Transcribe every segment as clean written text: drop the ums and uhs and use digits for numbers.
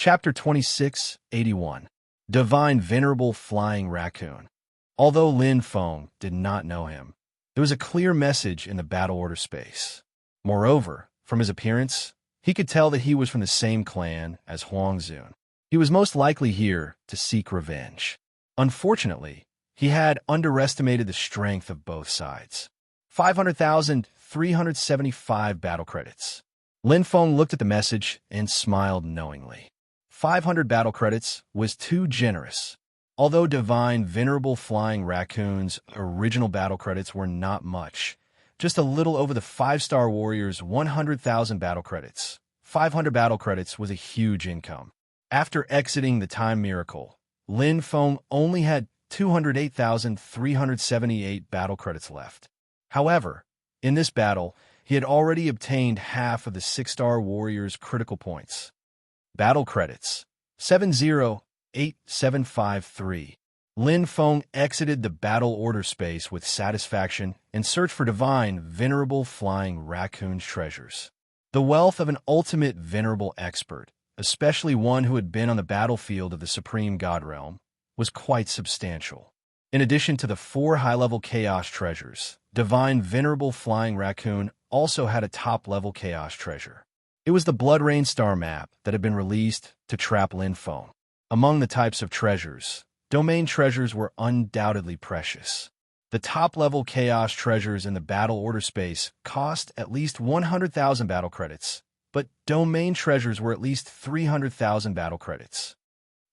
Chapter 2681 Divine Venerable Flying Raccoon. Although Lin Feng did not know him, there was a clear message in the battle order space. Moreover, from his appearance, he could tell that he was from the same clan as Huang Zun. He was most likely here to seek revenge. Unfortunately, he had underestimated the strength of both sides. 500,375 battle credits. Lin Feng looked at the message and smiled knowingly. 500 battle credits was too generous. Although Divine Venerable Flying Raccoon's original battle credits were not much, just a little over the 5-star warrior's 100,000 battle credits. 500 battle credits was a huge income. After exiting the Time Miracle, Lin Feng only had 208,378 battle credits left. However, in this battle, he had already obtained half of the 6-star warrior's critical points. Battle credits 708753. Lin Feng exited the battle order space with satisfaction and searched for Divine Venerable Flying Raccoon's treasures. The wealth of an ultimate venerable expert, especially one who had been on the battlefield of the Supreme God Realm, was quite substantial. In addition to the 4 high-level chaos treasures, Divine Venerable Flying Raccoon also had a top-level chaos treasure. It was the Blood Rain Star map that had been released to trap Lin Feng. Among the types of treasures, domain treasures were undoubtedly precious. The top-level chaos treasures in the battle order space cost at least 100,000 battle credits, but domain treasures were at least 300,000 battle credits.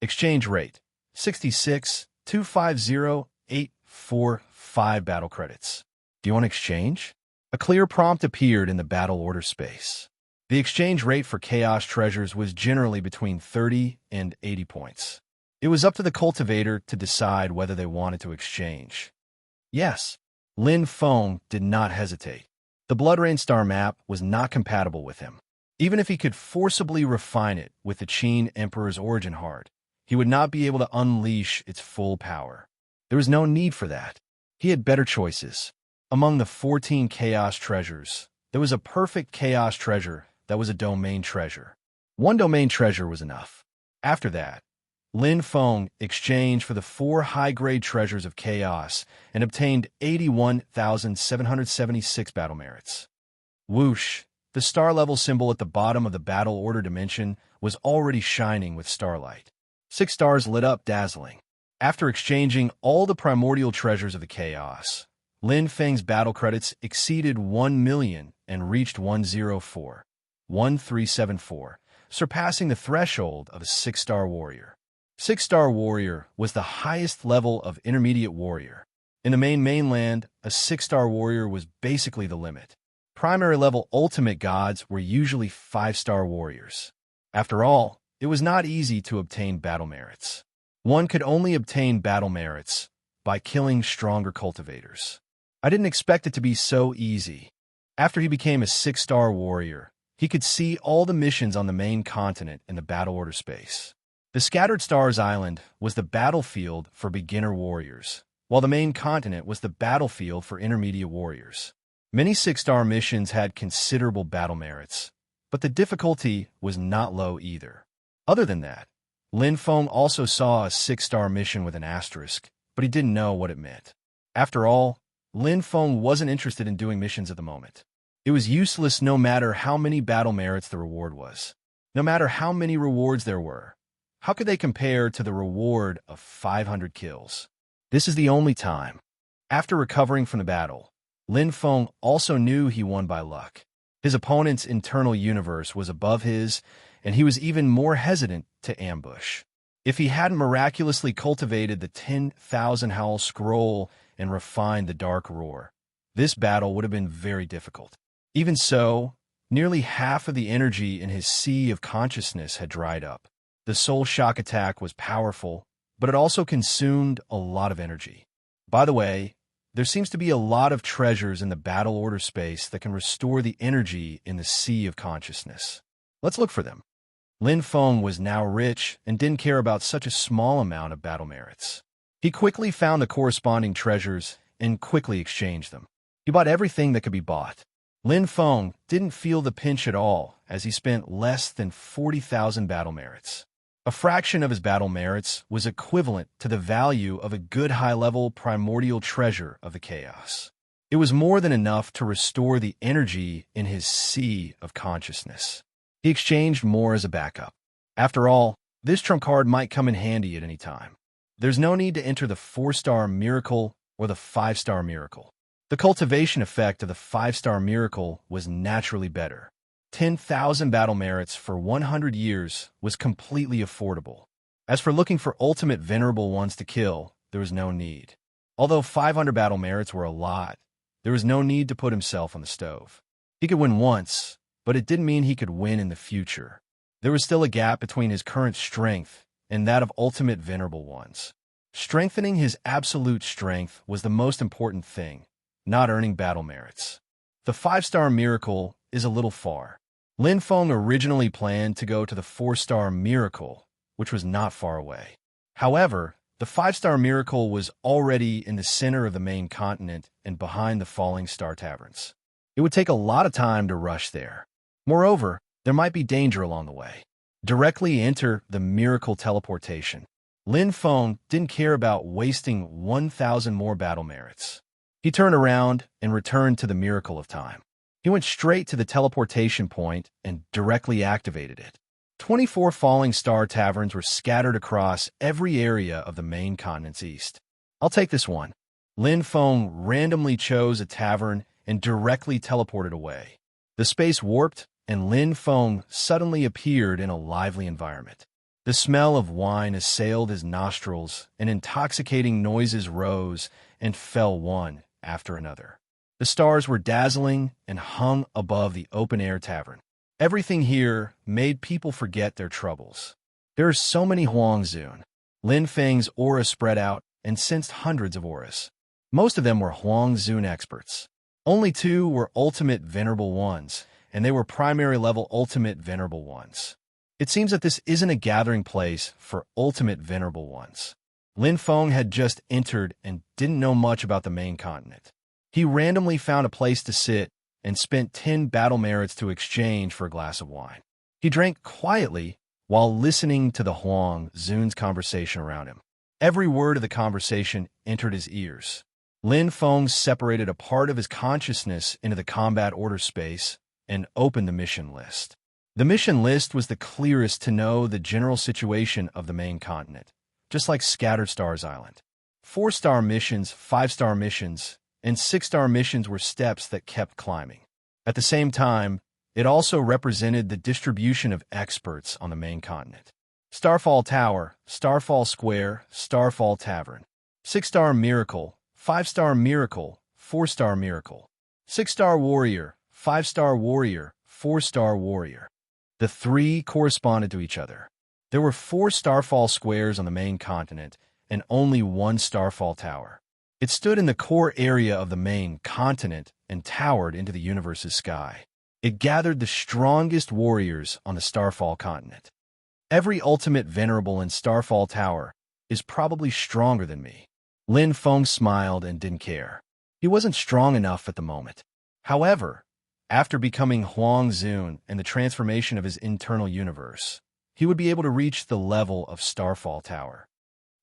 Exchange rate 66,250,845 battle credits. Do you want to exchange? A clear prompt appeared in the battle order space. The exchange rate for chaos treasures was generally between 30 and 80 points. It was up to the cultivator to decide whether they wanted to exchange. Yes, Lin Feng did not hesitate. The Blood Rain Star map was not compatible with him. Even if he could forcibly refine it with the Qin Emperor's origin heart, he would not be able to unleash its full power. There was no need for that. He had better choices. Among the 14 chaos treasures, there was a perfect chaos treasure that was a domain treasure. 1 domain treasure was enough. After that, Lin Feng exchanged for the 4 high-grade treasures of chaos and obtained 81,776 battle merits. Whoosh! The star-level symbol at the bottom of the battle order dimension was already shining with starlight. 6 stars lit up dazzling. After exchanging all the primordial treasures of the chaos, Lin Feng's battle credits exceeded 1 million and reached 10374, surpassing the threshold of a 6-star warrior. 6-star warrior was the highest level of intermediate warrior. In the mainland, a 6-star warrior was basically the limit. Primary level ultimate gods were usually 5-star warriors. After all, it was not easy to obtain battle merits. One could only obtain battle merits by killing stronger cultivators. I didn't expect it to be so easy. After he became a 6-star warrior, he could see all the missions on the main continent in the battle order space. The Scattered Stars Island was the battlefield for beginner warriors, while the main continent was the battlefield for intermediate warriors. Many 6-star missions had considerable battle merits, but the difficulty was not low either. Other than that, Lin Feng also saw a 6-star mission with an asterisk, but he didn't know what it meant. After all, Lin Feng wasn't interested in doing missions at the moment. It was useless no matter how many battle merits the reward was. No matter how many rewards there were, how could they compare to the reward of 500 kills? This is the only time. After recovering from the battle, Lin Feng also knew he won by luck. His opponent's internal universe was above his, and he was even more hesitant to ambush. If he hadn't miraculously cultivated the 10,000 Howl Scroll and refined the Dark Roar, this battle would have been very difficult. Even so, nearly half of the energy in his sea of consciousness had dried up. The Soul Shock attack was powerful, but it also consumed a lot of energy. By the way, there seems to be a lot of treasures in the battle order space that can restore the energy in the sea of consciousness. Let's look for them. Lin Feng was now rich and didn't care about such a small amount of battle merits. He quickly found the corresponding treasures and quickly exchanged them. He bought everything that could be bought. Lin Feng didn't feel the pinch at all as he spent less than 40,000 battle merits. A fraction of his battle merits was equivalent to the value of a good high-level primordial treasure of the chaos. It was more than enough to restore the energy in his sea of consciousness. He exchanged more as a backup. After all, this trump card might come in handy at any time. There's no need to enter the 4-star miracle or the 5-star miracle. The cultivation effect of the 5-star miracle was naturally better. 10,000 battle merits for 100 years was completely affordable. As for looking for ultimate venerable ones to kill, there was no need. Although 500 battle merits were a lot, there was no need to put himself on the stove. He could win once, but it didn't mean he could win in the future. There was still a gap between his current strength and that of ultimate venerable ones. Strengthening his absolute strength was the most important thing, not earning battle merits. The 5-star miracle is a little far. Lin Feng originally planned to go to the 4-star miracle, which was not far away. However, the 5-star miracle was already in the center of the main continent and behind the Falling Star Taverns. It would take a lot of time to rush there. Moreover, there might be danger along the way. Directly enter the miracle teleportation. Lin Feng didn't care about wasting 1,000 more battle merits. He turned around and returned to the miracle of time. He went straight to the teleportation point and directly activated it. 24 Falling Star Taverns were scattered across every area of the main continent's east. I'll take this one. Lin Feng randomly chose a tavern and directly teleported away. The space warped, and Lin Feng suddenly appeared in a lively environment. The smell of wine assailed his nostrils, and intoxicating noises rose and fell one after another. The stars were dazzling and hung above the open-air tavern. Everything here made people forget their troubles. There are so many Huangzun. Lin Feng's aura spread out and sensed hundreds of auras. Most of them were Huangzun experts. Only 2 were ultimate venerable ones, and they were primary level ultimate venerable ones. It seems that this isn't a gathering place for ultimate venerable ones. Lin Feng had just entered and didn't know much about the main continent. He randomly found a place to sit and spent 10 battle merits to exchange for a glass of wine. He drank quietly while listening to the Huang Zun's conversation around him. Every word of the conversation entered his ears. Lin Feng separated a part of his consciousness into the combat order space and opened the mission list. The mission list was the clearest to know the general situation of the main continent, just like Scattered Stars Island. 4-star missions, 5-star missions, and 6-star missions were steps that kept climbing. At the same time, it also represented the distribution of experts on the main continent. Starfall Tower, Starfall Square, Starfall Tavern. 6-star Miracle, 5-star Miracle, 4-star Miracle. 6-star Warrior, 5-star Warrior, 4-star Warrior. The 3 corresponded to each other. There were 4 Starfall Squares on the main continent and only 1 Starfall Tower. It stood in the core area of the main continent and towered into the universe's sky. It gathered the strongest warriors on the Starfall continent. Every ultimate venerable in Starfall Tower is probably stronger than me. Lin Feng smiled and didn't care. He wasn't strong enough at the moment. However, after becoming Huangzun and the transformation of his internal universe, he would be able to reach the level of Starfall Tower.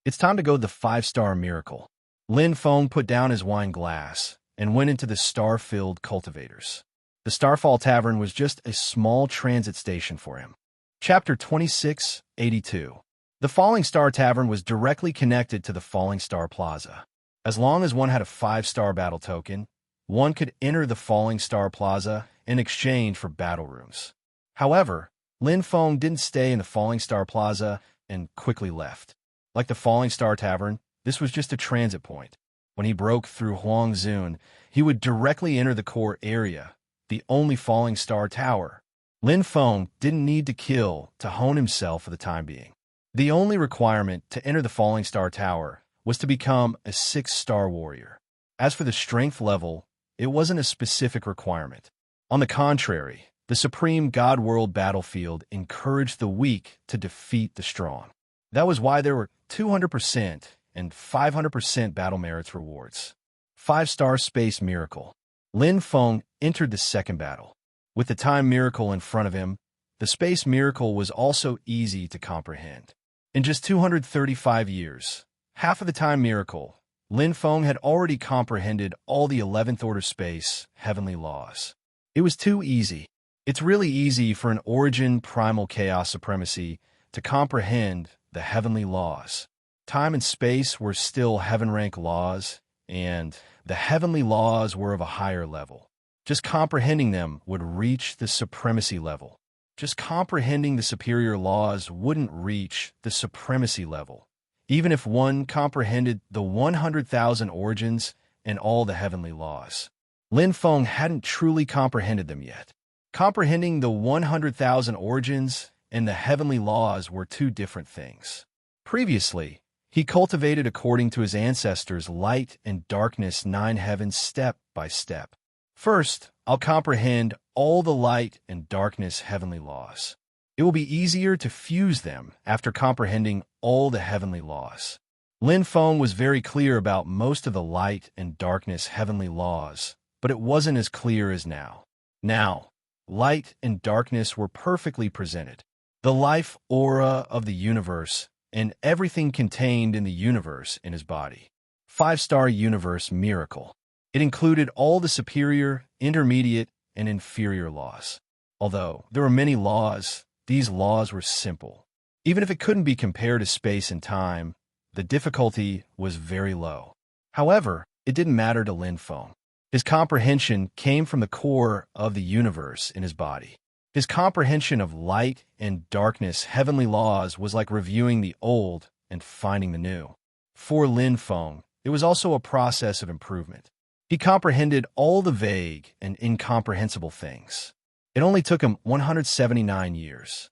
It's time to go to the 5-star Miracle. Lin Feng put down his wine glass and went into the star-filled cultivators. The Starfall Tavern was just a small transit station for him. Chapter 2682. The Falling Star Tavern was directly connected to the Falling Star Plaza. As long as one had a 5-star battle token, one could enter the Falling Star Plaza in exchange for battle rooms. However, Lin Feng didn't stay in the Falling Star Plaza and quickly left. Like the Falling Star Tavern, this was just a transit point. When he broke through Huangzun, he would directly enter the core area, the only Falling Star Tower. Lin Feng didn't need to kill to hone himself for the time being. The only requirement to enter the Falling Star Tower was to become a 6-star warrior. As for the strength level, it wasn't a specific requirement. On the contrary, the Supreme God World battlefield encouraged the weak to defeat the strong. That was why there were 200% and 500% battle merits rewards. 5-star Space Miracle. Lin Feng entered the second battle. With the time miracle in front of him, The space miracle was also easy to comprehend. In just 235 years, half of the time miracle, Lin Feng had already comprehended all the 11th order space heavenly laws. It was too easy. It's really easy for an origin primal chaos supremacy to comprehend the heavenly laws. Time and space were still heaven rank laws, and the heavenly laws were of a higher level. Just comprehending them would reach the supremacy level. Just comprehending the superior laws wouldn't reach the supremacy level, even if one comprehended the 100,000 origins and all the heavenly laws. Lin Feng hadn't truly comprehended them yet. Comprehending the 100,000 origins and the heavenly laws were two different things. Previously, he cultivated according to his ancestors' light and darkness 9 heavens step by step. First, I'll comprehend all the light and darkness heavenly laws. It will be easier to fuse them after comprehending all the heavenly laws. Lin Feng was very clear about most of the light and darkness heavenly laws, but it wasn't as clear as now. Now, light and darkness were perfectly presented. The life aura of the universe and everything contained in the universe in his body. 5-star universe miracle. It included all the superior, intermediate, and inferior laws. Although there were many laws, these laws were simple. Even if it couldn't be compared to space and time, the difficulty was very low. However, it didn't matter to Lin Feng. His comprehension came from the core of the universe in his body. His comprehension of light and darkness heavenly laws was like reviewing the old and finding the new. For Lin Feng, it was also a process of improvement. He comprehended all the vague and incomprehensible things. It only took him 179 years.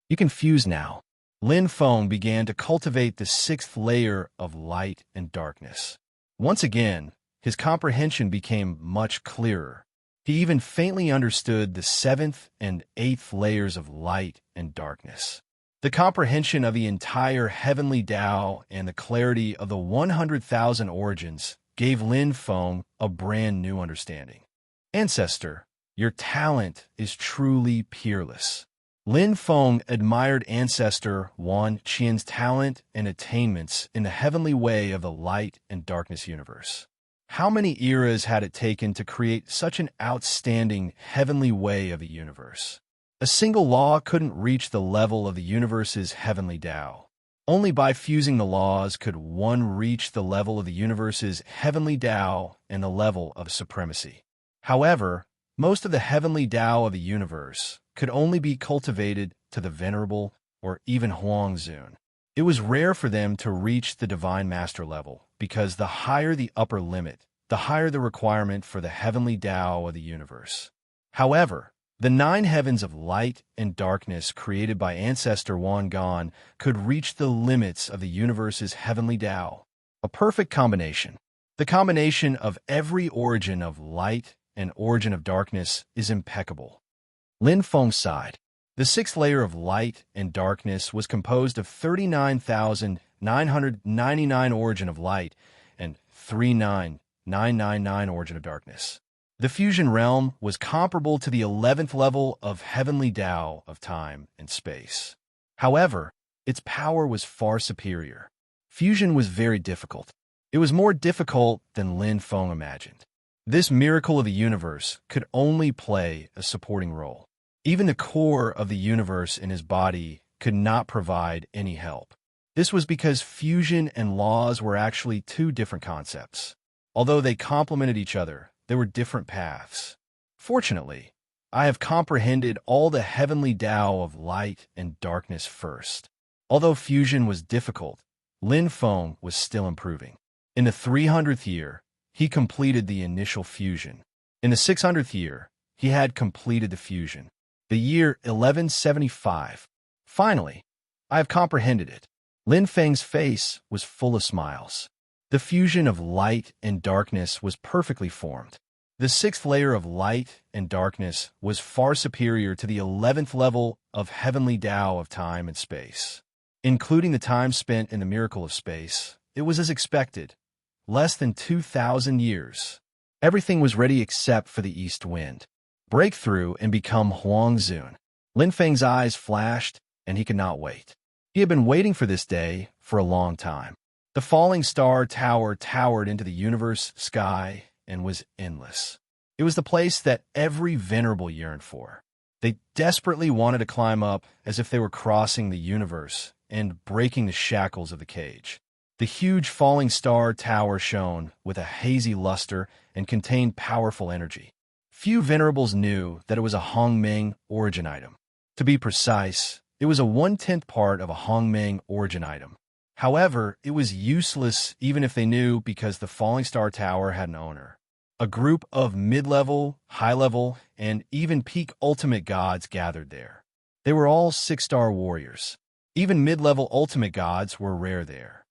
You can fuse now. Lin Feng began to cultivate the 6th layer of light and darkness. Once again, his comprehension became much clearer. He even faintly understood the 7th and 8th layers of light and darkness. The comprehension of the entire heavenly Tao and the clarity of the 100,000 origins gave Lin Feng a brand new understanding. Ancestor, your talent is truly peerless. Lin Feng admired Ancestor Wan Qian's talent and attainments in the heavenly way of the light and darkness universe. How many eras had it taken to create such an outstanding heavenly way of the universe? A single law couldn't reach the level of the universe's heavenly Tao. Only by fusing the laws could one reach the level of the universe's heavenly Tao and the level of supremacy. However, most of the heavenly Tao of the universe could only be cultivated to the venerable or even Huangzun. It was rare for them to reach the divine master level, because the higher the upper limit, the higher the requirement for the heavenly Tao of the universe. However, the 9 heavens of light and darkness created by Ancestor Wan Gan could reach the limits of the universe's heavenly Tao. A perfect combination. The combination of every origin of light and origin of darkness is impeccable. Lin Feng sighed. The 6th layer of light and darkness was composed of 39,999 origin of light and 39,999 origin of darkness. The fusion realm was comparable to the 11th level of heavenly Tao of time and space. However, its power was far superior. Fusion was very difficult. It was more difficult than Lin Feng imagined. This miracle of the universe could only play a supporting role. Even the core of the universe in his body could not provide any help. This was because fusion and laws were actually two different concepts. Although they complemented each other, there were different paths. Fortunately, I have comprehended all the heavenly Tao of light and darkness first. Although fusion was difficult, Lin Feng was still improving. In the 300th year, he completed the initial fusion. In the 600th year, he had completed the fusion. The year 1175. Finally, I have comprehended it. Lin Feng's face was full of smiles. The fusion of light and darkness was perfectly formed. The 6th layer of light and darkness was far superior to the 11th level of heavenly Tao of time and space. Including the time spent in the miracle of space, it was as expected, less than 2,000 years. Everything was ready except for the east wind. Break through and become Huangzun. Lin Feng's eyes flashed, and he could not wait. He had been waiting for this day for a long time. The falling star tower towered into the universe sky and was endless. It was the place that every venerable yearned for. They desperately wanted to climb up as if they were crossing the universe and breaking the shackles of the cage. The huge falling star tower shone with a hazy luster and contained powerful energy. Few venerables knew that it was a Hongmeng origin item. To be precise, it was a 1/10 part of a Hongmeng origin item. However, it was useless even if they knew because the falling star tower had an owner. A group of mid-level, high-level, and even peak ultimate gods gathered there. They were all 6-star warriors. Even mid-level ultimate gods were rare there.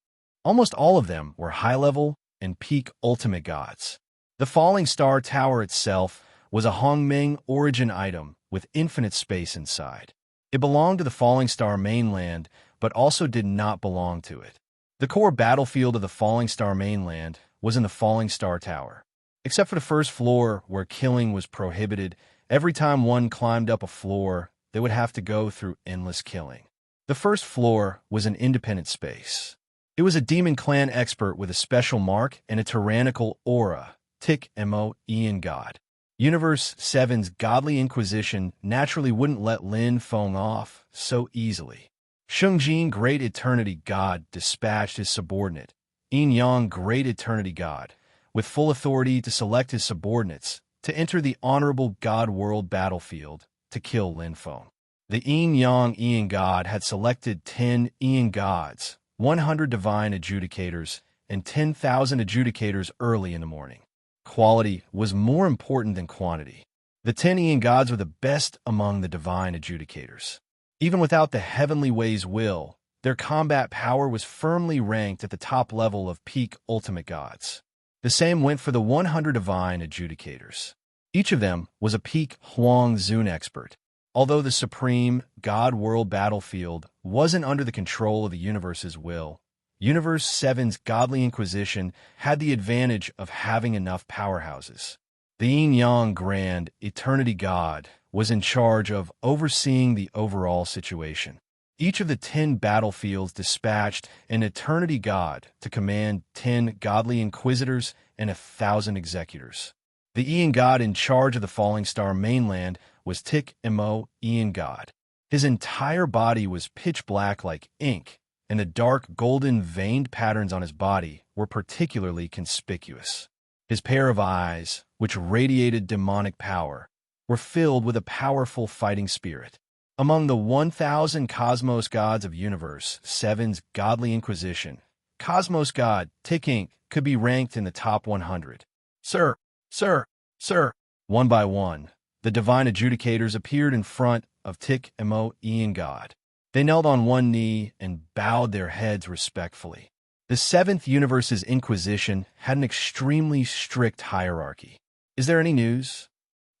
Almost all of them were high-level and peak ultimate gods. The falling star tower itself was a Hongmeng origin item with infinite space inside. It belonged to the falling star mainland, but also did not belong to it. The core battlefield of the falling star mainland was in the falling star tower. Except for the first floor, where killing was prohibited, every time one climbed up a floor, they would have to go through endless killing. The first floor was an independent space. It was a demon clan expert with a special mark and a tyrannical aura, Tik Mo Ian God. Universe 7's godly inquisition naturally wouldn't let Lin Feng off so easily. Shungjin, Great Eternity God, dispatched his subordinate, Yin Yang, Great Eternity God, with full authority to select his subordinates to enter the honorable God world battlefield to kill Lin Feng. The Yin Yang Ian God had selected 10 Ian gods, 100 divine adjudicators, and 10,000 adjudicators early in the morning. Quality was more important than quantity. The 10 Ian gods were the best among the divine adjudicators. Even without the heavenly way's will, their combat power was firmly ranked at the top level of peak ultimate gods. The same went for the 100 divine adjudicators. Each of them was a peak Huang Zun expert. Although the supreme God world battlefield wasn't under the control of the universe's will, Universe 7's godly inquisition had the advantage of having enough powerhouses. The Yin Yang Grand Eternity God was in charge of overseeing the overall situation. Each of the 10 battlefields dispatched an Eternity God to command 10 godly inquisitors and 1,000 executors. The Ian God in charge of the falling star mainland was Tik Mo Ian God. His entire body was pitch black like ink, and the dark golden veined patterns on his body were particularly conspicuous. His pair of eyes, which radiated demonic power, were filled with a powerful fighting spirit. Among the 1,000 Cosmos gods of Universe 7's godly inquisition, Cosmos God Tik Inc. could be ranked in the top 100. Sir, sir, sir. One by one, the divine adjudicators appeared in front of Tik Mo Ian God. They knelt on one knee and bowed their heads respectfully. The 7th Universe's Inquisition had an extremely strict hierarchy. Is there any news?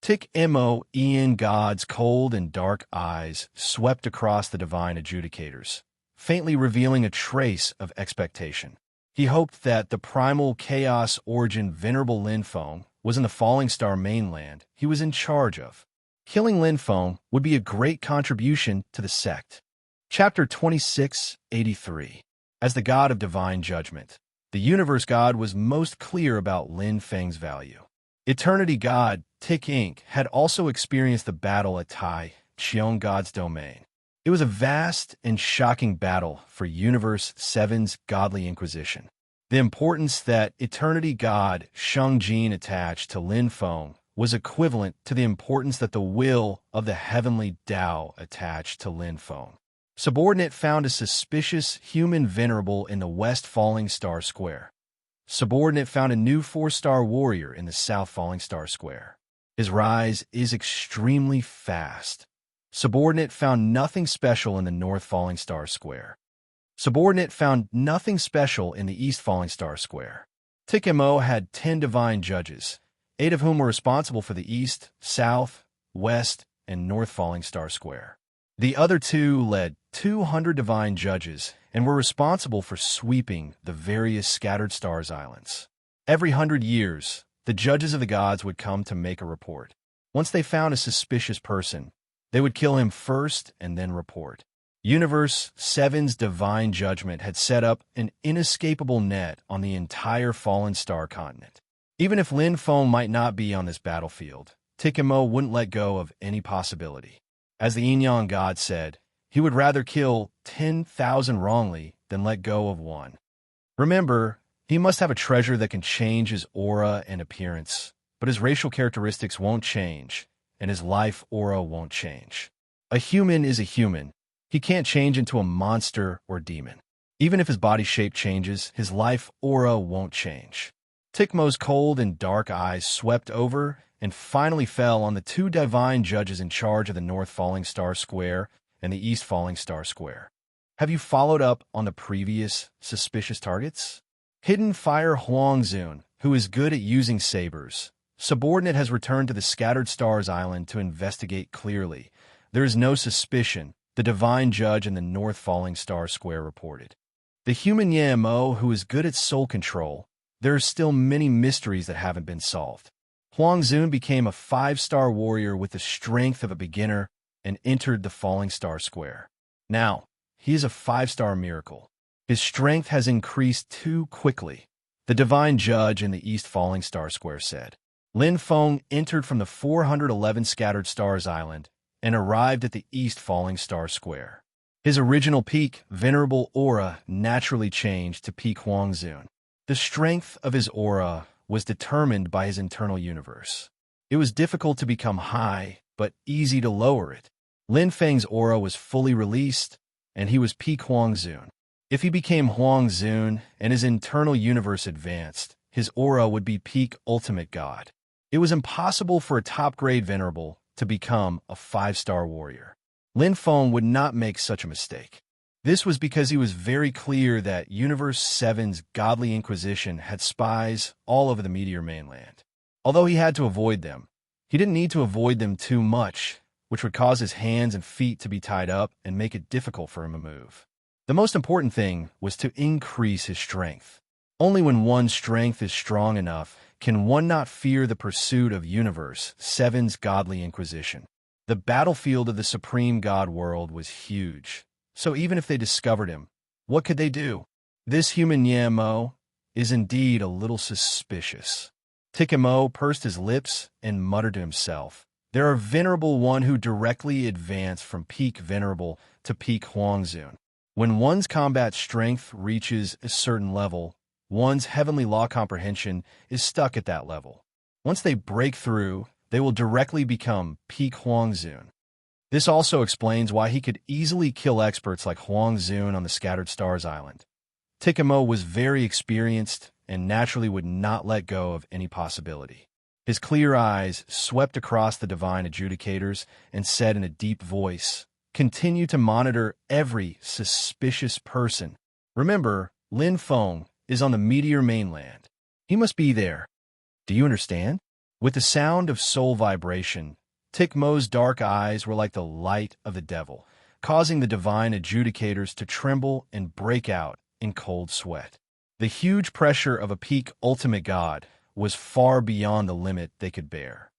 Tik Mo Ian God's cold and dark eyes swept across the divine adjudicators, faintly revealing a trace of expectation. He hoped that the primal chaos origin venerable Lin Feng was in the falling star mainland he was in charge of. Killing Lin Feng would be a great contribution to the sect. Chapter 2683. As the god of divine judgment, the universe god was most clear about Lin Feng's value. Eternity God Tik Inc. had also experienced the battle at Tai Qiong God's domain. It was a vast and shocking battle for Universe 7's godly inquisition. The importance that Eternity God Shungjin attached to Lin Feng was equivalent to the importance that the will of the heavenly Tao attached to Lin Feng. Subordinate found a suspicious human venerable in the West Falling Star Square. Subordinate found a new 4-star warrior in the South Falling Star Square. His rise is extremely fast. Subordinate found nothing special in the North Falling Star Square. Subordinate found nothing special in the East Falling Star Square. Tik Mo had 10 divine judges, 8 of whom were responsible for the East, South, West, and North Falling Star Square. The other 2 led 200 divine judges and were responsible for sweeping the various scattered stars islands. Every 100 years, the judges of the gods would come to make a report. Once they found a suspicious person, They would kill him first and then report. Universe 7's divine judgment had set up an inescapable net on the entire fallen star continent. Even if Lin Feng might not be on this battlefield, Tikimo wouldn't let go of any possibility. As the Yin-Yang god said, he would rather kill 10,000 wrongly than let go of one. Remember, he must have a treasure that can change his aura and appearance, but his racial characteristics won't change, and his life aura won't change. A human is a human. He can't change into a monster or demon. Even if his body shape changes, his life aura won't change. Tikmo's cold and dark eyes swept over and finally fell on the two divine judges in charge of the North Falling Star Square and the East Falling Star Square. Have you followed up on the previous suspicious targets? Hidden Fire Huangzun, who is good at using sabers. Subordinate has returned to the Scattered Stars Island to investigate clearly. There is no suspicion, the divine judge in the North Falling Star Square reported. The human Yamo, who is good at soul control. There are still many mysteries that haven't been solved. Huangzun became a 5-star warrior with the strength of a beginner and entered the Falling Star Square. Now, he is a 5-star miracle. His strength has increased too quickly, the divine judge in the East Falling Star Square said. Lin Feng entered from the 411 Scattered Stars Island and arrived at the East Falling Star Square. His original peak, Venerable Aura, naturally changed to Peak Huangzun. The strength of his aura was determined by his internal universe. It was difficult to become high, but easy to lower it. Lin Feng's aura was fully released, and he was Peak Huangzun. If he became Huangzun and his internal universe advanced, his aura would be Peak Ultimate God. It was impossible for a top-grade Venerable to become a 5-star warrior. Lin Feng would not make such a mistake. This was because he was very clear that Universe 7's Godly Inquisition had spies all over the Meteor mainland. Although he had to avoid them, he didn't need to avoid them too much, which would cause his hands and feet to be tied up and make it difficult for him to move. The most important thing was to increase his strength. Only when one's strength is strong enough can one not fear the pursuit of Universe 7's Godly Inquisition. The battlefield of the Supreme God world was huge. So even if they discovered him, what could they do? This human Yamo is indeed a little suspicious. Tikimo pursed his lips and muttered to himself. There are Venerable One who directly advance from Peak Venerable to Peak Huangzun. When one's combat strength reaches a certain level, one's heavenly law comprehension is stuck at that level. Once they break through, they will directly become Peak Huangzun. This also explains why he could easily kill experts like Huangzun on the Scattered Stars Island. Tikimo was very experienced and naturally would not let go of any possibility. His clear eyes swept across the divine adjudicators and said in a deep voice, "Continue to monitor every suspicious person. Remember, Lin Feng is on the Meteor mainland. He must be there. Do you understand?" With the sound of soul vibration, Tikmo's dark eyes were like the light of the devil, causing the divine adjudicators to tremble and break out in cold sweat. The huge pressure of a Peak Ultimate God was far beyond the limit they could bear.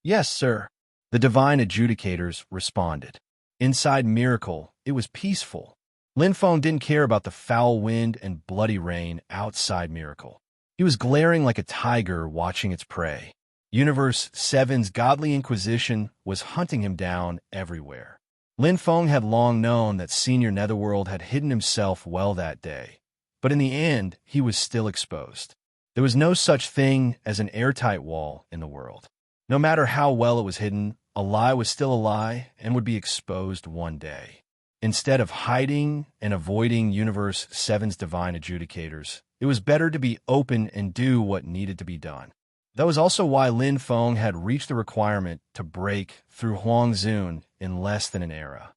"Yes, sir," the divine adjudicators responded. Inside Miracle, it was peaceful. Lin Feng didn't care about the foul wind and bloody rain outside Miracle. He was glaring like a tiger watching its prey. Universe 7's Godly Inquisition was hunting him down everywhere. Lin Feng had long known that Senior Netherworld had hidden himself well that day, but in the end, he was still exposed. There was no such thing as an airtight wall in the world. No matter how well it was hidden, a lie was still a lie and would be exposed one day. Instead of hiding and avoiding Universe 7's divine adjudicators, it was better to be open and do what needed to be done. That was also why Lin Feng had reached the requirement to break through Huangzun in less than an era.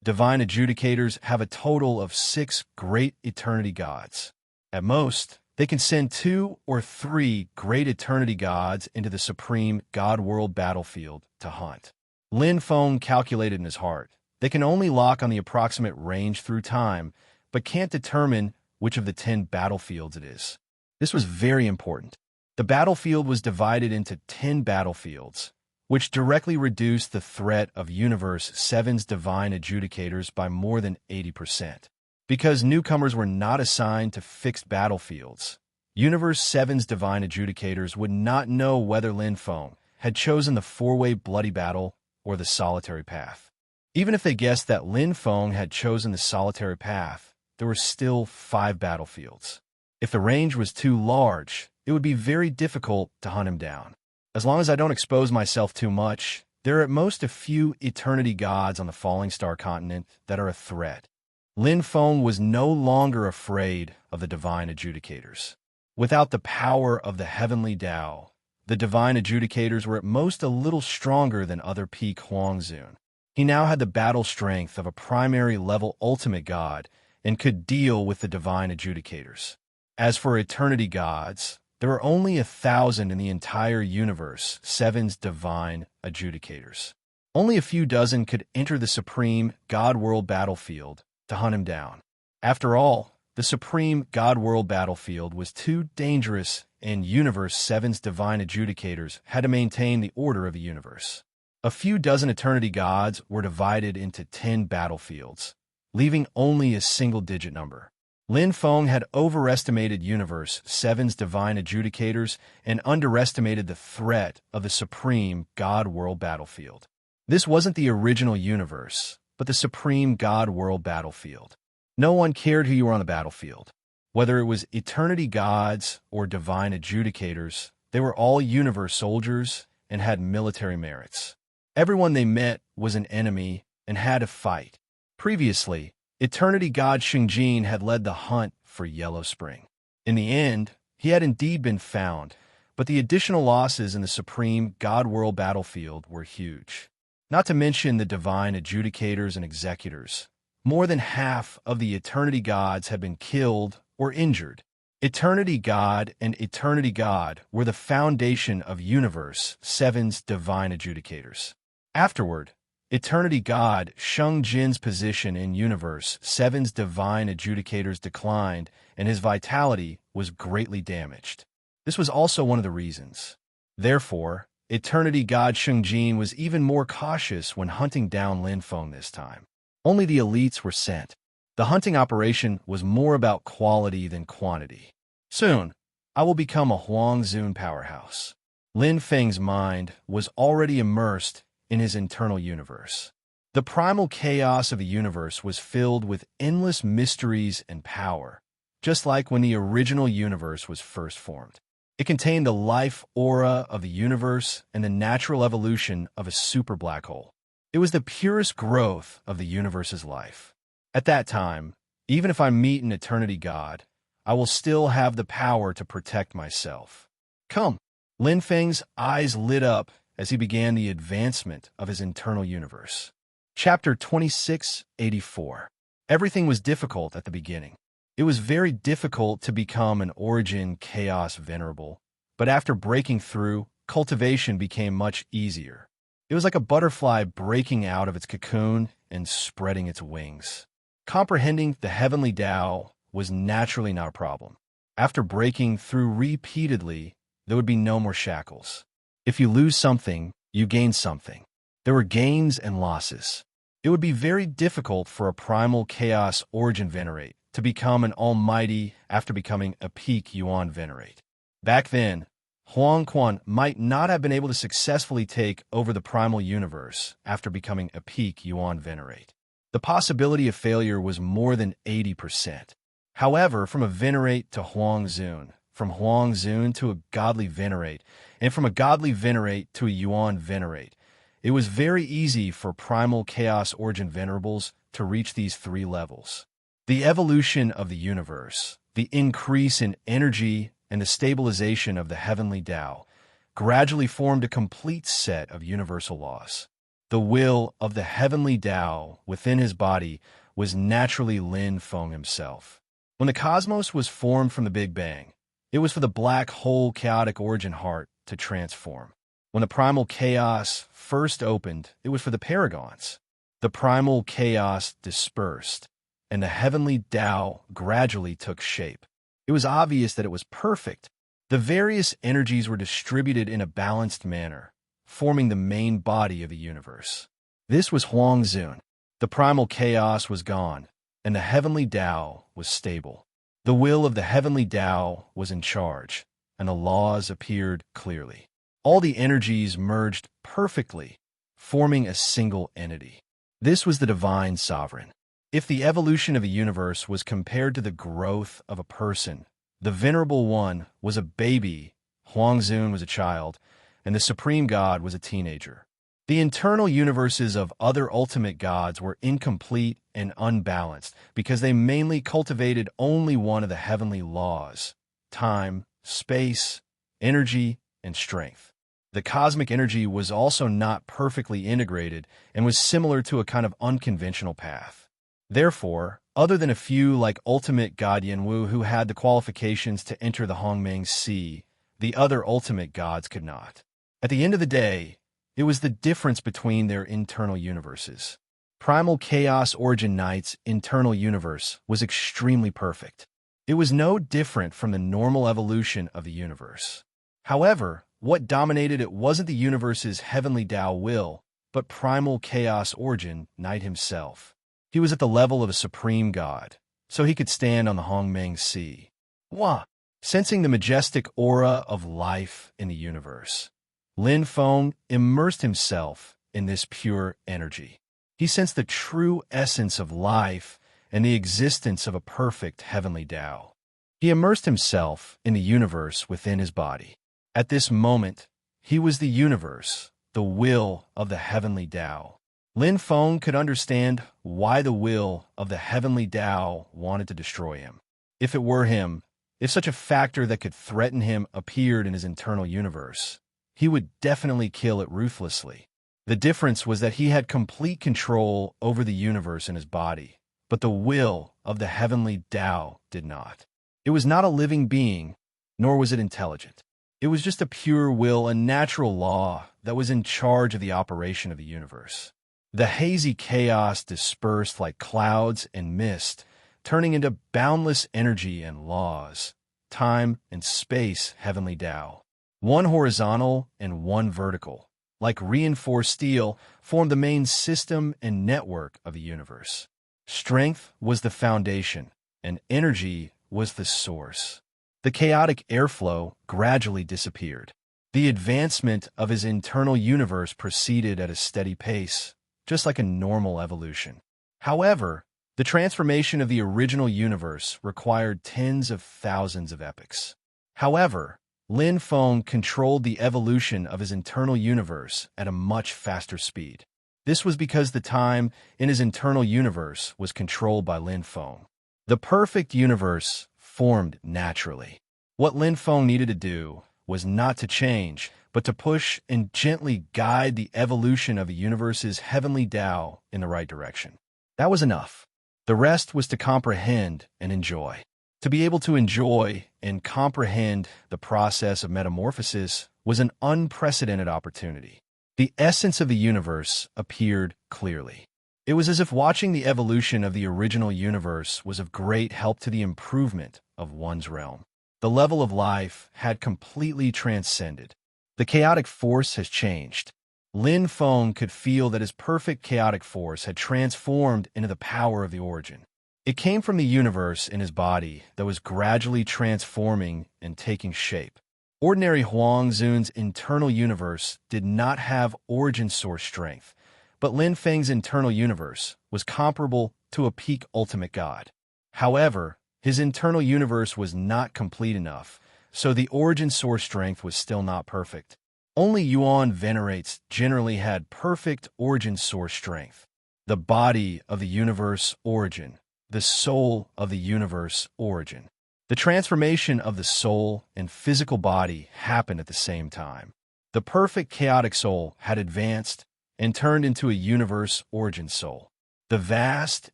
Divine adjudicators have a total of 6 great eternity gods. At most, they can send 2 or 3 great eternity gods into the supreme God world battlefield to hunt. Lin Feng calculated in his heart. They can only lock on the approximate range through time, but can't determine which of the 10 battlefields it is. This was very important. The battlefield was divided into 10 battlefields, which directly reduced the threat of Universe 7's divine adjudicators by more than 80%. Because newcomers were not assigned to fixed battlefields, Universe 7's divine adjudicators would not know whether Lin Feng had chosen the four-way bloody battle or the solitary path. Even if they guessed that Lin Feng had chosen the solitary path, there were still 5 battlefields. If the range was too large, it would be very difficult to hunt him down. As long as I don't expose myself too much, there are at most a few eternity gods on the Falling Star continent that are a threat. Lin Feng was no longer afraid of the divine adjudicators. Without the power of the heavenly Tao, the divine adjudicators were at most a little stronger than other peak Huangzun. He now had the battle strength of a primary level ultimate god and could deal with the divine adjudicators. As for eternity gods, there are only 1,000 in the entire universe, 7's divine adjudicators. Only a few dozen could enter the supreme God World battlefield to hunt him down. After all, the supreme God World battlefield was too dangerous, and Universe 7's divine adjudicators had to maintain the order of the universe. A few dozen eternity gods were divided into 10 battlefields, leaving only a single-digit number. Lin Feng had overestimated Universe 7's divine adjudicators and underestimated the threat of the supreme God World battlefield. This wasn't the original universe, but the supreme God World battlefield. No one cared who you were on the battlefield. Whether it was eternity gods or divine adjudicators, they were all universe soldiers and had military merits. Everyone they met was an enemy and had to fight. Previously, eternity god Xingjin had led the hunt for Yellow Spring. In the end, he had indeed been found, but the additional losses in the supreme God World battlefield were huge. Not to mention the divine adjudicators and executors. More than half of the eternity gods had been killed or injured. Eternity God and Eternity God were the foundation of Universe 7's divine adjudicators. Afterward, Eternity God Sheng Jin's position in Universe 7's divine adjudicators declined, and his vitality was greatly damaged. This was also one of the reasons. Therefore, Eternity God Sheng Jin was even more cautious when hunting down Lin Feng this time. Only the elites were sent. The hunting operation was more about quality than quantity. Soon, I will become a Huangzun powerhouse. Lin Feng's mind was already immersed in his internal universe. The primal chaos of the universe was filled with endless mysteries and power, just like when the original universe was first formed. It contained the life aura of the universe and the natural evolution of a super black hole. It was the purest growth of the universe's life. At that time, even if I meet an eternity god, I will still have the power to protect myself. Come. Lin Feng's eyes lit up as he began the advancement of his internal universe. Chapter 2684. Everything was difficult at the beginning. It was very difficult to become an Origin Chaos Venerable, but after breaking through, cultivation became much easier. It was like a butterfly breaking out of its cocoon and spreading its wings. Comprehending the heavenly Tao was naturally not a problem. After breaking through repeatedly, there would be no more shackles. If you lose something, you gain something. There were gains and losses. It would be very difficult for a primal chaos origin venerate to become an almighty after becoming a peak yuan venerate. Back then, Huang Quan might not have been able to successfully take over the primal universe after becoming a peak yuan venerate. The possibility of failure was more than 80%. However, from a venerate to Huangzun, from Huangzun to a godly venerate, and from a godly venerate to a yuan venerate, it was very easy for primal chaos origin venerables to reach these 3 levels. The evolution of the universe, the increase in energy, and the stabilization of the heavenly Tao gradually formed a complete set of universal laws. The will of the heavenly Tao within his body was naturally Lin Feng himself. When the cosmos was formed from the Big Bang, it was for the black hole chaotic origin heart to transform. When the primal chaos first opened, it was for the paragons. The primal chaos dispersed, and the heavenly Tao gradually took shape. It was obvious that it was perfect. The various energies were distributed in a balanced manner, forming the main body of the universe. This was Huang Zun. The primal chaos was gone, and the heavenly Tao was stable. The will of the heavenly Tao was in charge, and the laws appeared clearly. All the energies merged perfectly, forming a single entity. This was the divine sovereign. If the evolution of a universe was compared to the growth of a person, the Venerable One was a baby, Huang Zun was a child, and the Supreme God was a teenager. The internal universes of other ultimate gods were incomplete and unbalanced because they mainly cultivated only one of the heavenly laws: time, space, energy, and strength. The cosmic energy was also not perfectly integrated and was similar to a kind of unconventional path. Therefore, other than a few like ultimate god Yanwu who had the qualifications to enter the Hongmeng Sea, the other ultimate gods could not. At the end of the day, it was the difference between their internal universes. Primal Chaos Origin Knight's internal universe was extremely perfect. It was no different from the normal evolution of the universe. However, what dominated it wasn't the universe's heavenly Tao will, but Primal Chaos Origin Knight himself. He was at the level of a supreme god, so he could stand on the Hongmeng Sea. Wah! Sensing the majestic aura of life in the universe, Lin Feng immersed himself in this pure energy. He sensed the true essence of life and the existence of a perfect heavenly Tao. He immersed himself in the universe within his body. At this moment, he was the universe, the will of the heavenly Tao. Lin Feng could understand why the will of the heavenly Tao wanted to destroy him. If it were him, if such a factor that could threaten him appeared in his internal universe, he would definitely kill it ruthlessly. The difference was that he had complete control over the universe in his body, but the will of the heavenly Tao did not. It was not a living being, nor was it intelligent. It was just a pure will, a natural law that was in charge of the operation of the universe. The hazy chaos dispersed like clouds and mist, turning into boundless energy and laws, time and space heavenly Tao. One horizontal and one vertical, like reinforced steel, formed the main system and network of the universe. Strength was the foundation, and energy was the source. The chaotic airflow gradually disappeared. The advancement of his internal universe proceeded at a steady pace, just like a normal evolution. However, the transformation of the original universe required tens of thousands of epochs. However, Lin Feng controlled the evolution of his internal universe at a much faster speed. This was because the time in his internal universe was controlled by Lin Feng. The perfect universe formed naturally. What Lin Feng needed to do was not to change, but to push and gently guide the evolution of the universe's heavenly Tao in the right direction. That was enough. The rest was to comprehend and enjoy. To be able to enjoy and comprehend the process of metamorphosis was an unprecedented opportunity. The essence of the universe appeared clearly. It was as if watching the evolution of the original universe was of great help to the improvement of one's realm. The level of life had completely transcended. The chaotic force has changed. Lin Feng could feel that his perfect chaotic force had transformed into the power of the origin. It came from the universe in his body that was gradually transforming and taking shape. Ordinary Huang Zun's internal universe did not have origin source strength, but Lin Feng's internal universe was comparable to a peak ultimate god. However, his internal universe was not complete enough, so the origin source strength was still not perfect. Only Yuan Venerates generally had perfect origin source strength. The body of the universe origin, the soul of the universe origin. The transformation of the soul and physical body happened at the same time. The perfect chaotic soul had advanced and turned into a universe origin soul. The vast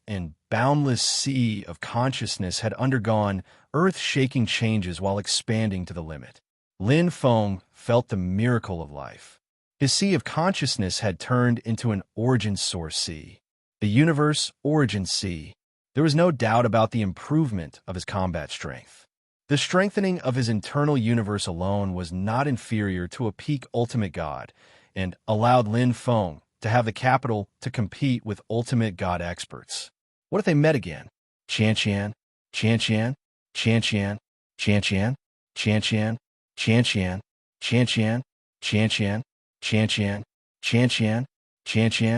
and boundless sea of consciousness had undergone earth-shaking changes while expanding to the limit. Lin Feng felt the miracle of life. His sea of consciousness had turned into an origin source sea, the universe origin sea. There was no doubt about the improvement of his combat strength. The strengthening of his internal universe alone was not inferior to a peak ultimate god, and allowed Lin Feng to have the capital to compete with ultimate god experts. What if they met again? Chan Chan, Chan Chan, Chan Chan, Chan Chan, Chan Chan, Chan Chan, Chan Chan, Chan Chan, Chan Chan, Chan Chan, Chan Chan,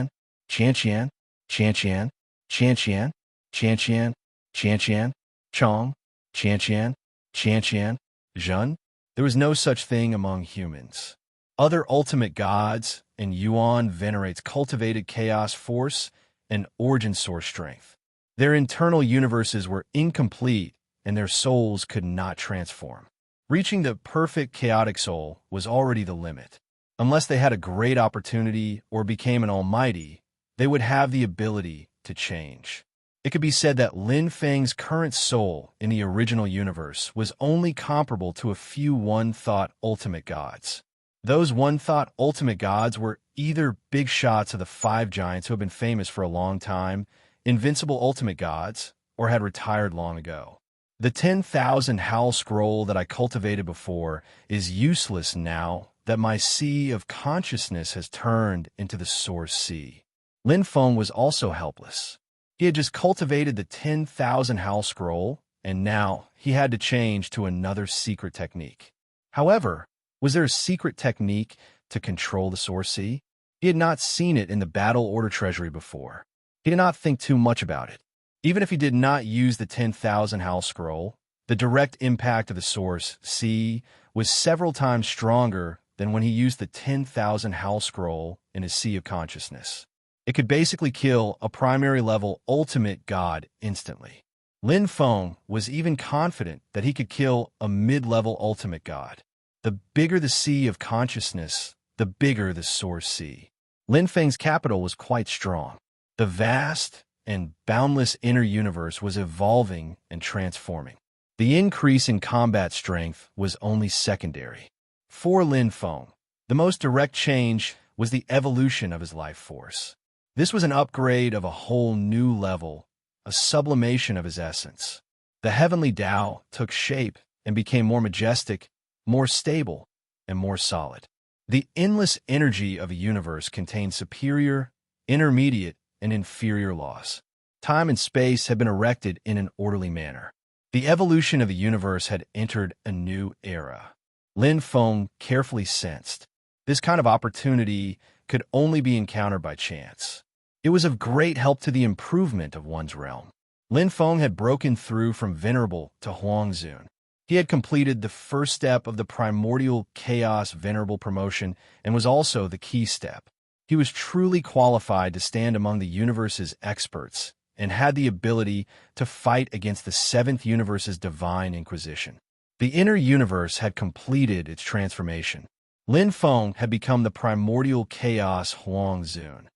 Chan Chan, Chan Chan, Chan Chan, Chan Chan, Chan Chan, Chong, Chan Chan, Chan Chan, Zhun. There was no such thing among humans. Other ultimate gods, and Yuan venerates cultivated chaos force and origin source strength. Their internal universes were incomplete, and their souls could not transform. Reaching the perfect chaotic soul was already the limit. Unless they had a great opportunity or became an almighty, they would have the ability to change. It could be said that Lin Feng's current soul in the original universe was only comparable to a few one-thought ultimate gods. Those one-thought ultimate gods were either big shots of the five giants who have been famous for a long time, invincible ultimate gods, or had retired long ago. The 10,000 Howl Scroll that I cultivated before is useless now that my sea of consciousness has turned into the source sea. Lin Feng was also helpless. He had just cultivated the 10,000 Howl Scroll, and now he had to change to another secret technique. However, was there a secret technique to control the source sea? He had not seen it in the Battle Order Treasury before. He did not think too much about it. Even if he did not use the 10,000 Howl Scroll, the direct impact of the source sea was several times stronger than when he used the 10,000 Howl Scroll in his sea of consciousness. It could basically kill a primary level ultimate god instantly. Lin Feng was even confident that he could kill a mid-level ultimate god. The bigger the sea of consciousness, the bigger the source sea. Lin Feng's capital was quite strong. The vast and boundless inner universe was evolving and transforming. The increase in combat strength was only secondary. For Lin Feng, the most direct change was the evolution of his life force. This was an upgrade of a whole new level, a sublimation of his essence. The heavenly Tao took shape and became more majestic, more stable, and more solid. The endless energy of a universe contained superior, intermediate, and inferior laws. Time and space had been erected in an orderly manner. The evolution of the universe had entered a new era. Lin Feng carefully sensed this kind of opportunity could only be encountered by chance. It was of great help to the improvement of one's realm. Lin Feng had broken through from Venerable to Huangzun. He had completed the first step of the primordial chaos Venerable promotion and was also the key step. He was truly qualified to stand among the universe's experts and had the ability to fight against the seventh universe's divine inquisition. The inner universe had completed its transformation. Lin Feng had become the primordial chaos Huangzun.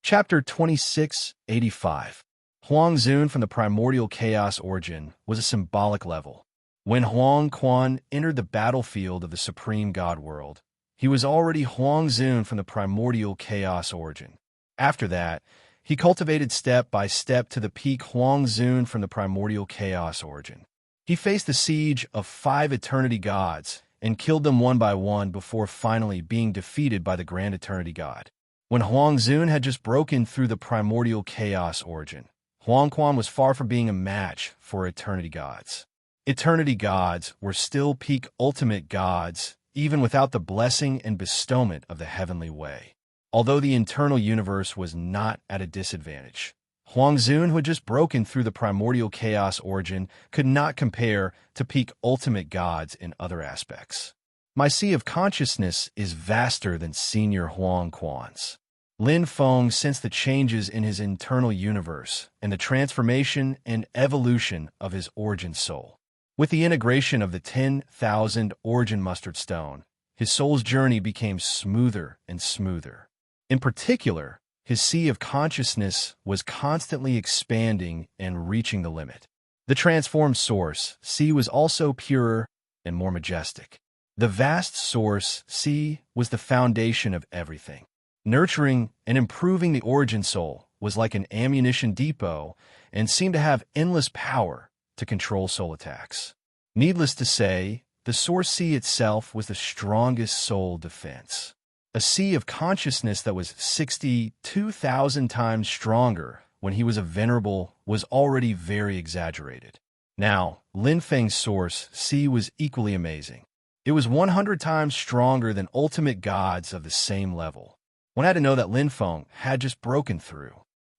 Chapter 2685. Huangzun from the primordial chaos origin was a symbolic level. When Huang Quan entered the battlefield of the supreme god world, he was already Huangzun from the primordial chaos origin. After that, he cultivated step by step to the peak Huangzun from the primordial chaos origin. He faced the siege of 5 eternity gods and killed them one by one before finally being defeated by the grand eternity god. When Huangzun had just broken through the primordial chaos origin, Huang Quan was far from being a match for eternity gods. Eternity gods were still peak ultimate gods, even without the blessing and bestowment of the heavenly way. Although the internal universe was not at a disadvantage, Huangzun, who had just broken through the primordial chaos origin, could not compare to peak ultimate gods in other aspects. My sea of consciousness is vaster than senior Huang Quan's. Lin Feng sensed the changes in his internal universe and the transformation and evolution of his origin soul. With the integration of the 10,000 origin mustard stone, his soul's journey became smoother and smoother. In particular, his sea of consciousness was constantly expanding and reaching the limit. The transformed source, sea, was also purer and more majestic. The vast source, sea, was the foundation of everything. Nurturing and improving the origin soul was like an ammunition depot and seemed to have endless power to control soul attacks. Needless to say, the source sea itself was the strongest soul defense. A sea of consciousness that was 62,000 times stronger when he was a venerable was already very exaggerated. Now, Lin Feng's source, sea, was equally amazing. It was 100 times stronger than ultimate gods of the same level. One had to know that Lin Feng had just broken through.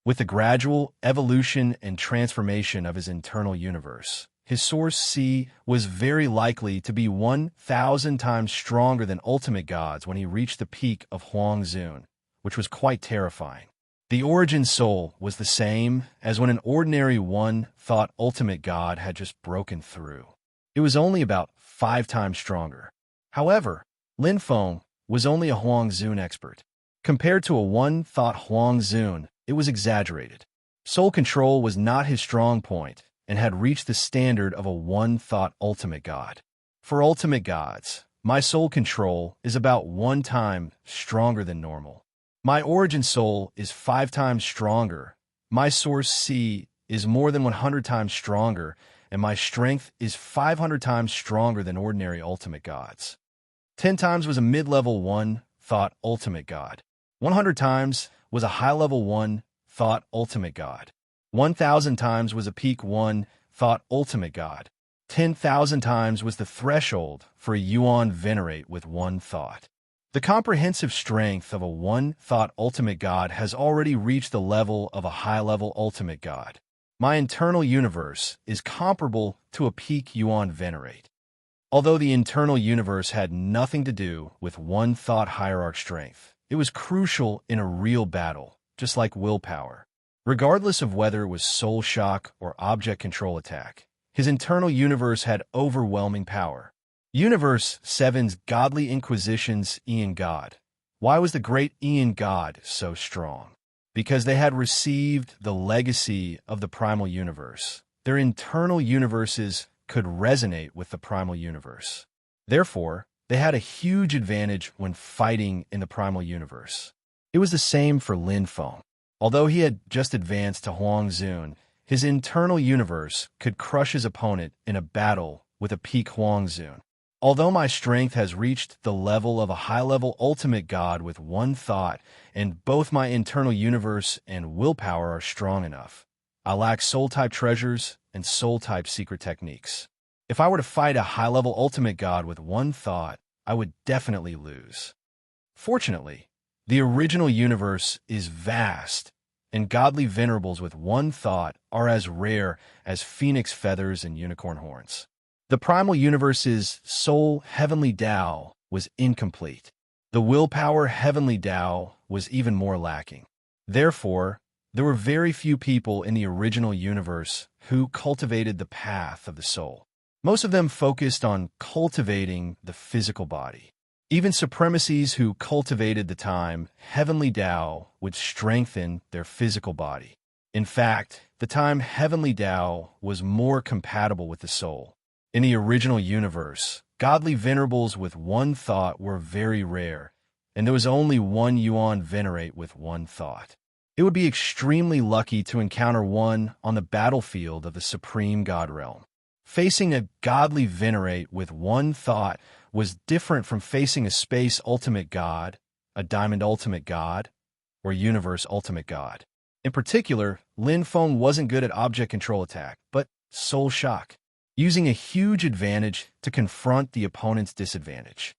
With the gradual evolution and transformation of his internal universe, his source sea was very likely to be 1,000 times stronger than ultimate gods when he reached the peak of Huang Zun, which was quite terrifying. The origin soul was the same as when an ordinary one-thought ultimate god had just broken through. It was only about 5 times stronger. However, Lin Feng was only a Huang Zun expert. Compared to a one-thought Huang Zun, it was exaggerated. Soul control was not his strong point and had reached the standard of a one-thought ultimate god. For ultimate gods, my soul control is about 1 time stronger than normal. My origin soul is 5 times stronger. My source C is more than 100 times stronger, and my strength is 500 times stronger than ordinary ultimate gods. 10 times was a mid-level one-thought ultimate god. 100 times was a high-level one-thought ultimate god. 1,000 times was a peak one-thought ultimate god. 10,000 times was the threshold for a yuan venerate with one thought. The comprehensive strength of a one-thought ultimate god has already reached the level of a high-level ultimate god. My internal universe is comparable to a peak yuan venerate. Although the internal universe had nothing to do with one-thought hierarch strength, it was crucial in a real battle, just like willpower. Regardless of whether it was soul shock or object control attack, his internal universe had overwhelming power. Universe 7's Godly Inquisition's Ian God. Why was the great Ian God so strong? Because they had received the legacy of the primal universe. Their internal universes could resonate with the primal universe. Therefore, they had a huge advantage when fighting in the primal universe. It was the same for Lin Feng. Although he had just advanced to Huang Zun, his internal universe could crush his opponent in a battle with a peak Huang Zun. Although my strength has reached the level of a high-level ultimate god with one thought, and both my internal universe and willpower are strong enough, I lack soul-type treasures and soul-type secret techniques. If I were to fight a high-level ultimate god with one thought, I would definitely lose. Fortunately, the original universe is vast, and godly venerables with one thought are as rare as phoenix feathers and unicorn horns. The primal universe's soul heavenly Tao was incomplete. The willpower heavenly Tao was even more lacking. Therefore, there were very few people in the original universe who cultivated the path of the soul. Most of them focused on cultivating the physical body. Even supremacies who cultivated the time heavenly Tao would strengthen their physical body. In fact, the time heavenly Tao was more compatible with the soul. In the original universe, godly venerables with one thought were very rare, and there was only one yuan venerate with one thought. It would be extremely lucky to encounter one on the battlefield of the supreme god realm. Facing a godly venerate with one thought was different from facing a space ultimate god, a diamond ultimate god, or universe ultimate god. In particular, Lin Feng wasn't good at object control attack, but soul shock, using a huge advantage to confront the opponent's disadvantage.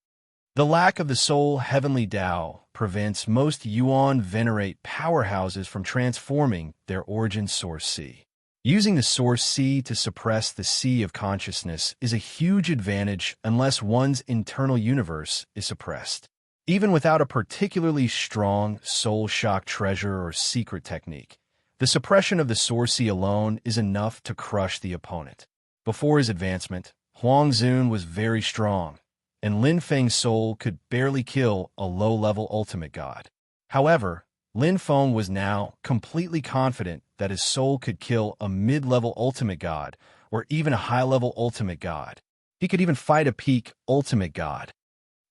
The lack of the soul heavenly Tao prevents most yuan venerate powerhouses from transforming their origin source C. Using the source C to suppress the sea of consciousness is a huge advantage unless one's internal universe is suppressed. Even without a particularly strong soul shock treasure or secret technique, the suppression of the source C alone is enough to crush the opponent. Before his advancement, Huang Zun was very strong, and Lin Feng's soul could barely kill a low-level ultimate god. However, Lin Feng was now completely confident that his soul could kill a mid-level ultimate god or even a high-level ultimate god. He could even fight a peak ultimate god.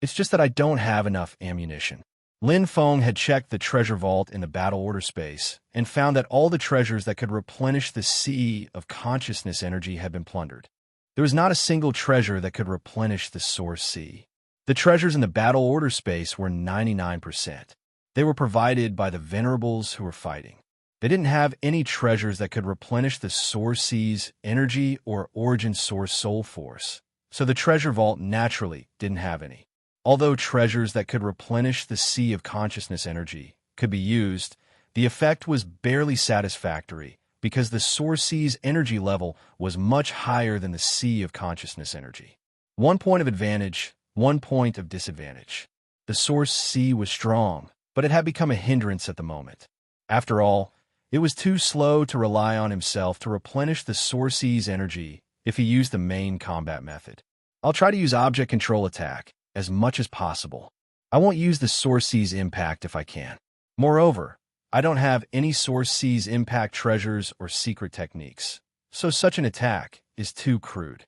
It's just that I don't have enough ammunition. Lin Feng had checked the treasure vault in the battle order space and found that all the treasures that could replenish the sea of consciousness energy had been plundered. There was not a single treasure that could replenish the source sea. The treasures in the battle order space were 99%. They were provided by the venerables who were fighting. They didn't have any treasures that could replenish the Source Sea's energy or Origin Source soul force, so the treasure vault naturally didn't have any. Although treasures that could replenish the Sea of Consciousness energy could be used, the effect was barely satisfactory because the Source Sea's energy level was much higher than the Sea of Consciousness energy. 1 point of advantage, 1 point of disadvantage. The Source Sea was strong, but it had become a hindrance at the moment. After all, it was too slow to rely on himself to replenish the Source Sea's energy if he used the main combat method. I'll try to use object control attack as much as possible. I won't use the Source Sea's impact if I can. Moreover, I don't have any Source Sea's impact treasures or secret techniques, so such an attack is too crude.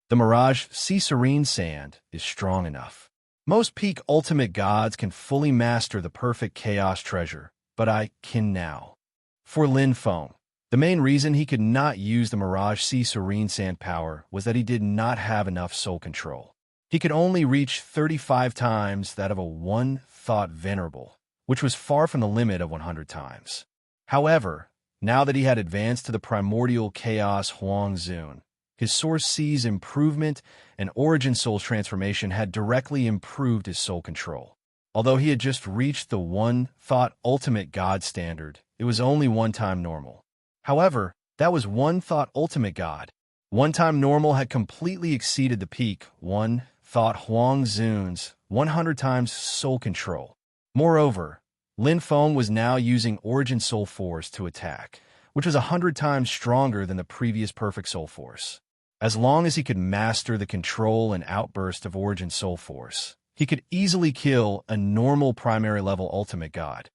The Mirage Sea Serene Sand is strong enough. Most peak ultimate gods can fully master the perfect chaos treasure, but I can now. For Lin Feng, the main reason he could not use the Mirage Sea Serene Sand power was that he did not have enough soul control. He could only reach 35 times that of a one-thought venerable, which was far from the limit of 100 times. However, now that he had advanced to the primordial chaos Huang Zun, his Source Sea's improvement and Origin Soul's transformation had directly improved his soul control. Although he had just reached the one-thought ultimate god standard, it was only one-time normal. However, that was one-thought ultimate god. One-time normal had completely exceeded the peak one-thought Huang Zun's 100 times soul control. Moreover, Lin Feng was now using Origin Soul Force to attack, which was 100 times stronger than the previous Perfect Soul Force. As long as he could master the control and outburst of Origin Soul Force, he could easily kill a normal primary level ultimate god.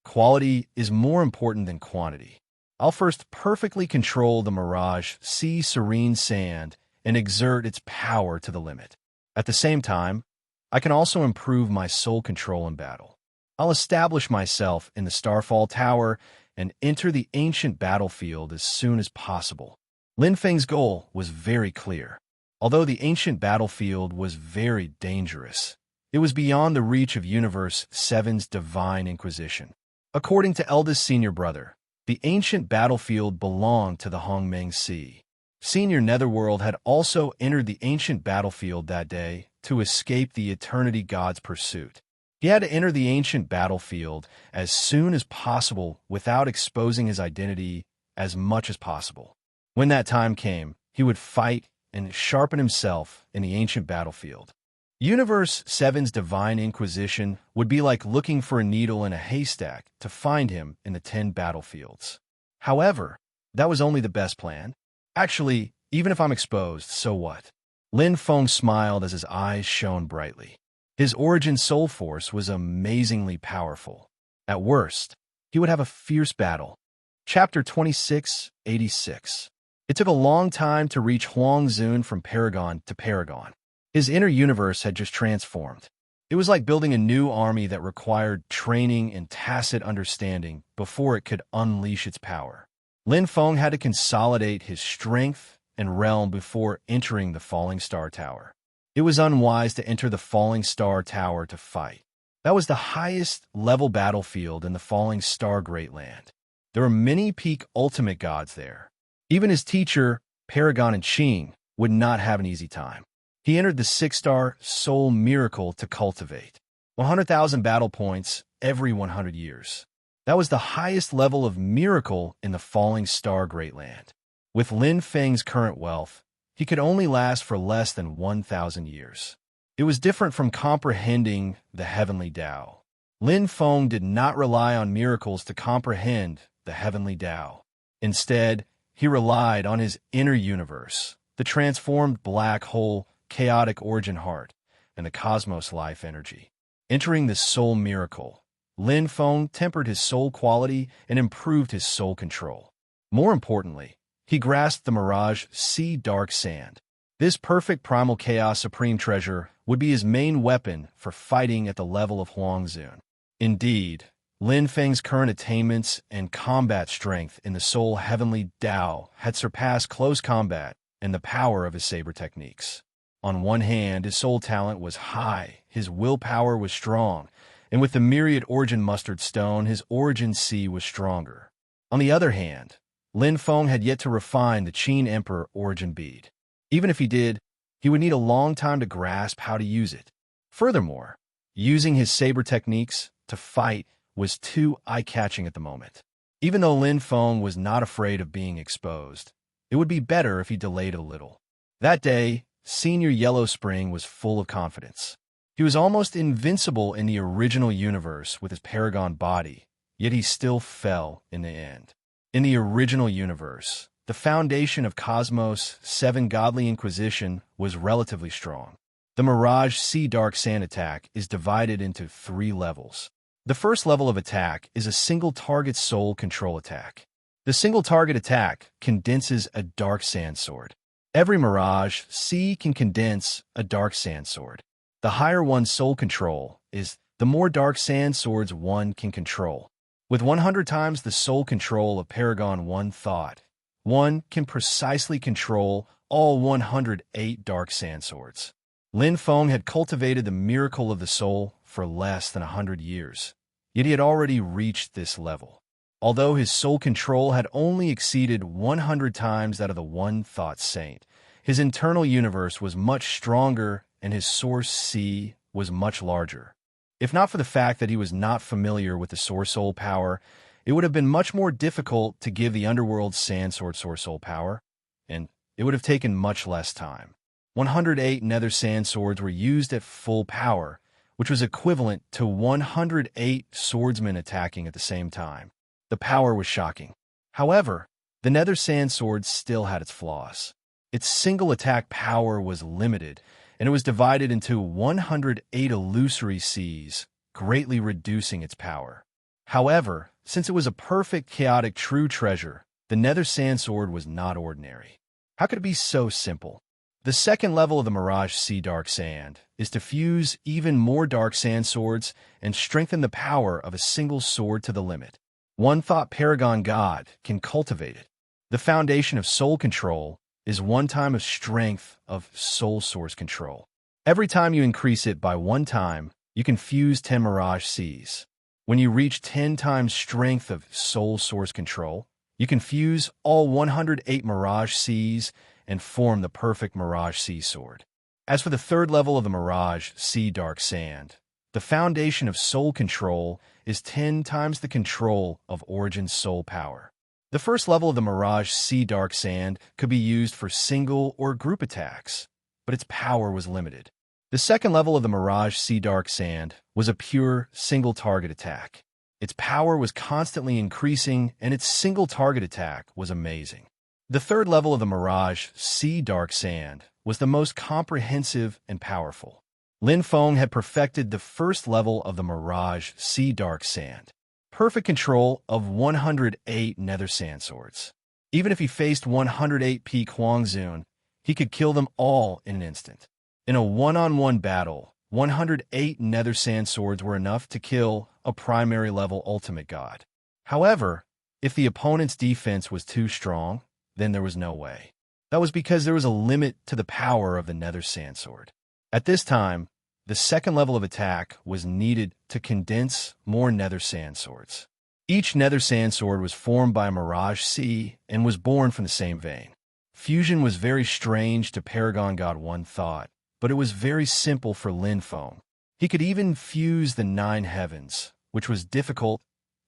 Quality is more important than quantity. I'll first perfectly control the Mirage Sea Serene Sand and exert its power to the limit. At the same time, I can also improve my soul control in battle. I'll establish myself in the Starfall Tower and enter the ancient battlefield as soon as possible. Lin Feng's goal was very clear. Although the ancient battlefield was very dangerous, it was beyond the reach of Universe 7's Divine Inquisition. According to eldest senior brother, the ancient battlefield belonged to the Hongmeng Sea. Senior Netherworld had also entered the ancient battlefield that day to escape the Eternity God's pursuit. He had to enter the ancient battlefield as soon as possible without exposing his identity as much as possible. When that time came, he would fight and sharpen himself in the ancient battlefield. Universe 7's Divine Inquisition would be like looking for a needle in a haystack to find him in the 10 battlefields. However, that was only the best plan. Actually, even if I'm exposed, so what? Lin Feng smiled as his eyes shone brightly. His Origin Soul Force was amazingly powerful. At worst, he would have a fierce battle. Chapter 2686. It took a long time to reach Huang Zun from Paragon to Paragon. His inner universe had just transformed. It was like building a new army that required training and tacit understanding before it could unleash its power. Lin Feng had to consolidate his strength and realm before entering the Falling Star Tower. It was unwise to enter the Falling Star Tower to fight. That was the highest level battlefield in the Falling Star Great Land. There were many peak ultimate gods there. Even his teacher, Paragon and Qing, would not have an easy time. He entered the 6-star Soul Miracle to cultivate 100,000 battle points every 100 years. That was the highest level of miracle in the Falling Star Great Land. With Lin Feng's current wealth, he could only last for less than 1,000 years. It was different from comprehending the heavenly Tao. Lin Feng did not rely on miracles to comprehend the heavenly Tao. Instead, he relied on his inner universe, the transformed black hole, chaotic origin heart, and the cosmos life energy. Entering the soul miracle, Lin Feng tempered his soul quality and improved his soul control. More importantly, he grasped the Mirage Sea Dark Sand. This perfect primal chaos supreme treasure would be his main weapon for fighting at the level of Huang Zun. Indeed, Lin Feng's current attainments and combat strength in the soul heavenly Tao had surpassed close combat and the power of his saber techniques. On one hand, his soul talent was high, his willpower was strong, and with the myriad origin mustard stone, his origin sea was stronger. On the other hand, Lin Feng had yet to refine the Qin Emperor origin bead. Even if he did, he would need a long time to grasp how to use it. Furthermore, using his saber techniques to fight was too eye-catching at the moment. Even though Lin Feng was not afraid of being exposed, it would be better if he delayed a little. That day, Senior Yellow Spring was full of confidence. He was almost invincible in the original universe with his paragon body, yet he still fell in the end. In the original universe, the foundation of Cosmos' 7 Godly Inquisition was relatively strong. The Mirage Sea Dark Sand attack is divided into 3 levels. The first level of attack is a single target soul control attack. The single target attack condenses a dark sand sword. Every Mirage Sea can condense a dark sand sword. The higher one's soul control is, the more dark sand swords one can control. With 100 times the soul control of Paragon 1 thought, one can precisely control all 108 dark sand swords. Lin Feng had cultivated the miracle of the soul for less than 100 years, yet he had already reached this level. Although his soul control had only exceeded 100 times that of the One Thought Saint, his internal universe was much stronger and his source sea was much larger. If not for the fact that he was not familiar with the Source Soul power, it would have been much more difficult to give the Underworld Sand Sword Source Soul power, and it would have taken much less time. 108 Nether Sand Swords were used at full power, which was equivalent to 108 swordsmen attacking at the same time. The power was shocking. However, the Nether Sand Sword still had its flaws. Its single attack power was limited, and it was divided into 108 illusory seas, greatly reducing its power. However, since it was a perfect chaotic true treasure, the Nether Sand Sword was not ordinary. How could it be so simple? The second level of the Mirage Sea Dark Sand is to fuse even more Dark Sand Swords and strengthen the power of a single sword to the limit. One Thought Paragon God can cultivate it. The foundation of soul control is 1 time of strength of soul source control. Every time you increase it by 1 time, you can fuse 10 Mirage Seas. When you reach 10 times strength of soul source control, you can fuse all 108 Mirage Seas and form the perfect Mirage Sea Sword. As for the third level of the Mirage Sea Dark Sand, the foundation of soul control is 10 times the control of Origin soul power. The first level of the Mirage Sea Dark Sand could be used for single or group attacks, but its power was limited. The second level of the Mirage Sea Dark Sand was a pure single target attack. Its power was constantly increasing, and its single target attack was amazing. The third level of the Mirage Sea Dark Sand was the most comprehensive and powerful. Lin Feng had perfected the first level of the Mirage Sea Dark Sand. Perfect control of 108 Nether Sand Swords. Even if he faced 108 Peak Huangzun, he could kill them all in an instant. In a one-on-one battle, 108 Nether Sand Swords were enough to kill a primary level ultimate god. However, if the opponent's defense was too strong, then there was no way. That was because there was a limit to the power of the Nether Sand Sword. At this time, the second level of attack was needed to condense more Nether Sand Swords. Each Nether Sand Sword was formed by a Mirage Sea and was born from the same vein. Fusion was very strange to Paragon God One Thought, but it was very simple for Lin Feng. He could even fuse the 9 heavens, which was difficult,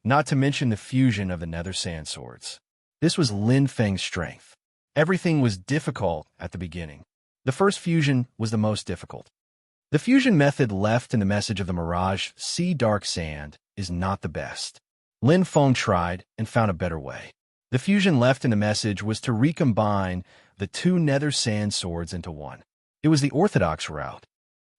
not to mention the fusion of the Nether Sand Swords. This was Lin Feng's strength. Everything was difficult at the beginning. The first fusion was the most difficult. The fusion method left in the message of the Mirage Sea Dark Sand is not the best. Lin Feng tried and found a better way. The fusion left in the message was to recombine the 2 Nether Sand Swords into one. It was the orthodox route.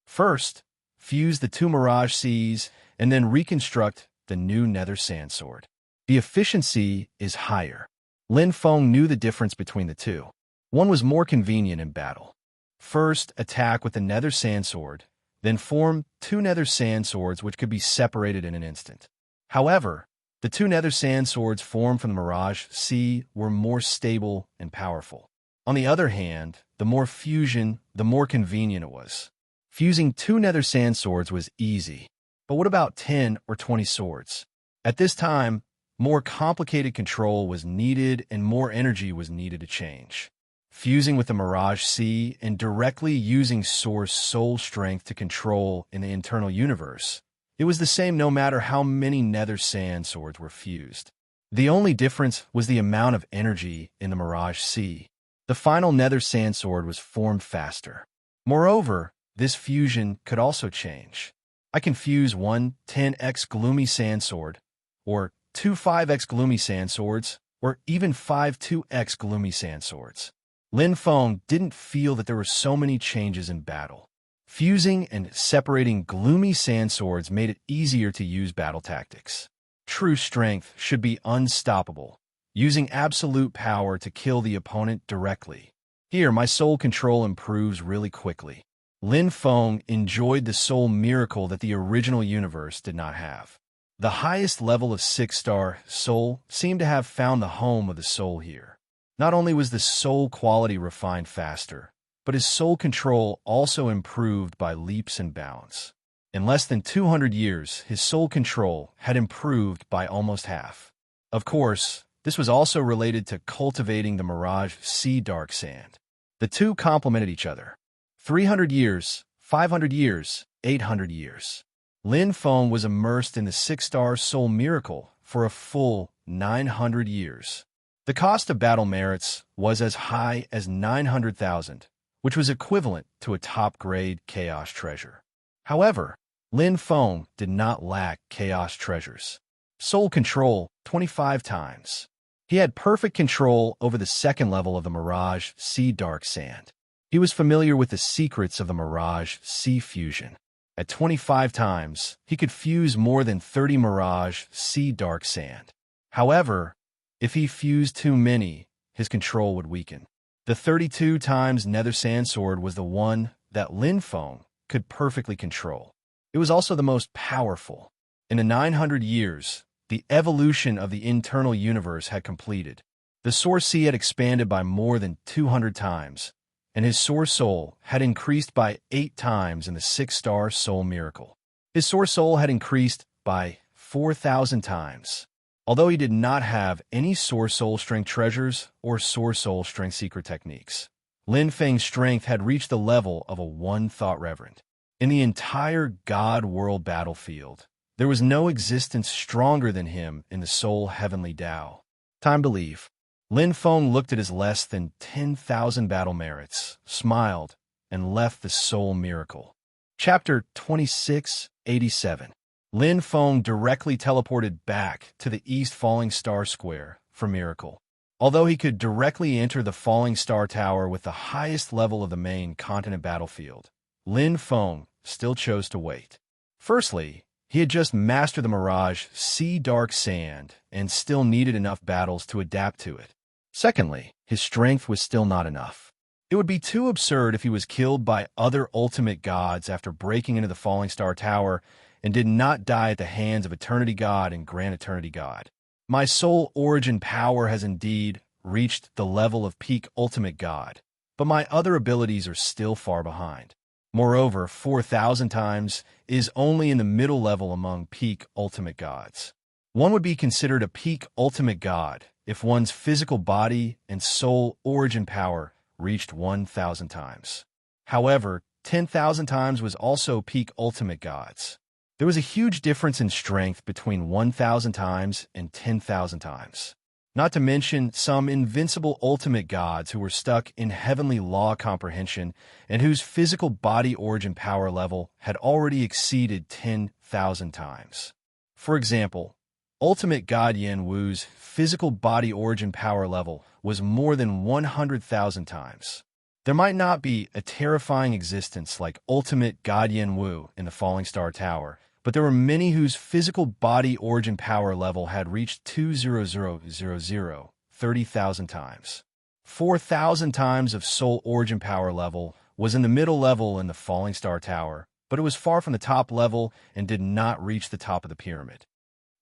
First, fuse the 2 Mirage Seas and then reconstruct the new Nether Sand Sword. The efficiency is higher. Lin Feng knew the difference between the two. One was more convenient in battle. First, attack with the Nether Sand Sword, then form 2 Nether Sand Swords which could be separated in an instant. However, the 2 Nether Sand Swords formed from the Mirage Sea were more stable and powerful. On the other hand, the more fusion, the more convenient it was. Fusing 2 nether sand swords was easy. But what about 10 or 20 swords? At this time, more complicated control was needed and more energy was needed to change. Fusing with the Mirage Sea and directly using Source Soul Strength to control in the internal universe, it was the same no matter how many nether sand swords were fused. The only difference was the amount of energy in the Mirage Sea. The final nether sand sword was formed faster. Moreover, this fusion could also change. I can fuse one 10x gloomy sand sword, or 2 5x gloomy sand swords, or even 5 2x gloomy sand swords. Lin Feng didn't feel that there were so many changes in battle. Fusing and separating gloomy sand swords made it easier to use battle tactics. True strength should be unstoppable, using absolute power to kill the opponent directly. Here, my soul control improves really quickly. Lin Feng enjoyed the soul miracle that the original universe did not have. The highest level of 6-star soul seemed to have found the home of the soul here. Not only was the soul quality refined faster, but his soul control also improved by leaps and bounds. In less than 200 years, his soul control had improved by almost half. Of course, this was also related to cultivating the Mirage Sea Dark Sand. The two complemented each other. 300 years, 500 years, 800 years. Lin Feng was immersed in the 6-star soul miracle for a full 900 years. The cost of battle merits was as high as 900,000, which was equivalent to a top-grade chaos treasure. However, Lin Feng did not lack chaos treasures. Soul control 25 times. He had perfect control over the second level of the Mirage Sea Dark Sand. He was familiar with the secrets of the Mirage Sea Fusion. At 25 times, he could fuse more than 30 Mirage Sea Dark Sand. However, if he fused too many, his control would weaken. The 32 times Nether Sand Sword was the one that Lin Feng could perfectly control. It was also the most powerful. In the 900 years, the evolution of the internal universe had completed. The Source Sea had expanded by more than 200 times, and his Source Soul had increased by 8 times in the 6-star Soul Miracle. His Source Soul had increased by 4,000 times. Although he did not have any Source Soul Strength treasures or Source Soul Strength secret techniques, Lin Feng's strength had reached the level of a one-thought reverend. In the entire God World battlefield, there was no existence stronger than him in the Soul Heavenly Tao. Time to leave. Lin Feng looked at his less than 10,000 battle merits, smiled, and left the Soul Miracle. Chapter 2687. Lin Feng directly teleported back to the East Falling Star Square for Miracle. Although he could directly enter the Falling Star Tower with the highest level of the main continent battlefield, Lin Feng still chose to wait. Firstly, he had just mastered the Mirage Sea Dark Sand and still needed enough battles to adapt to it. Secondly, his strength was still not enough. It would be too absurd if he was killed by other ultimate gods after breaking into the Falling Star Tower and did not die at the hands of Eternity God and Grand Eternity God. My soul origin power has indeed reached the level of peak ultimate god, but my other abilities are still far behind. Moreover, 4,000 times is only in the middle level among peak ultimate gods. One would be considered a peak ultimate god if one's physical body and soul origin power reached 1,000 times. However, 10,000 times was also peak ultimate gods. There was a huge difference in strength between 1,000 times and 10,000 times. Not to mention some invincible ultimate gods who were stuck in heavenly law comprehension and whose physical body origin power level had already exceeded 10,000 times. For example, ultimate god Yen Wu's physical body origin power level was more than 100,000 times. There might not be a terrifying existence like ultimate god Yen Wu in the Falling Star Tower, but there were many whose physical body origin power level had reached 30,000 times. 4,000 times of soul origin power level was in the middle level in the Falling Star Tower, but it was far from the top level and did not reach the top of the pyramid.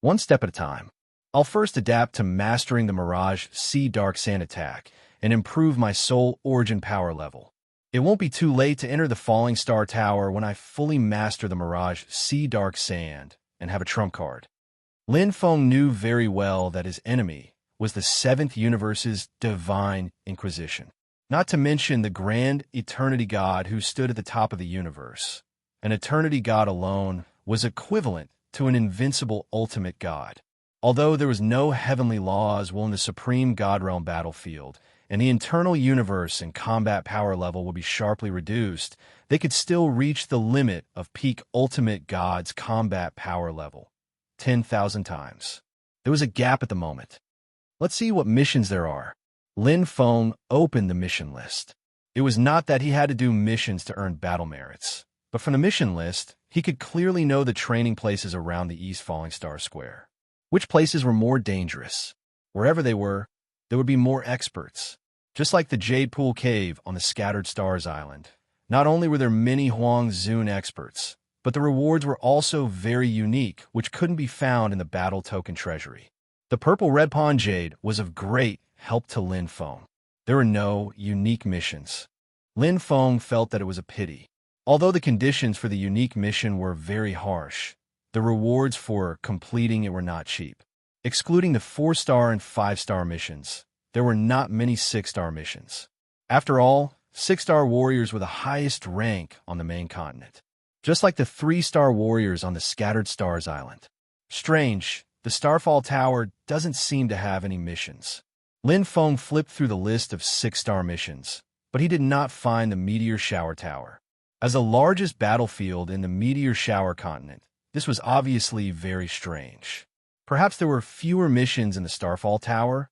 One step at a time. I'll first adapt to mastering the Mirage Sea Dark Sand attack and improve my soul origin power level. It won't be too late to enter the Falling Star Tower when I fully master the Mirage Sea Dark Sand and have a trump card. Lin Feng knew very well that his enemy was the Seventh Universe's Divine Inquisition, not to mention the Grand Eternity God who stood at the top of the universe. An Eternity God alone was equivalent to an invincible ultimate God. Although there was no heavenly laws within the Supreme God Realm battlefield, and the internal universe and combat power level would be sharply reduced, they could still reach the limit of peak ultimate God's combat power level, 10,000 times. There was a gap at the moment. Let's see what missions there are. Lin Feng opened the mission list. It was not that he had to do missions to earn battle merits, but from the mission list, he could clearly know the training places around the East Falling Star Square. Which places were more dangerous? Wherever they were, there would be more experts. Just like the Jade Pool Cave on the Scattered Stars Island, not only were there many Huang Zun experts, but the rewards were also very unique, which couldn't be found in the Battle Token Treasury. The Purple Red Pawn Jade was of great help to Lin Feng. There were no unique missions. Lin Feng felt that it was a pity. Although the conditions for the unique mission were very harsh, the rewards for completing it were not cheap. Excluding the 4-star and 5-star missions, there were not many 6-star missions. After all, 6-star warriors were the highest rank on the main continent, just like the 3-star warriors on the Scattered Stars Island. Strange, the Starfall Tower doesn't seem to have any missions. Lin Feng flipped through the list of 6-star missions, but he did not find the Meteor Shower Tower. As the largest battlefield in the Meteor Shower continent, this was obviously very strange. Perhaps there were fewer missions in the Starfall Tower,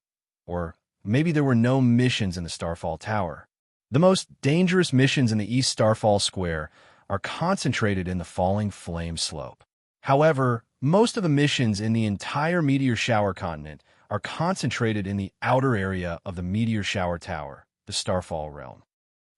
or maybe there were no missions in the Starfall Tower. The most dangerous missions in the East Starfall Square are concentrated in the Falling Flame Slope. However, most of the missions in the entire Meteor Shower continent are concentrated in the outer area of the Meteor Shower Tower, the Starfall Realm.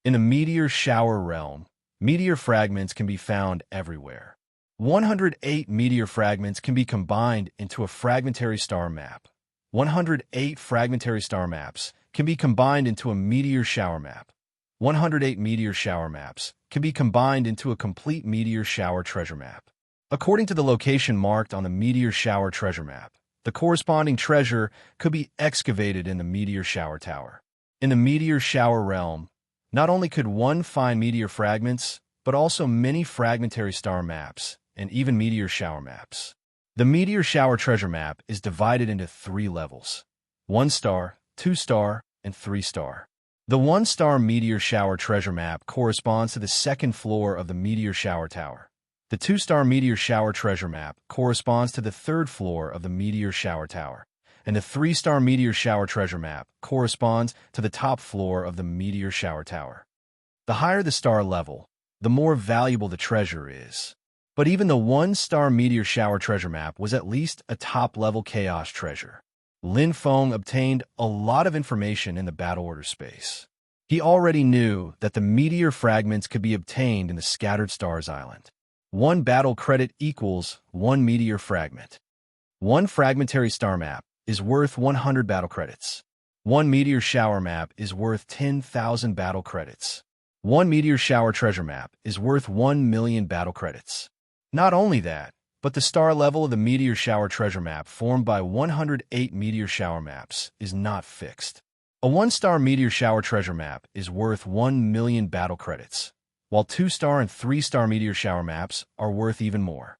In the Meteor Shower Realm, meteor fragments can be found everywhere. 108 meteor fragments can be combined into a fragmentary star map. 108 fragmentary star maps can be combined into a meteor shower map. 108 meteor shower maps can be combined into a complete meteor shower treasure map. According to the location marked on the meteor shower treasure map, the corresponding treasure could be excavated in the meteor shower tower. In the meteor shower realm, not only could one find meteor fragments, but also many fragmentary star maps and even meteor shower maps. The meteor shower treasure map is divided into 3 levels: 1-star, 2-star, and 3-star. The 1-star meteor shower treasure map corresponds to the 2nd floor of the meteor shower tower. The 2-star meteor shower treasure map corresponds to the 3rd floor of the meteor shower tower, and the 3-star meteor shower treasure map corresponds to the top floor of the meteor shower tower. The higher the star level, the more valuable the treasure is. But even the 1-star meteor shower treasure map was at least a top-level chaos treasure. Lin Feng obtained a lot of information in the battle order space. He already knew that the meteor fragments could be obtained in the Scattered Stars Island. 1 battle credit equals 1 meteor fragment. 1 fragmentary star map is worth 100 battle credits. 1 meteor shower map is worth 10,000 battle credits. 1 meteor shower treasure map is worth 1 million battle credits. Not only that, but the star level of the meteor shower treasure map formed by 108 meteor shower maps is not fixed. A 1-star meteor shower treasure map is worth 1 million battle credits, while 2-star and 3-star meteor shower maps are worth even more.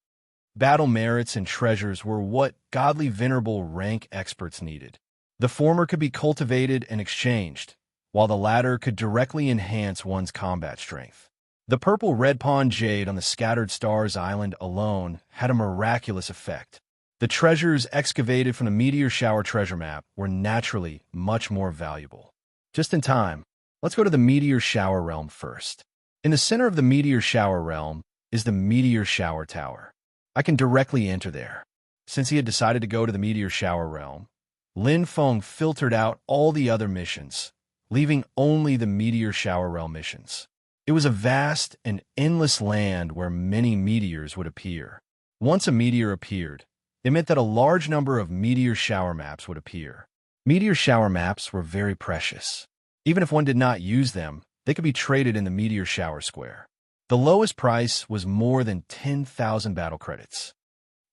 Battle merits and treasures were what godly venerable rank experts needed. The former could be cultivated and exchanged, while the latter could directly enhance one's combat strength. The Purple Red Pawn Jade on the Scattered Stars Island alone had a miraculous effect. The treasures excavated from the Meteor Shower treasure map were naturally much more valuable. Just in time, let's go to the Meteor Shower realm first. In the center of the Meteor Shower realm is the Meteor Shower Tower. I can directly enter there. Since he had decided to go to the Meteor Shower realm, Lin Feng filtered out all the other missions, leaving only the Meteor Shower realm missions. It was a vast and endless land where many meteors would appear. Once a meteor appeared, it meant that a large number of meteor shower maps would appear. Meteor shower maps were very precious. Even if one did not use them, they could be traded in the meteor shower square. The lowest price was more than 10,000 battle credits.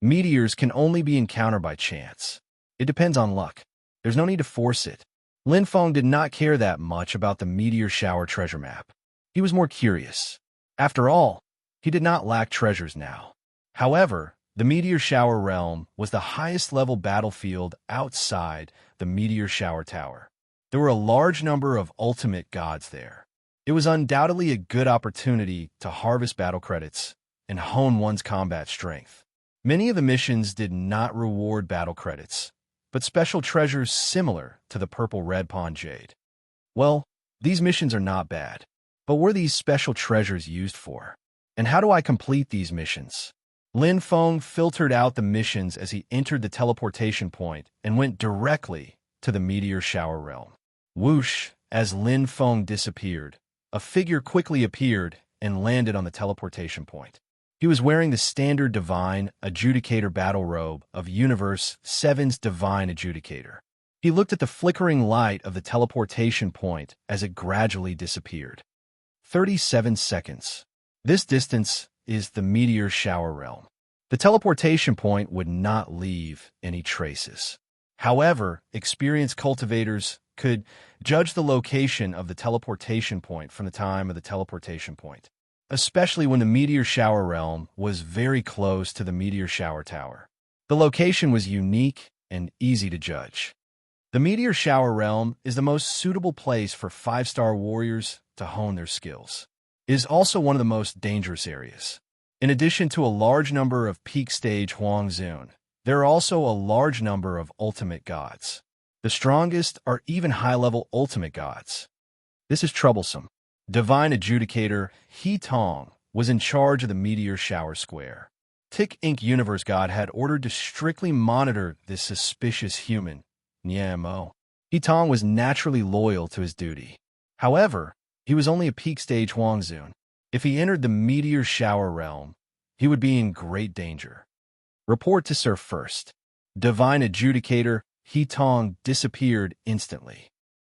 Meteors can only be encountered by chance. It depends on luck. There's no need to force it. Lin Feng did not care that much about the meteor shower treasure map. He was more curious. After all, he did not lack treasures now. However, the meteor shower realm was the highest level battlefield outside the meteor shower tower. There were a large number of ultimate gods there. It was undoubtedly a good opportunity to harvest battle credits and hone one's combat strength. Many of the missions did not reward battle credits, but special treasures similar to the purple red pond jade. Well, these missions are not bad, but what are these special treasures used for? And how do I complete these missions? Lin Feng filtered out the missions as he entered the teleportation point and went directly to the meteor shower realm. Whoosh! As Lin Feng disappeared, a figure quickly appeared and landed on the teleportation point. He was wearing the standard Divine Adjudicator battle robe of Universe 7's Divine Adjudicator. He looked at the flickering light of the teleportation point as it gradually disappeared. 37 seconds. This distance is the meteor shower realm. The teleportation point would not leave any traces. However, experienced cultivators could judge the location of the teleportation point from the time of the teleportation point, especially when the meteor shower realm was very close to the meteor shower tower. The location was unique and easy to judge. The meteor shower realm is the most suitable place for 5-star warriors to hone their skills. It is also one of the most dangerous areas. In addition to a large number of peak stage Huangzun, there are also a large number of ultimate gods. The strongest are even high-level ultimate gods. This is troublesome. Divine Adjudicator He Tong was in charge of the meteor shower square. Tick Inc. Universe God had ordered to strictly monitor this suspicious human, Niamo. He Tong was naturally loyal to his duty. However, he was only a peak stage Huangzun. If he entered the meteor shower realm, he would be in great danger. Report to Sir first. Divine Adjudicator He Tong disappeared instantly.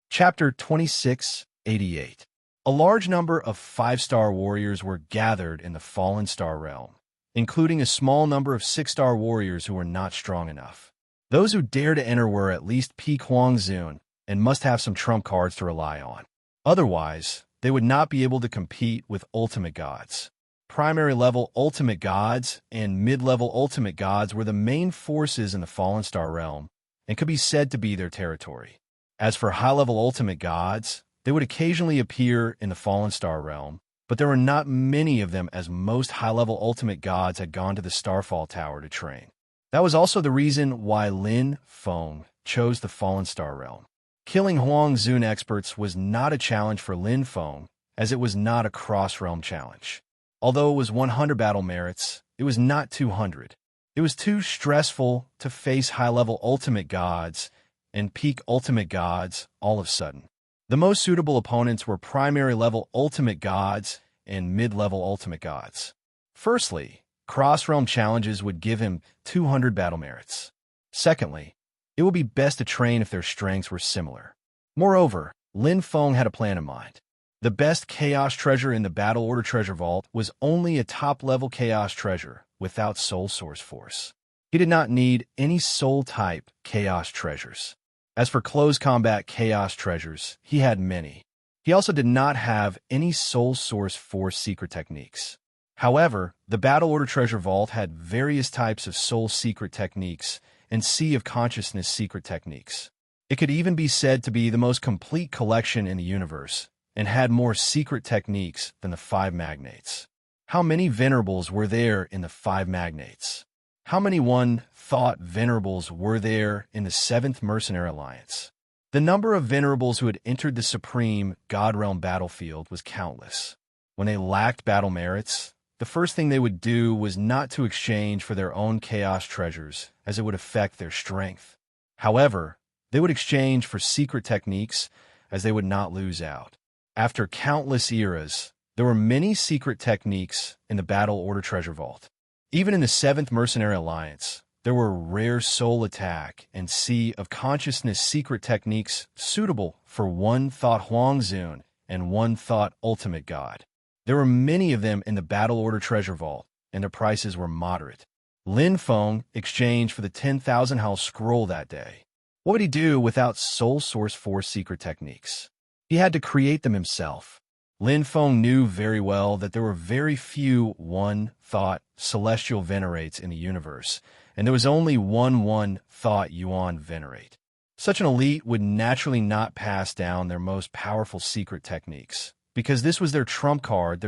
Chapter 2688. A large number of 5-star warriors were gathered in the Fallen Star realm, including a small number of 6-star warriors who were not strong enough. Those who dared to enter were at least peak Huangzun and must have some trump cards to rely on. Otherwise, they would not be able to compete with ultimate gods. Primary level ultimate gods and mid-level ultimate gods were the main forces in the Fallen Star realm and could be said to be their territory. As for high-level ultimate gods, they would occasionally appear in the Fallen Star realm, but there were not many of them as most high-level ultimate gods had gone to the Starfall Tower to train. That was also the reason why Lin Feng chose the Fallen Star realm. Killing Huangzun experts was not a challenge for Lin Feng, as it was not a cross-realm challenge. Although it was 100 battle merits, it was not 200. It was too stressful to face high-level ultimate gods and peak ultimate gods all of a sudden. The most suitable opponents were primary-level ultimate gods and mid-level ultimate gods. Firstly, cross-realm challenges would give him 200 battle merits. Secondly, it would be best to train if their strengths were similar. Moreover, Lin Feng had a plan in mind. The best Chaos treasure in the Battle Order Treasure Vault was only a top-level Chaos treasure without Soul Source Force. He did not need any Soul-type Chaos treasures. As for close combat Chaos treasures, he had many. He also did not have any Soul Source Force secret techniques. However, the Battle Order Treasure Vault had various types of Soul secret techniques and Sea of Consciousness secret techniques. It could even be said to be the most complete collection in the universe, and had more secret techniques than the 5 magnates. How many venerables were there in the 5 magnates? How many one-thought venerables were there in the 7th Mercenary Alliance? The number of venerables who had entered the Supreme God Realm battlefield was countless. When they lacked battle merits, the first thing they would do was not to exchange for their own Chaos treasures, as it would affect their strength. However, they would exchange for secret techniques, as they would not lose out. After countless eras, there were many secret techniques in the Battle Order Treasure Vault. Even in the 7th Mercenary Alliance, There were rare soul attack and sea of consciousness secret techniques suitable for one thought Huangzun and one thought ultimate god. There were many of them in the Battle Order Treasure Vault, and their prices were moderate. Lin Feng exchanged for the 10,000 House Scroll that day. What would he do without Soul Source 4 secret techniques? He had to create them himself. Lin Feng knew very well that there were very few one-thought celestial venerates in the universe, and there was only one thought Yuan venerate. Such an elite would naturally not pass down their most powerful secret techniques, because this was their trump card.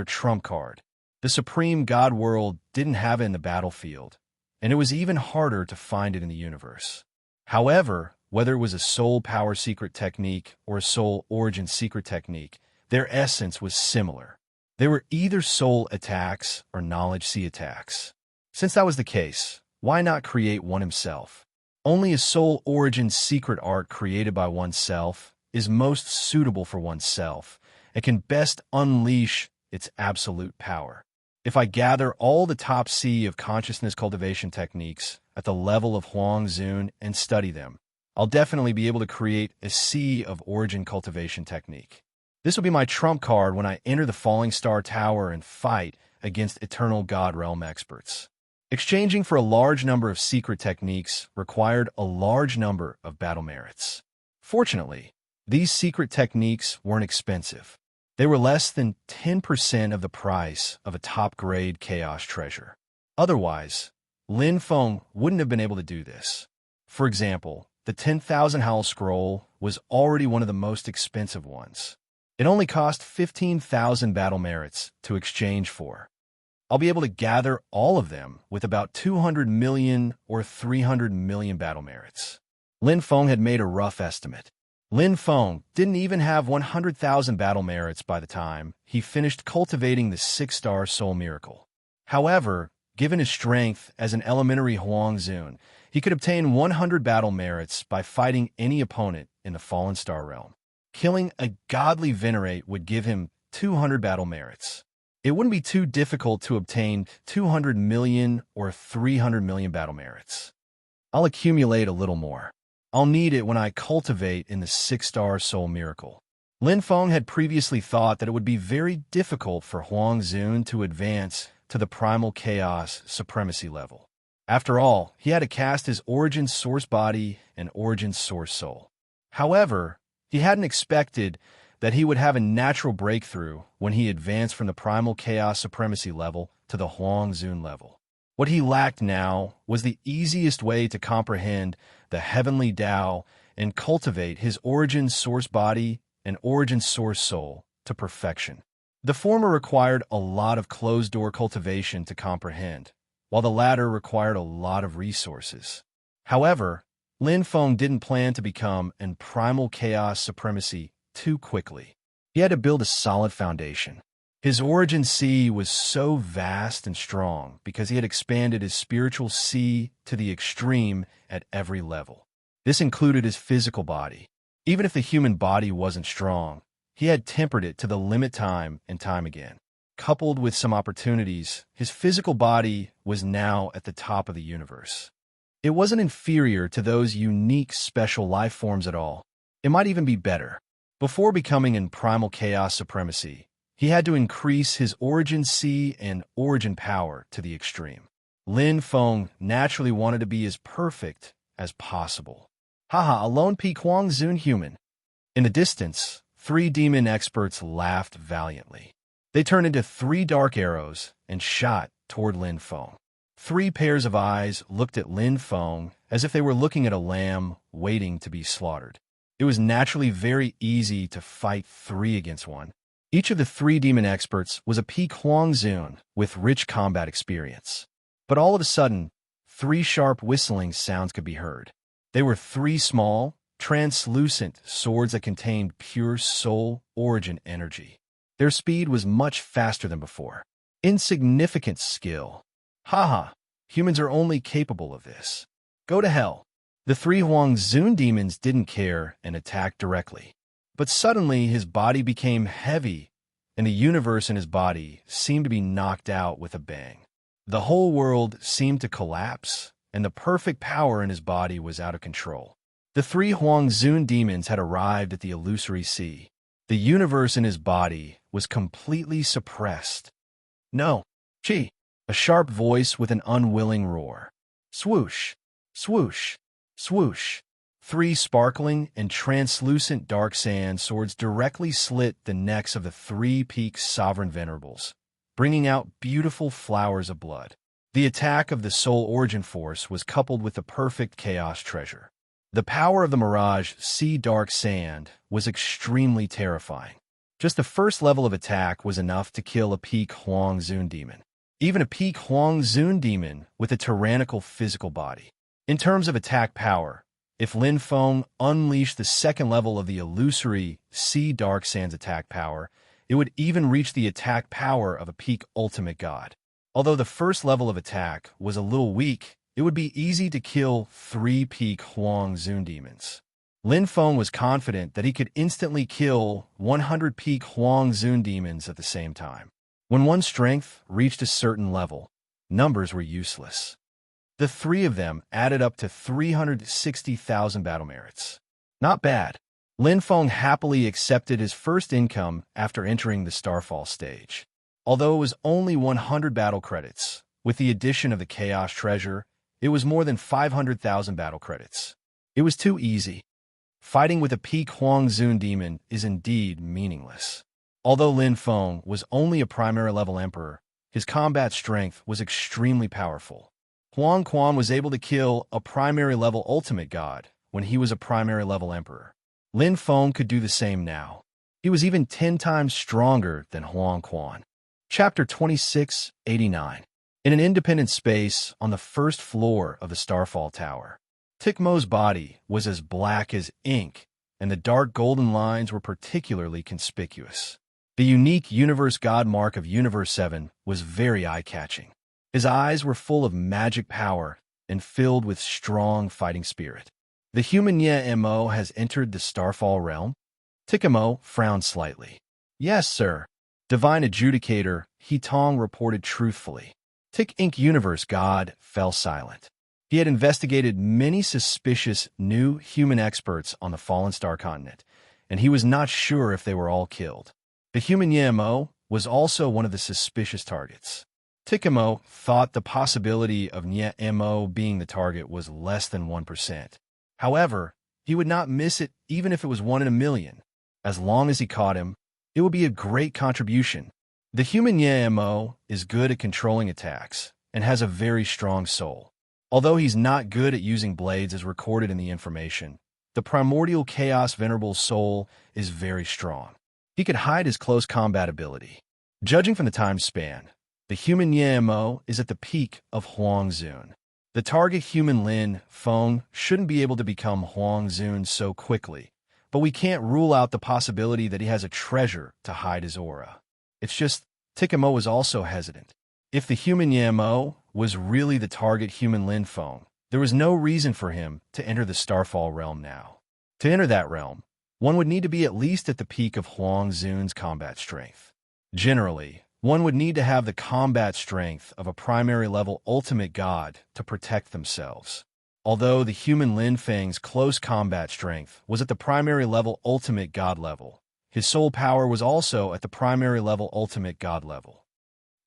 The Supreme God World didn't have it in the battlefield, and it was even harder to find it in the universe. However, whether it was a soul power secret technique or a soul origin secret technique, their essence was similar. They were either soul attacks or knowledge sea attacks. Since that was the case, why not create one himself? Only a soul origin secret art created by oneself is most suitable for oneself and can best unleash its absolute power. If I gather all the top sea of consciousness cultivation techniques at the level of Huangzun and study them, I'll definitely be able to create a sea of origin cultivation technique. This will be my trump card when I enter the Falling Star Tower and fight against Eternal God Realm experts. Exchanging for a large number of secret techniques required a large number of battle merits. Fortunately, these secret techniques weren't expensive. They were less than 10% of the price of a top-grade chaos treasure. Otherwise, Lin Feng wouldn't have been able to do this. For example, the 10,000 Howl Scroll was already one of the most expensive ones. It only cost 15,000 battle merits to exchange for. I'll be able to gather all of them with about 200 million or 300 million battle merits. Lin Feng had made a rough estimate. Lin Feng didn't even have 100,000 battle merits by the time he finished cultivating the 6-star soul miracle. However, given his strength as an elementary Huangzun, he could obtain 100 battle merits by fighting any opponent in the Fallen Star Realm. Killing a godly venerate would give him 200 battle merits. It wouldn't be too difficult to obtain 200 million or 300 million battle merits. I'll accumulate a little more. I'll need it when I cultivate in the 6-star soul miracle. Lin Feng had previously thought that it would be very difficult for Huangzun to advance to the primal chaos supremacy level. After all, he had to cast his origin source body and origin source soul. However, he hadn't expected that he would have a natural breakthrough when he advanced from the primal chaos supremacy level to the Huangzun level. What he lacked now was the easiest way to comprehend the heavenly Tao and cultivate his origin source body and origin source soul to perfection. The former required a lot of closed-door cultivation to comprehend, while the latter required a lot of resources. However, Lin Feng didn't plan to become in primal chaos supremacy too quickly. He had to build a solid foundation. His origin sea was so vast and strong because he had expanded his spiritual sea to the extreme at every level. This included his physical body. Even if the human body wasn't strong, he had tempered it to the limit time and time again. Coupled with some opportunities, his physical body was now at the top of the universe. It wasn't inferior to those unique special life forms at all. It might even be better. Before becoming in primal chaos supremacy, he had to increase his origin sea and origin power to the extreme. Lin Feng naturally wanted to be as perfect as possible. Haha, a lone peak Huangzun human. In the distance, 3 demon experts laughed valiantly. They turned into 3 dark arrows and shot toward Lin Feng. 3 pairs of eyes looked at Lin Feng as if they were looking at a lamb waiting to be slaughtered. It was naturally very easy to fight 3 against 1. Each of the 3 demon experts was a peak Huangzun with rich combat experience. But all of a sudden, 3 sharp whistling sounds could be heard. They were 3 small, translucent swords that contained pure soul origin energy. Their speed was much faster than before. Insignificant skill. Haha, humans are only capable of this. Go to hell. The 3 Huangzun demons didn't care and attacked directly. But suddenly his body became heavy, and the universe in his body seemed to be knocked out with a bang. The whole world seemed to collapse, and the perfect power in his body was out of control. The three Huang Zun demons had arrived at the illusory sea. The universe in his body was completely suppressed. No, Chi! A sharp voice with an unwilling roar. Swoosh! Swoosh! Swoosh! Three sparkling and translucent dark sand swords directly slit the necks of the three peaks sovereign venerables, bringing out beautiful flowers of blood. The attack of the Soul Origin Force was coupled with the perfect Chaos Treasure. The power of the Mirage Sea Dark Sand was extremely terrifying. Just the first level of attack was enough to kill a peak Huang Zun demon. Even a peak Huang Zun demon with a tyrannical physical body. In terms of attack power, if Lin Feng unleashed the second level of the illusory Sea Dark Sand's attack power, it would even reach the attack power of a peak ultimate god. Although the first level of attack was a little weak, it would be easy to kill three peak Huang Zun demons. Lin Feng was confident that he could instantly kill 100 peak Huang Zun demons at the same time. When one's strength reached a certain level, numbers were useless. The three of them added up to 360,000 battle merits. Not bad. Lin Feng happily accepted his first income after entering the Starfall stage. Although it was only 100 battle credits, with the addition of the Chaos Treasure, it was more than 500,000 battle credits. It was too easy. Fighting with a peak Huang Zun demon is indeed meaningless. Although Lin Feng was only a primary level emperor, his combat strength was extremely powerful. Huang Quan was able to kill a primary level ultimate god when he was a primary level emperor. Lin Feng could do the same now. He was even 10 times stronger than Huang Quan. Chapter 2689. In an independent space on the first floor of the Starfall Tower, Tikmo's body was as black as ink, and the dark golden lines were particularly conspicuous. The unique Universe God mark of Universe 7 was very eye-catching. His eyes were full of magic power and filled with strong fighting spirit. The human Ye Mo has entered the Starfall realm? Tikmo frowned slightly. Yes, sir. Divine Adjudicator He Tong reported truthfully. Tik Inc. Universe God fell silent. He had investigated many suspicious new human experts on the Fallen Star continent, and he was not sure if they were all killed. The human Ye Mo was also one of the suspicious targets. Tikmo thought the possibility of Ye Mo being the target was less than 1%. However, he would not miss it even if it was 1 in a million. As long as he caught him, it would be a great contribution. The human Ye Mo is good at controlling attacks and has a very strong soul. Although he's not good at using blades as recorded in the information, the primordial Chaos Venerable's soul is very strong. He could hide his close combat ability. Judging from the time span, the human Ye Mo is at the peak of Huang Zun. The target human Lin Feng shouldn't be able to become Huang Zun so quickly, but we can't rule out the possibility that he has a treasure to hide his aura. It's just, Tikmo was also hesitant. If the human Ye Mo was really the target human Lin Feng, there was no reason for him to enter the Starfall realm now. To enter that realm, one would need to be at least at the peak of Huang Zun's combat strength. Generally, one would need to have the combat strength of a primary level ultimate god to protect themselves. Although the human Lin Feng's close combat strength was at the primary level ultimate god level, his soul power was also at the primary level ultimate god level.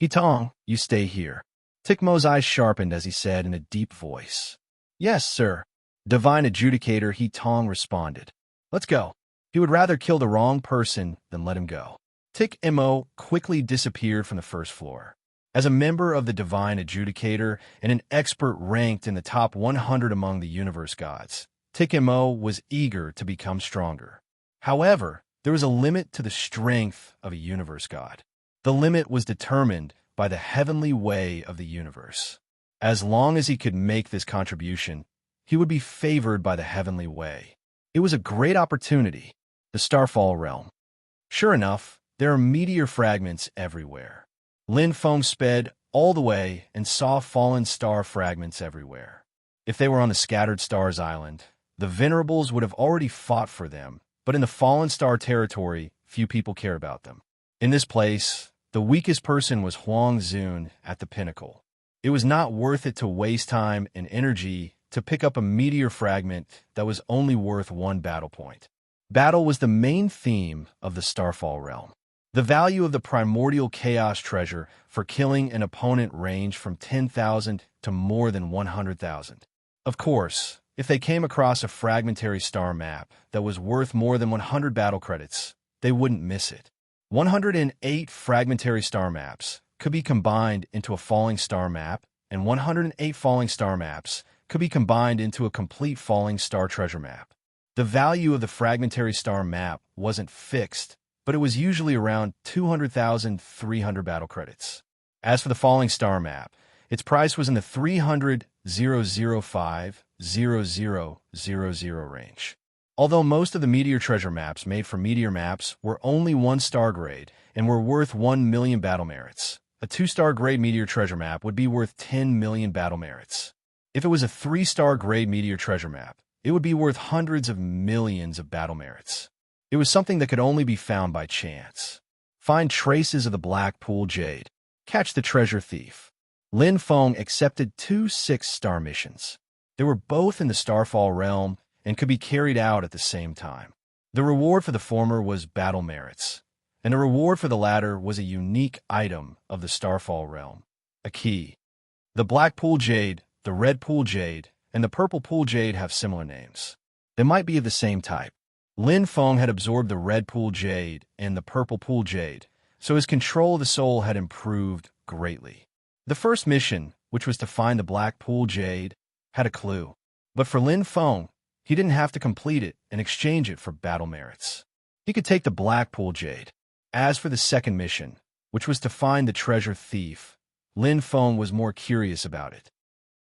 Hitong, you stay here. Tikmo's eyes sharpened as he said in a deep voice. Yes, sir. Divine Adjudicator Hitong responded. Let's go. He would rather kill the wrong person than let him go. Tik-Mo quickly disappeared from the first floor. As a member of the Divine Adjudicator and an expert ranked in the top 100 among the universe gods, Tik-Mo was eager to become stronger. However, there was a limit to the strength of a universe god. The limit was determined by the heavenly way of the universe. As long as he could make this contribution, he would be favored by the heavenly way. It was a great opportunity. The Starfall realm. Sure enough, there are meteor fragments everywhere. Lin Feng sped all the way and saw fallen star fragments everywhere. If they were on the Scattered Stars Island, the Venerables would have already fought for them, but in the Fallen Star territory, few people care about them. In this place, the weakest person was Huang Zun at the pinnacle. It was not worth it to waste time and energy to pick up a meteor fragment that was only worth one battle point. Battle was the main theme of the Starfall realm. The value of the primordial chaos treasure for killing an opponent ranged from 10,000 to more than 100,000. Of course, if they came across a fragmentary star map that was worth more than 100 battle credits, they wouldn't miss it. 108 fragmentary star maps could be combined into a falling star map, and 108 falling star maps could be combined into a complete falling star treasure map. The value of the fragmentary star map wasn't fixed, but it was usually around 200,300 battle credits. As for the falling star map, its price was in the 300,005,0000 range. Although most of the meteor treasure maps made for meteor maps were only 1-star grade and were worth 1 million battle merits, a 2-star grade meteor treasure map would be worth 10 million battle merits. If it was a 3-star grade meteor treasure map, it would be worth hundreds of millions of battle merits. It was something that could only be found by chance. Find traces of the Blackpool Jade. Catch the treasure thief. Lin Feng accepted 2 6-star missions. They were both in the Starfall realm and could be carried out at the same time. The reward for the former was battle merits, and the reward for the latter was a unique item of the Starfall realm, a key. The Blackpool Jade, the Red Pool Jade, and the Purple Pool Jade have similar names. They might be of the same type. Lin Feng had absorbed the Red Pool Jade and the Purple Pool Jade, so his control of the soul had improved greatly. The first mission, which was to find the Black Pool Jade, had a clue. But for Lin Feng, he didn't have to complete it and exchange it for battle merits. He could take the Black Pool Jade. As for the second mission, which was to find the treasure thief, Lin Feng was more curious about it.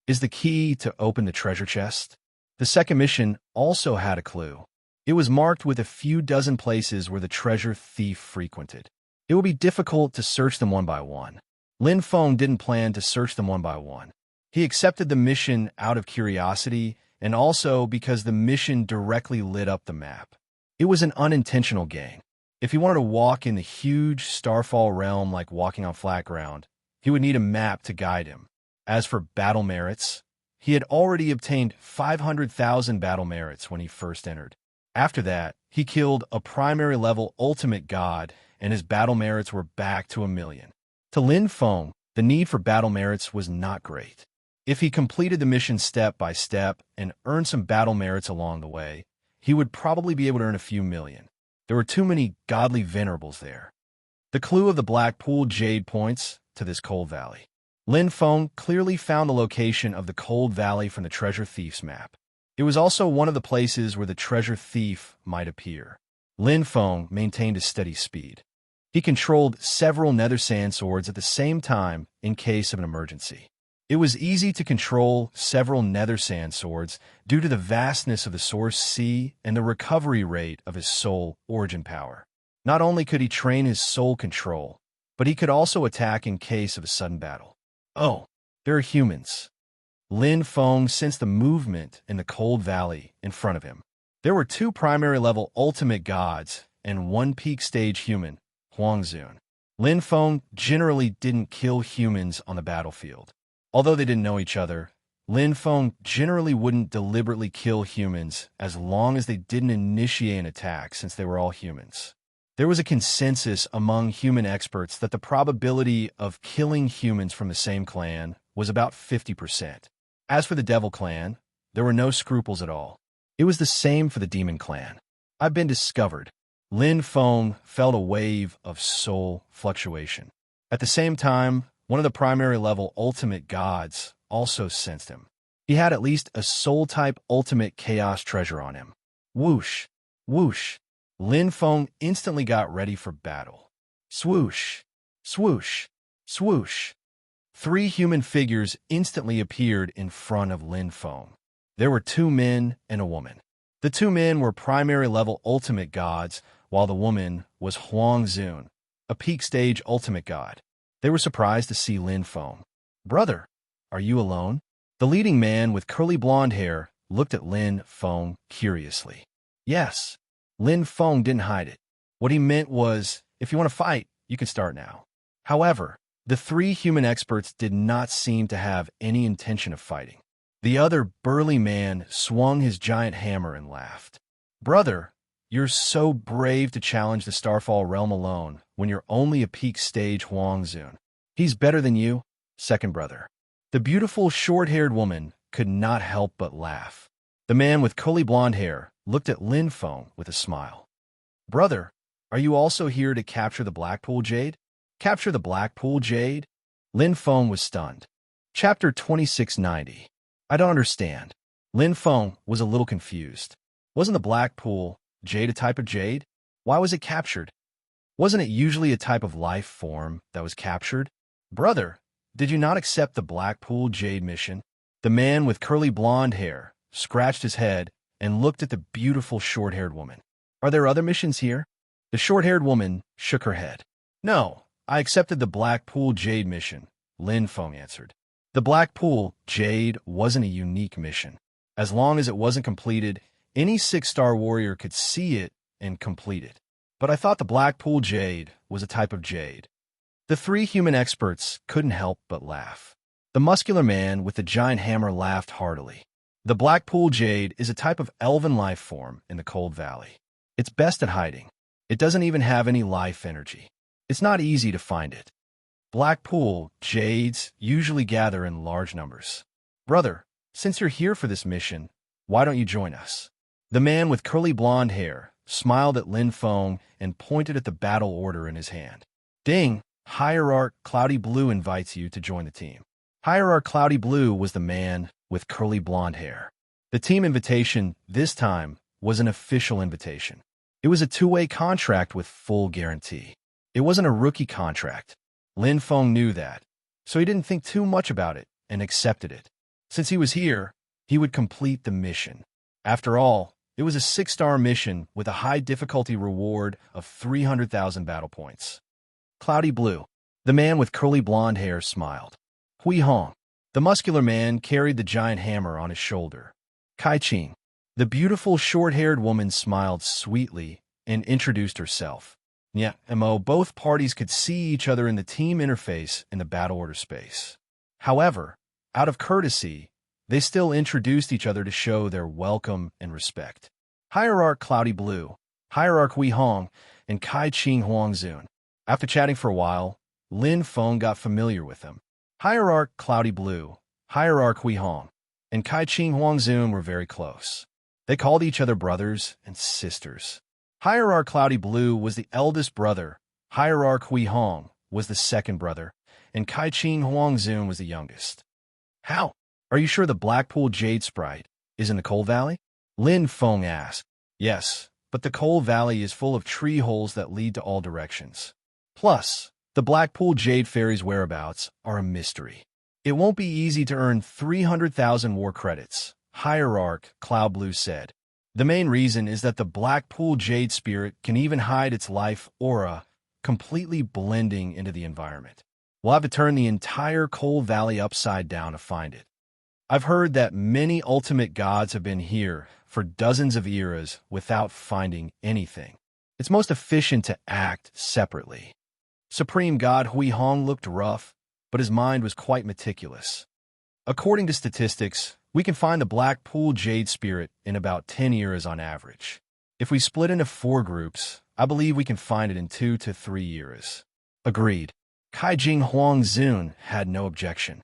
Is the key to open the treasure chest? The second mission also had a clue. It was marked with a few dozen places where the treasure thief frequented. It would be difficult to search them one by one. Lin Feng didn't plan to search them one by one. He accepted the mission out of curiosity and also because the mission directly lit up the map. It was an unintentional gain. If he wanted to walk in the huge Starfall realm like walking on flat ground, he would need a map to guide him. As for battle merits, he had already obtained 500,000 battle merits when he first entered. After that, he killed a primary level ultimate god, and his battle merits were back to 1 million. To Lin Feng, the need for battle merits was not great. If he completed the mission step by step and earned some battle merits along the way, he would probably be able to earn a few million. There were too many godly venerables there. The clue of the Black Pool Jade points to this cold valley. Lin Feng clearly found the location of the cold valley from the treasure thief's map. It was also one of the places where the treasure thief might appear. Lin Feng maintained a steady speed. He controlled several nether sand swords at the same time in case of an emergency. It was easy to control several nether sand swords due to the vastness of the source sea and the recovery rate of his soul origin power. Not only could he train his soul control, but he could also attack in case of a sudden battle. Oh, there are humans. Lin Feng sensed the movement in the cold valley in front of him. There were 2 primary level ultimate gods and 1 peak stage human, Huangzun. Lin Feng generally didn't kill humans on the battlefield. Although they didn't know each other, Lin Feng generally wouldn't deliberately kill humans as long as they didn't initiate an attack since they were all humans. There was a consensus among human experts that the probability of killing humans from the same clan was about 50%. As for the Devil Clan, there were no scruples at all. It was the same for the Demon Clan. I've been discovered. Lin Feng felt a wave of soul fluctuation. At the same time, one of the primary level ultimate gods also sensed him. He had at least a soul-type ultimate chaos treasure on him. Whoosh, whoosh. Lin Feng instantly got ready for battle. Swoosh, swoosh, swoosh. 3 human figures instantly appeared in front of Lin Feng. There were 2 men and a woman. The 2 men were primary level ultimate gods, while the woman was Huangzun, a peak stage ultimate god. They were surprised to see Lin Feng. Brother, are you alone? The leading man with curly blonde hair looked at Lin Feng curiously. Yes. Lin Feng didn't hide it. What he meant was, if you want to fight, you can start now. However, The three human experts did not seem to have any intention of fighting. The other burly man swung his giant hammer and laughed. "Brother, you're so brave to challenge the Starfall realm alone when you're only a peak stage Huangzun. He's better than you, second brother." The beautiful short-haired woman could not help but laugh. The man with curly blonde hair looked at Lin Feng with a smile. "Brother, are you also here to capture the Blackpool Jade?" "Capture the Blackpool Jade?" Lin Feng was stunned. Chapter 2690. I don't understand. Lin Feng was a little confused. Wasn't the Blackpool Jade a type of jade? Why was it captured? Wasn't it usually a type of life form that was captured? "Brother, did you not accept the Blackpool Jade mission?" The man with curly blonde hair scratched his head and looked at the beautiful short-haired woman. "Are there other missions here?" The short-haired woman shook her head. "No, I accepted the Blackpool Jade mission," Lin Feng answered. The Blackpool Jade wasn't a unique mission. As long as it wasn't completed, any six-star warrior could see it and complete it. "But I thought the Blackpool Jade was a type of jade." The three human experts couldn't help but laugh. The muscular man with the giant hammer laughed heartily. "The Blackpool Jade is a type of elven life form in the Cold Valley. It's best at hiding. It doesn't even have any life energy. It's not easy to find it. Blackpool Jades usually gather in large numbers. Brother, since you're here for this mission, why don't you join us?" The man with curly blonde hair smiled at Lin Feng and pointed at the battle order in his hand. "Ding! Hierarch Cloudy Blue invites you to join the team." Hierarch Cloudy Blue was the man with curly blonde hair. The team invitation this time was an official invitation. It was a two-way contract with full guarantee. It wasn't a rookie contract. Lin Feng knew that, so he didn't think too much about it and accepted it. Since he was here, he would complete the mission. After all, it was a 6-star mission with a high difficulty reward of 300,000 battle points. Cloudy Blue. The man with curly blonde hair smiled. Hui Hong. The muscular man carried the giant hammer on his shoulder. Kai Qing. The beautiful short-haired woman smiled sweetly and introduced herself. Yeah, both parties could see each other in the team interface in the battle order space. However, out of courtesy, they still introduced each other to show their welcome and respect. Hierarch Cloudy Blue, Hierarch Hui Hong, and Kai Qing Huangzun. After chatting for a while, Lin Feng got familiar with them. Hierarch Cloudy Blue, Hierarch Hui Hong, and Kai Qing Huangzun were very close. They called each other brothers and sisters. Hierarch Cloudy Blue was the eldest brother, Hierarch Hui Hong was the second brother, and Kai Qing Huangzun was the youngest. "How? Are you sure the Blackpool Jade Sprite is in the Cold Valley?" Lin Feng asked. "Yes, but the Cold Valley is full of tree holes that lead to all directions. Plus, the Blackpool Jade Fairy's whereabouts are a mystery. It won't be easy to earn 300,000 war credits," Hierarch Cloud Blue said. "The main reason is that the Blackpool Jade Spirit can even hide its life aura, completely blending into the environment. We'll have to turn the entire Cold Valley upside down to find it. I've heard that many ultimate gods have been here for dozens of eras without finding anything. It's most efficient to act separately." Supreme God Hui Hong looked rough, but his mind was quite meticulous. "According to statistics, we can find the Blackpool Jade Spirit in about 10 eras on average. If we split into 4 groups, I believe we can find it in 2 to 3 eras." Agreed. Kai Jing Huangzun had no objection.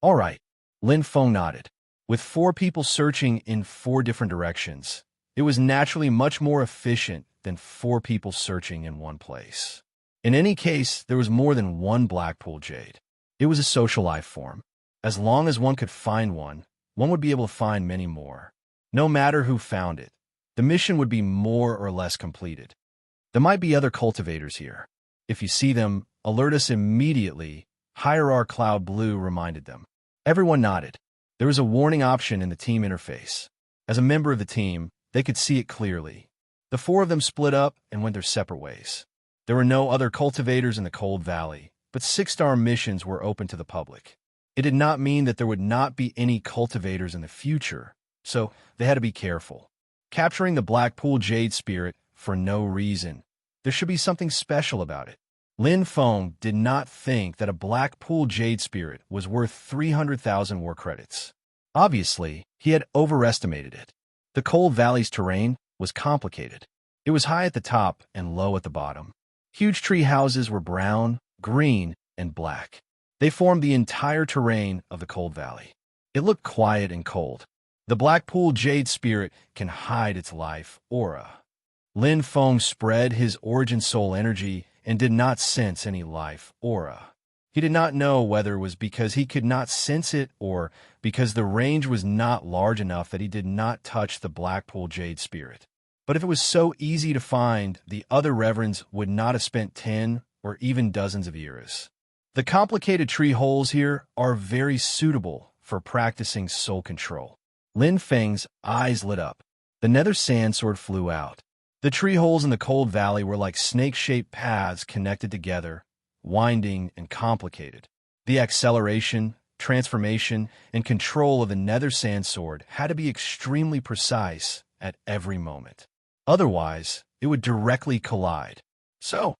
"All right," Lin Feng nodded. With 4 people searching in 4 different directions, it was naturally much more efficient than 4 people searching in one place. In any case, there was more than one Blackpool Jade. It was a social life form. As long as one could find one would be able to find many more. No matter who found it, the mission would be more or less completed. "There might be other cultivators here. If you see them, alert us immediately," Hierarch Cloud Blue reminded them. Everyone nodded. There was a warning option in the team interface. As a member of the team, they could see it clearly. The 4 of them split up and went their separate ways. There were no other cultivators in the Cold Valley, but 6-star missions were open to the public. It did not mean that there would not be any cultivators in the future, so they had to be careful. Capturing the Blackpool Jade Spirit for no reason. There should be something special about it. Lin Feng did not think that a black pool jade spirit was worth 300,000 war credits. Obviously, he had overestimated it. The Cold Valley's terrain was complicated. It was high at the top and low at the bottom. Huge tree houses were brown, green, and black. They formed the entire terrain of the Cold Valley. It looked quiet and cold. The black pool jade spirit can hide its life aura. Lin Feng spread his origin soul energy and did not sense any life aura. He did not know whether it was because he could not sense it or because the range was not large enough that he did not touch the black pool jade spirit. But if it was so easy to find, the other reverends would not have spent 10 or even dozens of years. The complicated tree holes here are very suitable for practicing soul control. Lin Feng's eyes lit up. The nether sand sword flew out. The tree holes in the Cold Valley were like snake-shaped paths connected together, winding and complicated. The acceleration, transformation, and control of the nether sand sword had to be extremely precise at every moment. Otherwise, it would directly collide. So.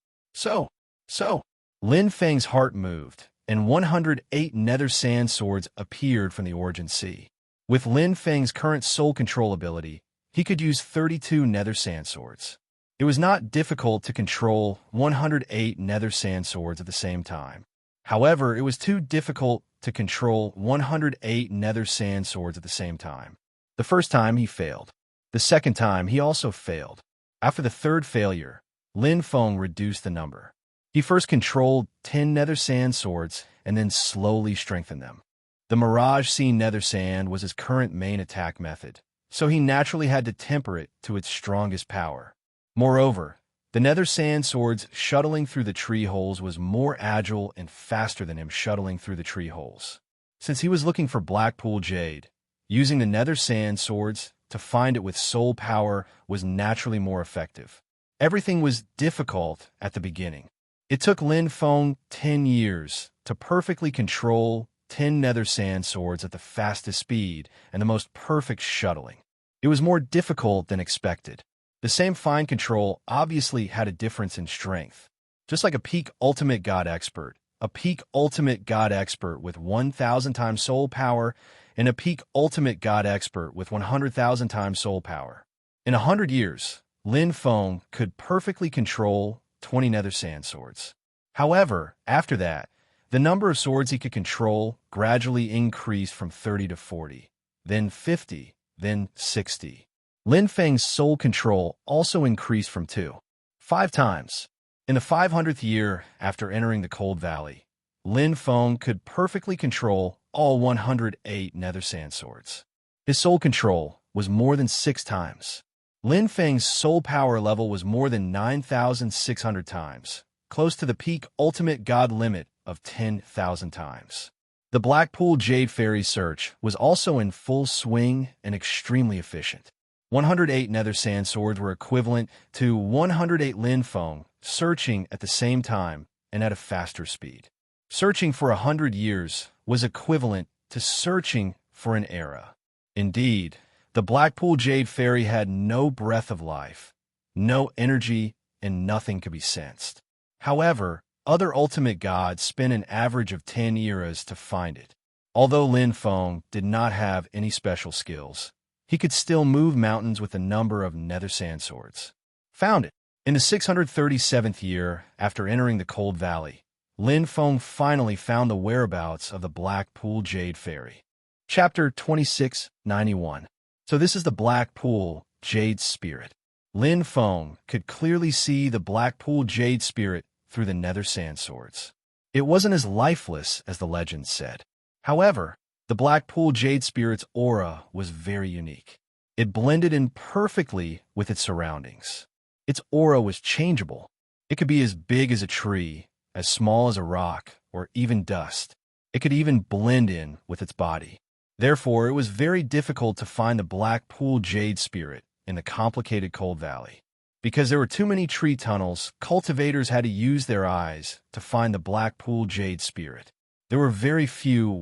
Lin Feng's heart moved, and 108 nether sand swords appeared from the Origin Sea. With Lin Feng's current soul control ability, he could use 32 nether sand swords. It was not difficult to control 108 nether sand swords at the same time. However, it was too difficult to control 108 nether sand swords at the same time. The first time he failed. The second time he also failed. After the third failure, Lin Feng reduced the number. He first controlled 10 nether sand swords and then slowly strengthened them. The Mirage Sea Nether Sand was his current main attack method, so he naturally had to temper it to its strongest power. Moreover, the nether sand swords shuttling through the tree holes was more agile and faster than him shuttling through the tree holes. Since he was looking for Blackpool Jade, using the nether sand swords to find it with soul power was naturally more effective. Everything was difficult at the beginning. It took Lin Feng 10 years to perfectly control 10 nether sand swords at the fastest speed and the most perfect shuttling. It was more difficult than expected. The same fine control obviously had a difference in strength. Just like a peak ultimate god expert, a peak ultimate god expert with 1,000 times soul power, and a peak ultimate god expert with 100,000 times soul power. In 100 years, Lin Feng could perfectly control 20 nether sand swords. However, after that, the number of swords he could control gradually increased from 30 to 40, then 50, then 60. Lin Feng's soul control also increased from 5 times. In the 500th year after entering the Cold Valley, Lin Feng could perfectly control all 108 nether sand swords. His soul control was more than 6 times. Lin Feng's soul power level was more than 9,600 times, close to the peak ultimate god limit of 10,000 times. The Blackpool Jade Fairy search was also in full swing and extremely efficient. 108 nether sand swords were equivalent to 108 Lin Feng searching at the same time and at a faster speed. Searching for 100 years was equivalent to searching for an era. Indeed, the Blackpool Jade Fairy had no breath of life, no energy, and nothing could be sensed. However, other ultimate gods spent an average of 10 eras to find it. Although Lin Feng did not have any special skills, he could still move mountains with a number of nether sand swords. Found it. In the 637th year after entering the Cold Valley, Lin Feng finally found the whereabouts of the Blackpool Jade Fairy. Chapter 2691. So this is the Blackpool Jade Spirit. Lin Feng could clearly see the Blackpool Jade Spirit through the nether sand swords. It wasn't as lifeless as the legend said. However, the Blackpool Jade Spirit's aura was very unique. It blended in perfectly with its surroundings. Its aura was changeable. It could be as big as a tree, as small as a rock, or even dust. It could even blend in with its body. Therefore, it was very difficult to find the Blackpool Jade Spirit in the complicated Cold Valley. Because there were too many tree tunnels, cultivators had to use their eyes to find the Blackpool Jade Spirit. There were very few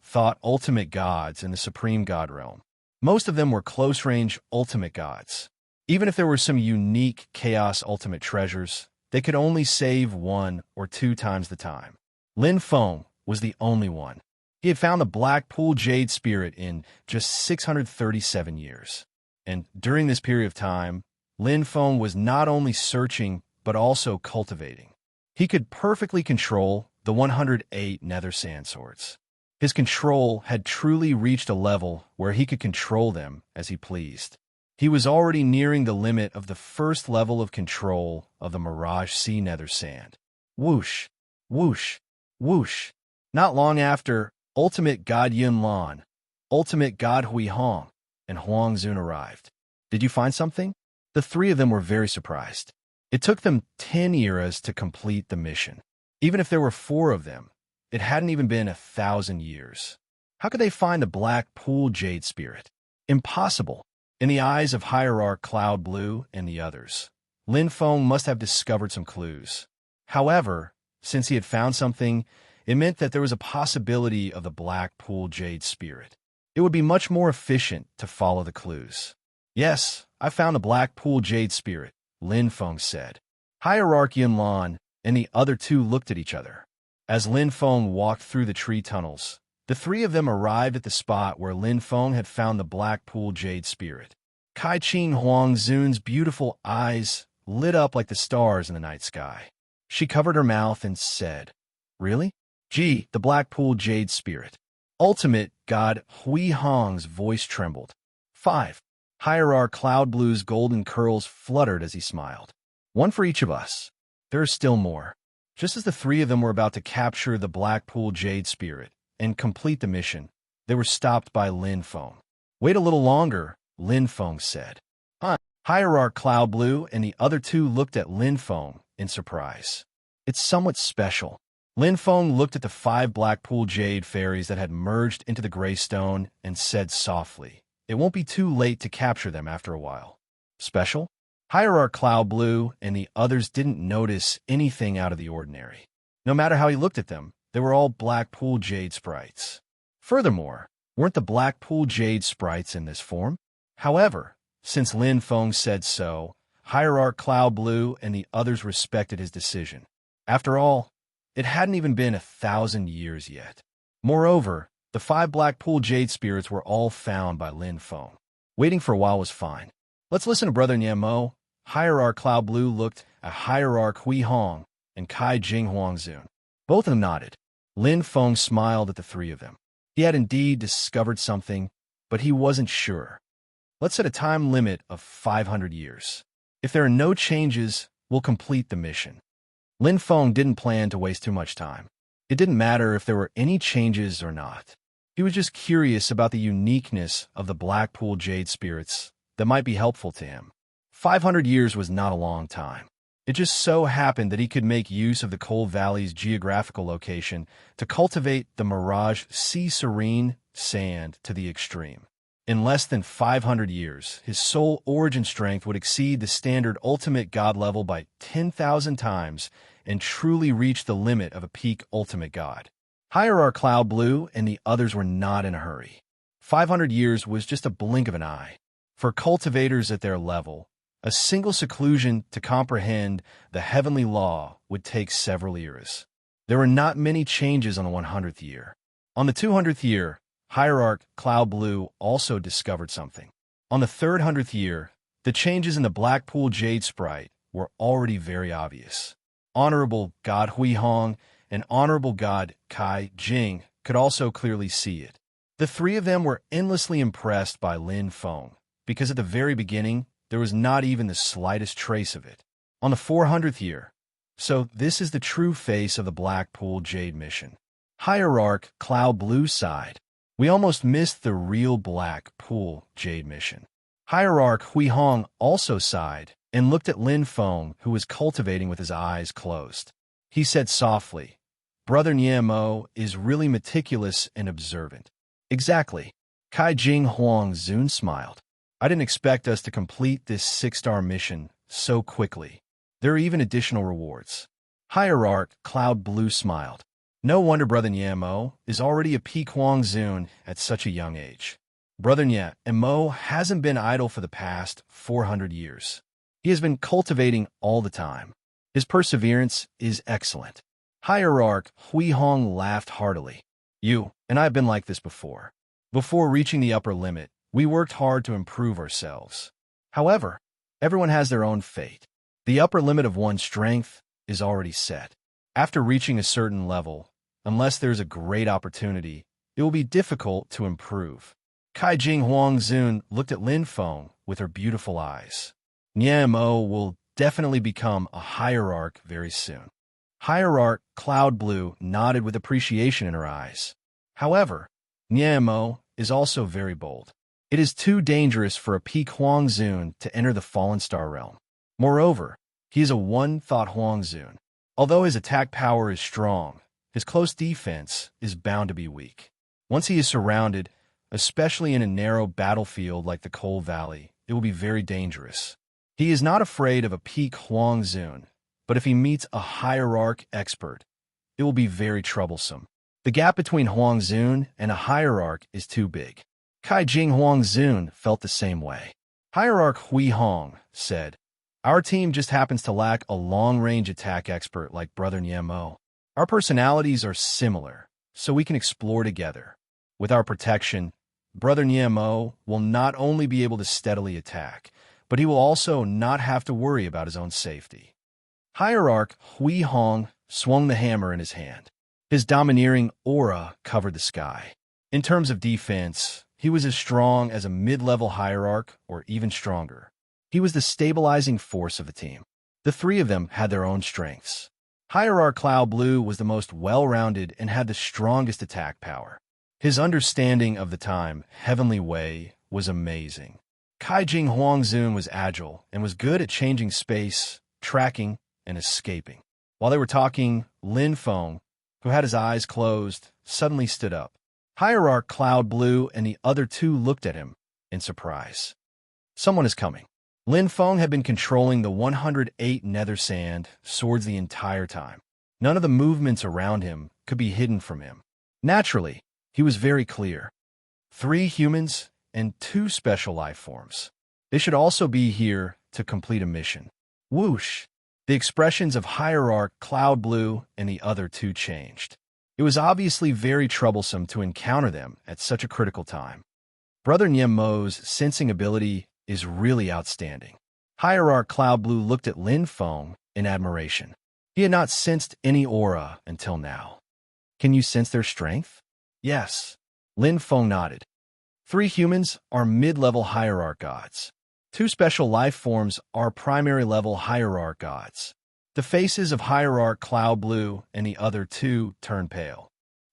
thought ultimate gods in the Supreme God realm. Most of them were close-range ultimate gods. Even if there were some unique Chaos ultimate treasures, they could only save 1 or 2 times the time. Lin Feng was the only one. He had found the Black Pool Jade Spirit in just 637 years. And during this period of time, Lin Feng was not only searching, but also cultivating. He could perfectly control the 108 nether sand swords. His control had truly reached a level where he could control them as he pleased. He was already nearing the limit of the first level of control of the Mirage Sea nether sand. Whoosh, whoosh, whoosh. Not long after, Ultimate God Yun Lan, Ultimate God Hui Hong, and Huang Zun arrived. Did you find something? The three of them were very surprised. It took them 10 eras to complete the mission. Even if there were 4 of them, it hadn't even been 1,000 years. How could they find the Black Pool Jade Spirit? Impossible. In the eyes of Hierarch Cloud Blue and the others, Lin Feng must have discovered some clues. However, since he had found something, it meant that there was a possibility of the Black Pool Jade Spirit. It would be much more efficient to follow the clues. Yes, I found the Black Pool Jade Spirit, Lin Feng said. Hierarch Yun Lan and the other 2 looked at each other. As Lin Feng walked through the tree tunnels, the 3 of them arrived at the spot where Lin Feng had found the Black Pool Jade Spirit. Kai Qing Huang Zun's beautiful eyes lit up like the stars in the night sky. She covered her mouth and said, "Really? Gee, the Black Pool Jade Spirit." Ultimate God Hui Hong's voice trembled. 5. Hierarch Cloud Blue's golden curls fluttered as he smiled. 1 for each of us. There are still more. Just as the 3 of them were about to capture the Black Pool Jade Spirit and complete the mission, they were stopped by Lin Feng. "Wait a little longer," Lin Feng said. Hierarch Cloud Blue and the other 2 looked at Lin Feng in surprise. "It's somewhat special." Lin Feng looked at the 5 Black Pool Jade fairies that had merged into the gray stone and said softly, "It won't be too late to capture them after a while." "Special?" Hierarch Cloud Blue and the others didn't notice anything out of the ordinary. No matter how he looked at them, they were all Black Pool Jade sprites. Furthermore, weren't the Black Pool Jade sprites in this form? However, since Lin Feng said so, Hierarch Cloud Blue and the others respected his decision. After all, it hadn't even been 1,000 years yet. Moreover, the 5 Black Pool Jade spirits were all found by Lin Feng. Waiting for a while was fine. "Let's listen to Brother Niamo." Hierarch Cloud Blue looked at Hierarch Hui Hong and Kai Jing Huang Zun. Both of them nodded. Lin Feng smiled at the 3 of them. He had indeed discovered something, but he wasn't sure. "Let's set a time limit of 500 years. If there are no changes, we'll complete the mission." Lin Feng didn't plan to waste too much time. It didn't matter if there were any changes or not. He was just curious about the uniqueness of the Black Pool Jade spirits that might be helpful to him. 500 years was not a long time. It just so happened that he could make use of the Cold Valley's geographical location to cultivate the Mirage Sea Serene sand to the extreme. In less than 500 years, his soul origin strength would exceed the standard ultimate god level by 10,000 times and truly reach the limit of a peak ultimate god. Hierarch Cloud Blue and the others were not in a hurry. 500 years was just a blink of an eye. For cultivators at their level, a single seclusion to comprehend the heavenly law would take several eras. There were not many changes on the 100th year. On the 200th year, Hierarch Cloud Blue also discovered something. On the 300th year, the changes in the Black Pool Jade sprite were already very obvious. Honorable God Hui Hong and Honorable God Kai Jing could also clearly see it. The 3 of them were endlessly impressed by Lin Feng, because at the very beginning, there was not even the slightest trace of it. On the 400th year, so this is the true face of the Black Pool Jade mission. Hierarch Cloud Blue sighed. We almost missed the real Black Pool Jade mission. Hierarch Hui Hong also sighed and looked at Lin Feng, who was cultivating with his eyes closed. He said softly, "Brother Niamo is really meticulous and observant." "Exactly." Kai Jing Huang Zun smiled. "I didn't expect us to complete this 6-star mission so quickly. There are even additional rewards." Hierarch Cloud Blue smiled. "No wonder Brother Niamo is already a peak Huang Zun at such a young age. Brother Niamo hasn't been idle for the past 400 years. He has been cultivating all the time. His perseverance is excellent. Hierarch Hui Hong laughed heartily. You and I have been like this before. Before reaching the upper limit, we worked hard to improve ourselves. However, everyone has their own fate. The upper limit of one's strength is already set. After reaching a certain level, unless there's a great opportunity, it will be difficult to improve. Kai Jing Huang Zun looked at Lin Feng with her beautiful eyes. Niamo will definitely become a hierarch very soon. Hierarch Cloud Blue nodded with appreciation in her eyes. However, Niamo is also very bold. It is too dangerous for a peak Huang Zun to enter the Fallen Star realm. Moreover, he is a one-thought Huang Zun. Although his attack power is strong, his close defense is bound to be weak. Once he is surrounded, especially in a narrow battlefield like the Coal Valley, it will be very dangerous. He is not afraid of a peak Huang Zun, but if he meets a hierarch expert, it will be very troublesome. The gap between Huang Zun and a hierarch is too big. Kai Jing Huang Zun felt the same way. Hierarch Hui Hong said, "Our team just happens to lack a long-range attack expert like Brother Niemo. Our personalities are similar, so we can explore together. With our protection, Brother Niemo will not only be able to steadily attack, but he will also not have to worry about his own safety." Hierarch Hui Hong swung the hammer in his hand. His domineering aura covered the sky. In terms of defense, he was as strong as a mid-level hierarch or even stronger. He was the stabilizing force of the team. The three of them had their own strengths. Hierarch Cloud Blue was the most well-rounded and had the strongest attack power. His understanding of the time, Heavenly Way, was amazing. Kai Jing Huang Zun was agile and was good at changing space, tracking, and escaping. While they were talking, Lin Feng, who had his eyes closed, suddenly stood up. Hierarch Cloud Blue and the other two looked at him in surprise. Someone is coming. Lin Feng had been controlling the 108 nether sand swords the entire time. None of the movements around him could be hidden from him. Naturally, he was very clear. 3 humans and 2 special life forms. They should also be here to complete a mission. Whoosh! The expressions of Hierarch Cloud Blue and the other two changed. It was obviously very troublesome to encounter them at such a critical time. Brother Niemo's sensing ability is really outstanding. Hierarch Cloud Blue looked at Lin Feng in admiration. He had not sensed any aura until now. Can you sense their strength? Yes. Lin Feng nodded. 3 humans are mid-level hierarch gods. 2 special life forms are primary-level hierarch gods. The faces of Hierarch Cloud Blue and the other 2 turn pale.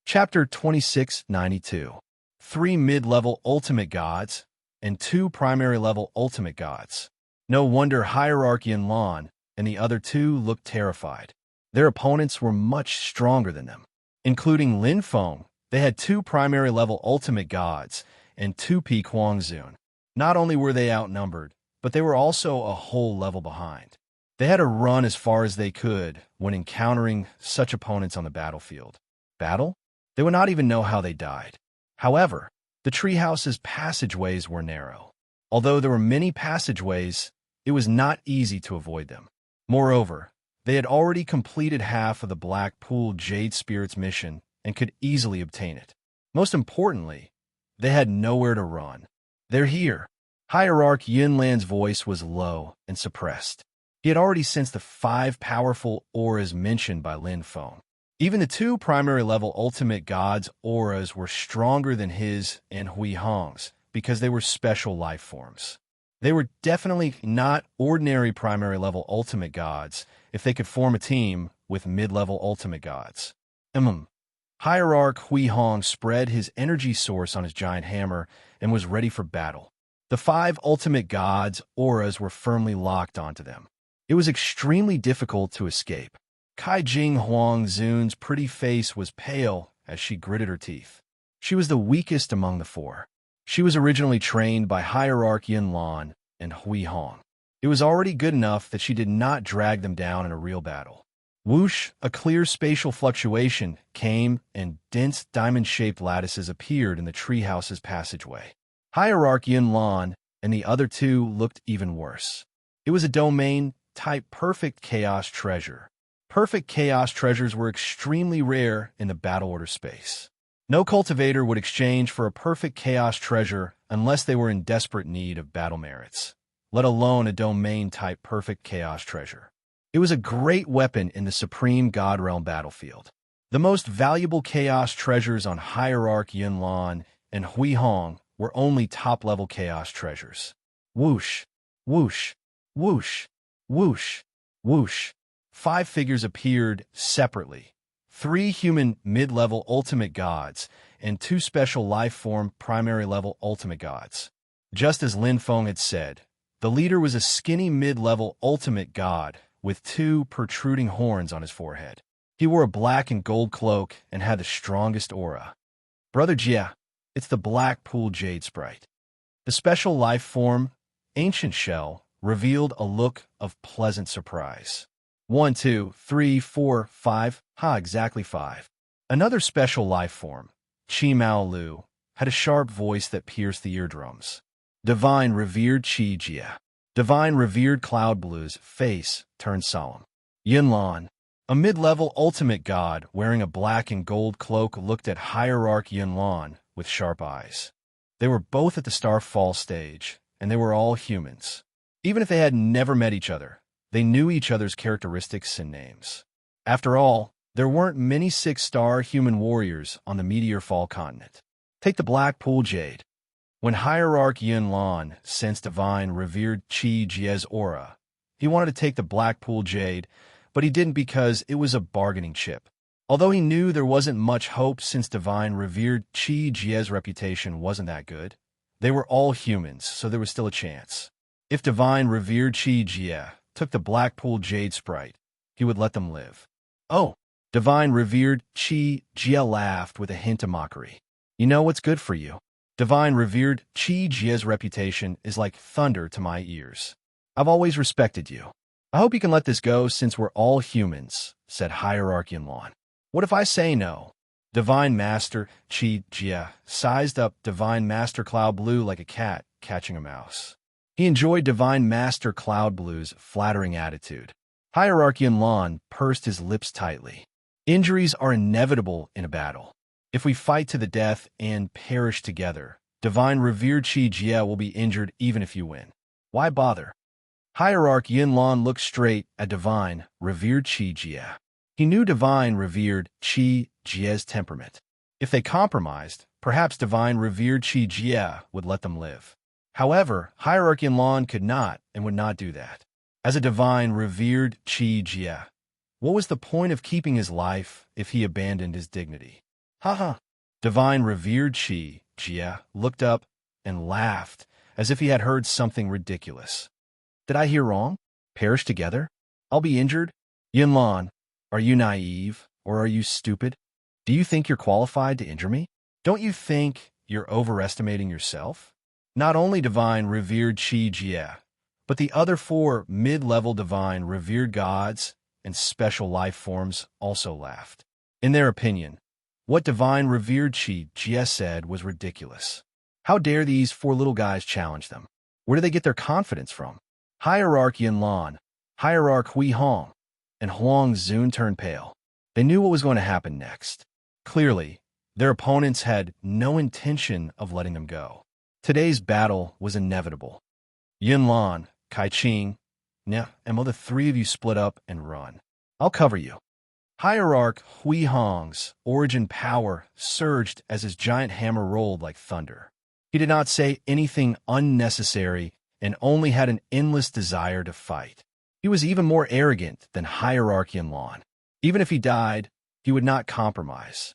Chapter 2692. 3 mid-level ultimate gods and 2 primary-level ultimate gods. No wonder Hierarch Yinlan and the other 2 looked terrified. Their opponents were much stronger than them. Including Lin Feng, they had 2 primary-level ultimate gods and 2 peak Huang Zun. Not only were they outnumbered, but they were also a whole level behind. They had to run as far as they could when encountering such opponents on the battlefield. Battle? They would not even know how they died. However, the treehouse's passageways were narrow. Although there were many passageways, it was not easy to avoid them. Moreover, they had already completed half of the Black Pool Jade Spirit's mission and could easily obtain it. Most importantly, they had nowhere to run. They're here. Hierarch Yunlan's voice was low and suppressed. He had already sensed the 5 powerful auras mentioned by Lin Feng. Even the 2 primary-level ultimate gods' auras were stronger than his and Hui Hong's because they were special life forms. They were definitely not ordinary primary-level ultimate gods if they could form a team with mid-level ultimate gods. Hierarch Hui Hong spread his energy source on his giant hammer and was ready for battle. The 5 ultimate gods' auras were firmly locked onto them. It was extremely difficult to escape. Kai Jing Huang Zun's pretty face was pale as she gritted her teeth. She was the weakest among the 4. She was originally trained by Hierarch Yinlan and Hui Hong. It was already good enough that she did not drag them down in a real battle. Whoosh, a clear spatial fluctuation came and dense diamond-shaped lattices appeared in the treehouse's passageway. Hierarch Yinlan and the other 2 looked even worse. It was a domain type perfect chaos treasure. Perfect chaos treasures were extremely rare in the battle order space. No cultivator would exchange for a perfect chaos treasure unless they were in desperate need of battle merits, let alone a domain-type perfect chaos treasure. It was a great weapon in the Supreme God Realm battlefield. The most valuable chaos treasures on Hierarch Yunlan and Hui Hong were only top-level chaos treasures. Whoosh, whoosh, whoosh, whoosh, whoosh. 5 figures appeared separately. 3 human mid-level ultimate gods and 2 special life-form primary-level ultimate gods. Just as Lin Feng had said, the leader was a skinny mid-level ultimate god with 2 protruding horns on his forehead. He wore a black and gold cloak and had the strongest aura. Brother Jia, it's the Black Pool Jade Sprite. The special life form, Ancient Shell, revealed a look of pleasant surprise. 1, 2, 3, 4, 5, exactly 5. Another special life form, Chi Mao Lu, had a sharp voice that pierced the eardrums. Divine Revered Chi Jia. Divine Revered Cloud Blue's face turned solemn. Yunlan, a mid-level ultimate god wearing a black and gold cloak, looked at Hierarch Yunlan with sharp eyes. They were both at the Starfall stage, and they were all humans. Even if they had never met each other, they knew each other's characteristics and names. After all, there weren't many 6-star human warriors on the Meteor Fall continent. Take the Black Pool Jade. When Hierarch Yunlan sensed Divine Revered Chi Jia's aura, he wanted to take the Black Pool Jade, but he didn't because it was a bargaining chip. Although he knew there wasn't much hope since Divine Revered Chi Jia's reputation wasn't that good, they were all humans, so there was still a chance. If Divine Revered Chi Jia took the Black Pool Jade Sprite, he would let them live. Oh, Divine Revered Chi Jia laughed with a hint of mockery. You know what's good for you? Divine Revered Chi Jia's reputation is like thunder to my ears. I've always respected you. I hope you can let this go since we're all humans, said Hierarch Yunlan. What if I say no? Divine Master Chi Jia sized up Divine Master Cloud Blue like a cat catching a mouse. He enjoyed Divine Master Cloud Blue's flattering attitude. Hierarch Yunlan pursed his lips tightly. Injuries are inevitable in a battle. If we fight to the death and perish together, Divine Revered Chi Jia will be injured even if you win. Why bother? Hierarch Yunlan looked straight at Divine Revered Chi Jia. He knew Divine Revered Chi Jia's temperament. If they compromised, perhaps Divine Revered Chi Jia would let them live. However, Hierarch Yunlan could not and would not do that. As a Divine Revered Chi Jia, what was the point of keeping his life if he abandoned his dignity? Haha. Divine Revered Chi Jia looked up and laughed as if he had heard something ridiculous. Did I hear wrong? Perish together? I'll be injured? Yunlan, are you naive or are you stupid? Do you think you're qualified to injure me? Don't you think you're overestimating yourself? Not only Divine Revered Chi Jia, but the other 4 mid-level Divine Revered Gods and special life forms also laughed. In their opinion, what Divine Revered Chi Jia said was ridiculous. How dare these 4 little guys challenge them? Where do they get their confidence from? Hierarch Yunlan, Hierarch Hui Hong, and Huang Zun turned pale. They knew what was going to happen next. Clearly, their opponents had no intention of letting them go. Today's battle was inevitable. Yunlan, Kai-Ching, and will the 3 of you split up and run? I'll cover you. Hierarch Hui Hong's origin power surged as his giant hammer rolled like thunder. He did not say anything unnecessary and only had an endless desire to fight. He was even more arrogant than Hierarch Yunlan. Even if he died, he would not compromise.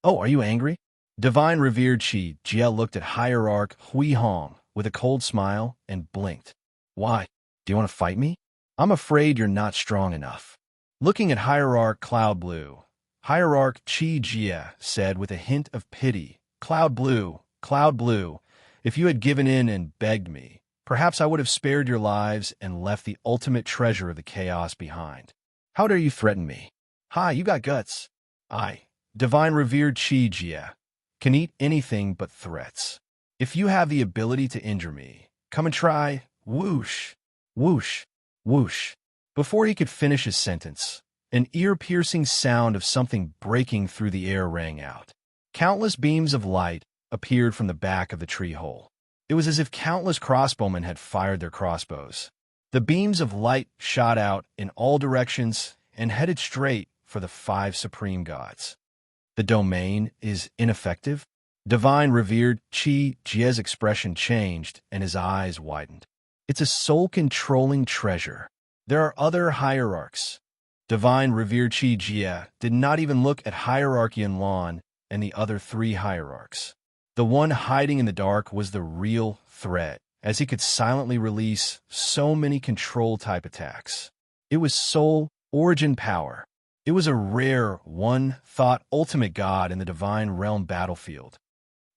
Oh, are you angry? Divine Revered Chi Jia looked at Hierarch Hui Hong with a cold smile and blinked. Why? Do you want to fight me? I'm afraid you're not strong enough. Looking at Hierarch Cloud Blue, Hierarch Chi Jia said with a hint of pity, Cloud Blue, if you had given in and begged me, perhaps I would have spared your lives and left the ultimate treasure of the chaos behind. How dare you threaten me? Hi, you got guts. I, Divine Revered Chi Jia, can eat anything but threats. If you have the ability to injure me, come and try. Whoosh, whoosh, whoosh. Before he could finish his sentence, an ear-piercing sound of something breaking through the air rang out. Countless beams of light appeared from the back of the tree hole. It was as if countless crossbowmen had fired their crossbows. The beams of light shot out in all directions and headed straight for the 5 supreme gods. The domain is ineffective? Divine revered Chi Jie's expression changed and his eyes widened. It's a soul-controlling treasure. There are other hierarchs. Divine revered Chi Jie did not even look at hierarchy in Lan and the other 3 hierarchs. The one hiding in the dark was the real threat, as he could silently release so many control-type attacks. It was soul origin power. It was a rare one-thought ultimate god in the divine realm battlefield.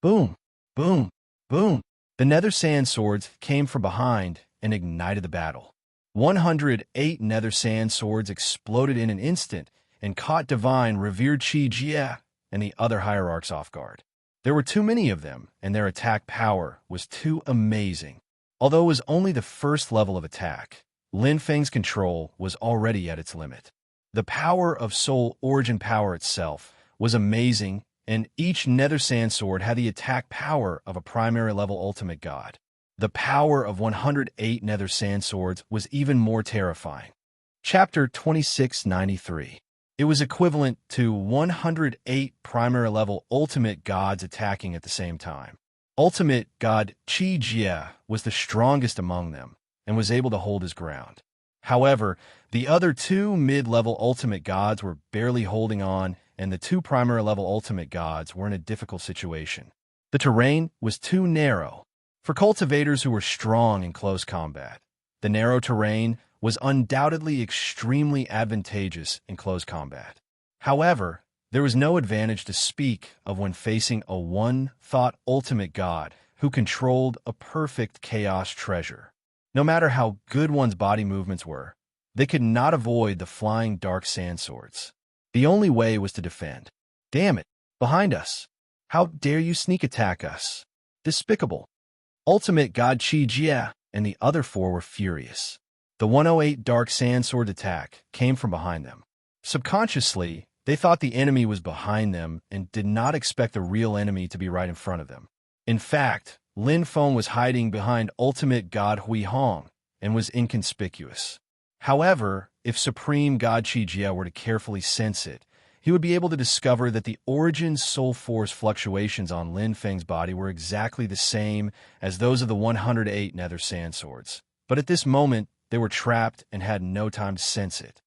Boom, boom, boom. The nether sand swords came from behind and ignited the battle. 108 nether sand swords exploded in an instant and caught divine revered Chi Jie and the other hierarchs off guard. There were too many of them, and their attack power was too amazing. Although it was only the first level of attack, Lin Feng's control was already at its limit. The power of soul origin power itself was amazing, and each nether sand sword had the attack power of a primary level ultimate god. The power of 108 nether sand swords was even more terrifying. Chapter 2693. It was equivalent to 108 primary level ultimate gods attacking at the same time. Ultimate god Chi Jie was the strongest among them and was able to hold his ground. However, the other 2 mid-level ultimate gods were barely holding on, and the 2 primary level ultimate gods were in a difficult situation. The terrain was too narrow for cultivators who were strong in close combat. The narrow terrain was undoubtedly extremely advantageous in close combat. However, there was no advantage to speak of when facing a one-thought ultimate god who controlled a perfect chaos treasure. No matter how good one's body movements were, they could not avoid the flying dark sand swords. The only way was to defend. Damn it! Behind us! How dare you sneak attack us? Despicable! Ultimate god Chi Jie and the other 4 were furious. The 108 dark sand sword attack came from behind them. Subconsciously, they thought the enemy was behind them and did not expect the real enemy to be right in front of them. In fact, Lin Feng was hiding behind ultimate god Hui Hong and was inconspicuous. However, if Supreme God Chi Jie were to carefully sense it, he would be able to discover that the origin soul force fluctuations on Lin Feng's body were exactly the same as those of the 108 nether sand swords. But at this moment, they were trapped and had no time to sense it.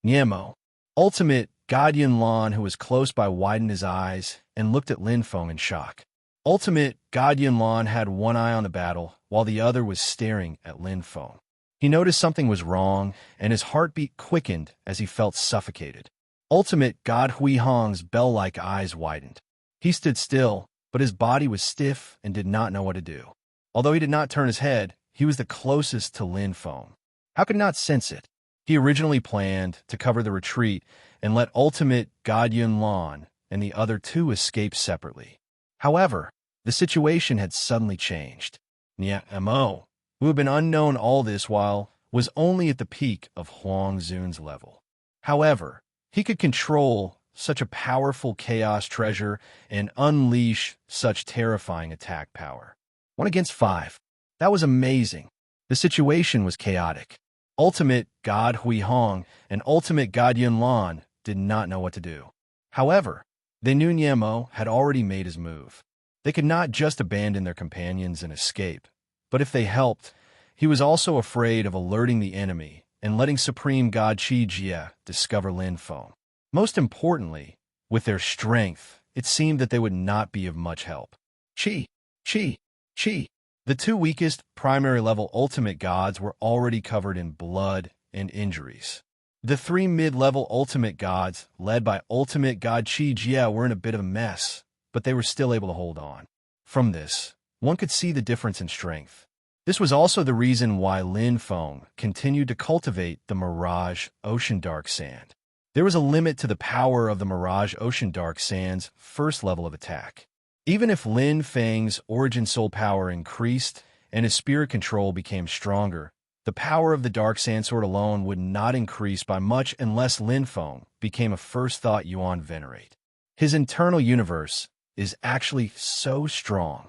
Niemo, ultimate God Yin Lan, who was close by, widened his eyes and looked at Lin Feng in shock. Ultimate God Yin Lan had one eye on the battle, while the other was staring at Lin Feng. He noticed something was wrong, and his heartbeat quickened as he felt suffocated. Ultimate God Hui Hong's bell-like eyes widened. He stood still, but his body was stiff and did not know what to do. Although he did not turn his head, he was the closest to Lin Feng. How could not sense it? He originally planned to cover the retreat and let Ultimate God Yun Lan and the other 2 escape separately. However, the situation had suddenly changed. Niemo, who had been unknown all this while, was only at the peak of Huang Zun's level. However, he could control such a powerful chaos treasure and unleash such terrifying attack power. 1 against 5. That was amazing. The situation was chaotic. Ultimate God Hui Hong and Ultimate God Yun Lan did not know what to do. However, they knew Niemo had already made his move. They could not just abandon their companions and escape, but if they helped, he was also afraid of alerting the enemy and letting Supreme God Chi Jie discover Lin Feng. Most importantly, with their strength, it seemed that they would not be of much help. Chi. The 2 weakest primary-level ultimate gods were already covered in blood and injuries. The 3 mid-level ultimate gods, led by Ultimate God Chi Jie, were in a bit of a mess, but they were still able to hold on. From this, one could see the difference in strength. This was also the reason why Lin Feng continued to cultivate the Mirage Ocean Dark Sand. There was a limit to the power of the Mirage Ocean Dark Sand's first level of attack. Even if Lin Feng's origin soul power increased and his spirit control became stronger, The power of the Dark Sand Sword alone would not increase by much unless Lin Feng became a first thought Yuan venerate. His internal universe is actually so strong.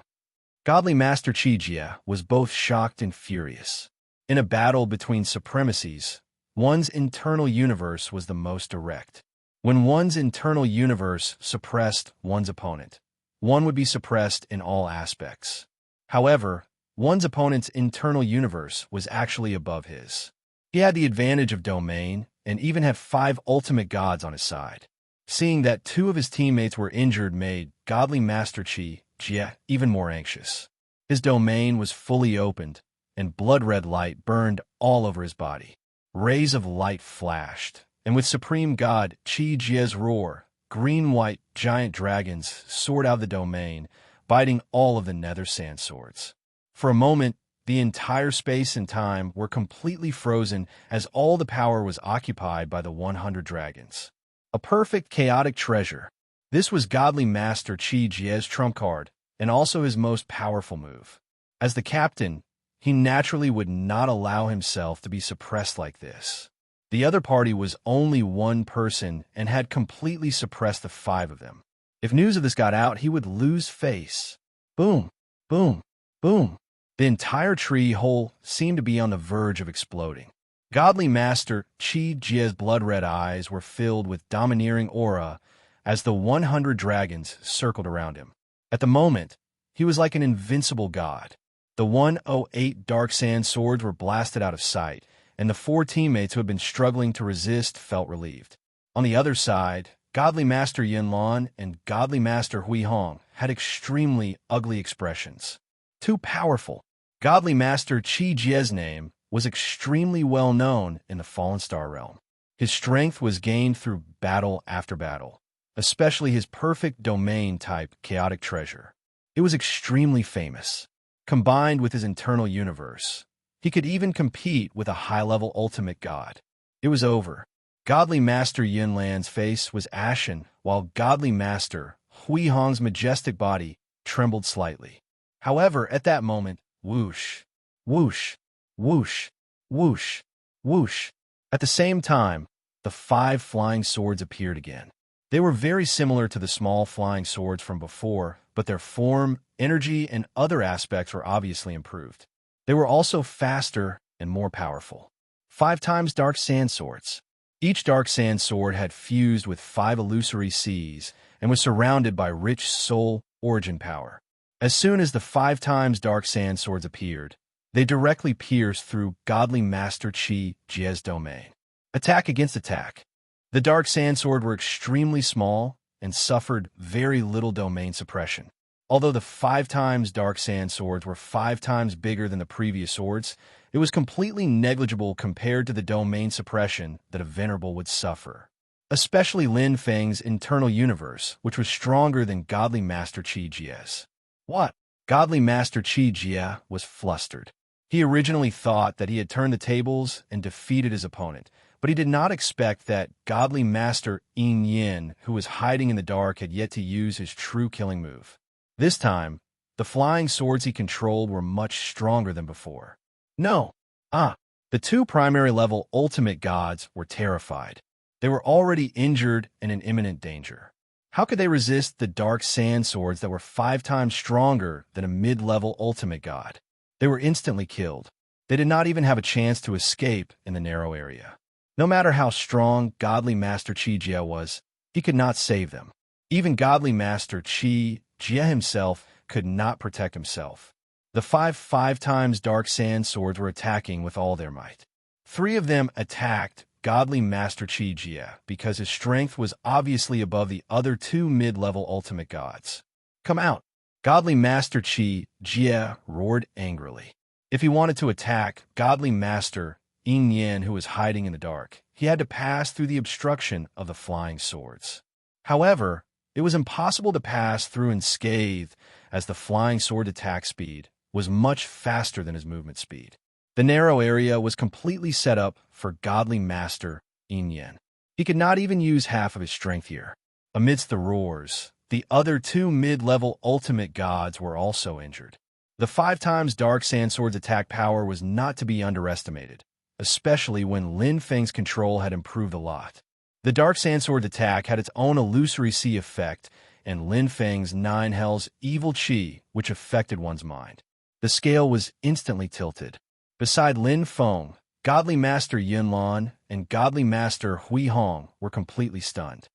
Godly Master Qi Jie was both shocked and furious. In a battle between supremacies, one's internal universe was the most direct. When one's internal universe suppressed one's opponent, one would be suppressed in all aspects. However, one's opponent's internal universe was actually above his. He had the advantage of domain and even had 5 ultimate gods on his side. Seeing that 2 of his teammates were injured made Godly Master Qi Jie even more anxious. His domain was fully opened, and blood-red light burned all over his body. Rays of light flashed, and with Supreme God Qi Jie's roar, green-white giant dragons soared out of the domain, biting all of the nether sand swords. For a moment, the entire space and time were completely frozen as all the power was occupied by the 100 dragons. A perfect chaotic treasure. This was Godly Master Qi Jie's trump card, and also his most powerful move. As the captain, he naturally would not allow himself to be suppressed like this. The other party was only one person and had completely suppressed the 5 of them. If news of this got out, he would lose face. Boom, boom, boom. The entire tree hole seemed to be on the verge of exploding. Godly Master Qi Jie's blood-red eyes were filled with domineering aura as the 100 dragons circled around him. At the moment, he was like an invincible god. The 108 dark sand swords were blasted out of sight, and the 4 teammates who had been struggling to resist felt relieved. On the other side, Godly Master Yinlan and Godly Master Hui Hong had extremely ugly expressions. Too powerful. Godly Master Qi Jie's name was extremely well known in the Fallen Star realm. His strength was gained through battle after battle, especially his perfect domain-type chaotic treasure. It was extremely famous. Combined with his internal universe, he could even compete with a high-level ultimate god. It was over. Godly Master Yinlan's face was ashen, while Godly Master Hui Hong's majestic body trembled slightly. However, at that moment, whoosh, whoosh, whoosh, whoosh, whoosh. At the same time, the 5 flying swords appeared again. They were very similar to the small flying swords from before, but their form, energy, and other aspects were obviously improved. They were also faster and more powerful. 5 times dark sand swords. Each dark sand sword had fused with 5 illusory seas and was surrounded by rich soul origin power. As soon as the 5 times dark sand swords appeared, they directly pierced through Godly Master Qi Jie's domain. Attack against attack. The dark sand sword were extremely small and suffered very little domain suppression. Although the 5 times dark sand swords were 5 times bigger than the previous swords, it was completely negligible compared to the domain suppression that a venerable would suffer. Especially Lin Feng's internal universe, which was stronger than Godly Master Qi Jie's. What? Godly Master Qi Jie was flustered. He originally thought that he had turned the tables and defeated his opponent, but he did not expect that Godly Master Yin Yin, who was hiding in the dark, had yet to use his true killing move. This time, the flying swords he controlled were much stronger than before. No. The 2 primary level ultimate gods were terrified. They were already injured and in imminent danger. How could they resist the dark sand swords that were 5 times stronger than a mid-level ultimate god? They were instantly killed. They did not even have a chance to escape in the narrow area. No matter how strong Godly Master Qi Jie was, he could not save them. Even Godly Master Qi Jie himself could not protect himself. The 5 times dark sand swords were attacking with all their might. 3 of them attacked Godly Master Qi Jie because his strength was obviously above the other 2 mid-level ultimate gods. Come out! Godly Master Qi Jie roared angrily. If he wanted to attack Godly Master Yin Yin, who was hiding in the dark, he had to pass through the obstruction of the flying swords. However, it was impossible to pass through unscathed, as the flying sword attack speed was much faster than his movement speed. The narrow area was completely set up for Godly Master Yin Yin. He could not even use half of his strength here. Amidst the roars, the other 2 mid-level ultimate gods were also injured. The 5 times Dark Sandsword's attack power was not to be underestimated, especially when Lin Feng's control had improved a lot. The Dark Sandsword's attack had its own illusory sea effect, and Lin Feng's 9 Hells evil chi, which affected one's mind. The scale was instantly tilted. Beside Lin Feng, Godly Master Yunlan and Godly Master Hui Hong were completely stunned.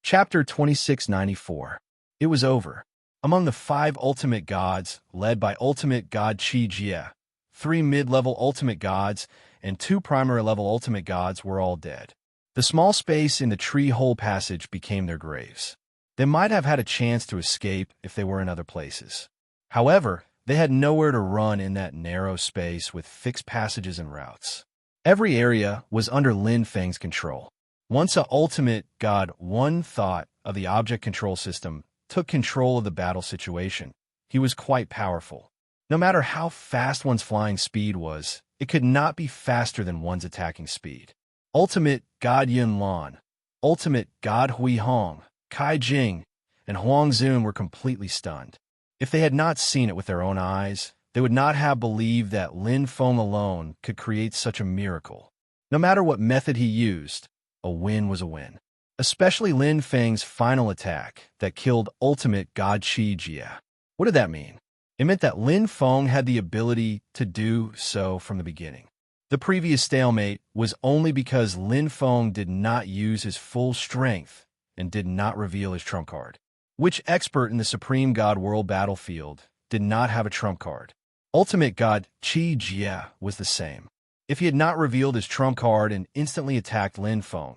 Chapter 2694. It was over. Among the 5 ultimate gods, led by Ultimate God Qi Jie, 3 mid-level ultimate gods, and 2 primary-level ultimate gods were all dead. The small space in the tree hole passage became their graves. They might have had a chance to escape if they were in other places. However, they had nowhere to run in that narrow space with fixed passages and routes. Every area was under Lin Feng's control. Once a ultimate god one thought of the object control system took control of the battle situation, he was quite powerful. No matter how fast one's flying speed was, it could not be faster than one's attacking speed. Ultimate God Yunlan, Ultimate God Hui Hong, Kai Jing, and Huang Zun were completely stunned. If they had not seen it with their own eyes, they would not have believed that Lin Feng alone could create such a miracle. No matter what method he used, a win was a win. Especially Lin Feng's final attack that killed Ultimate God Qi Jie. What did that mean? It meant that Lin Feng had the ability to do so from the beginning. The previous stalemate was only because Lin Feng did not use his full strength and did not reveal his trump card. Which expert in the Supreme God World battlefield did not have a trump card? Ultimate God Qi Jie was the same. If he had not revealed his trump card and instantly attacked Lin Feng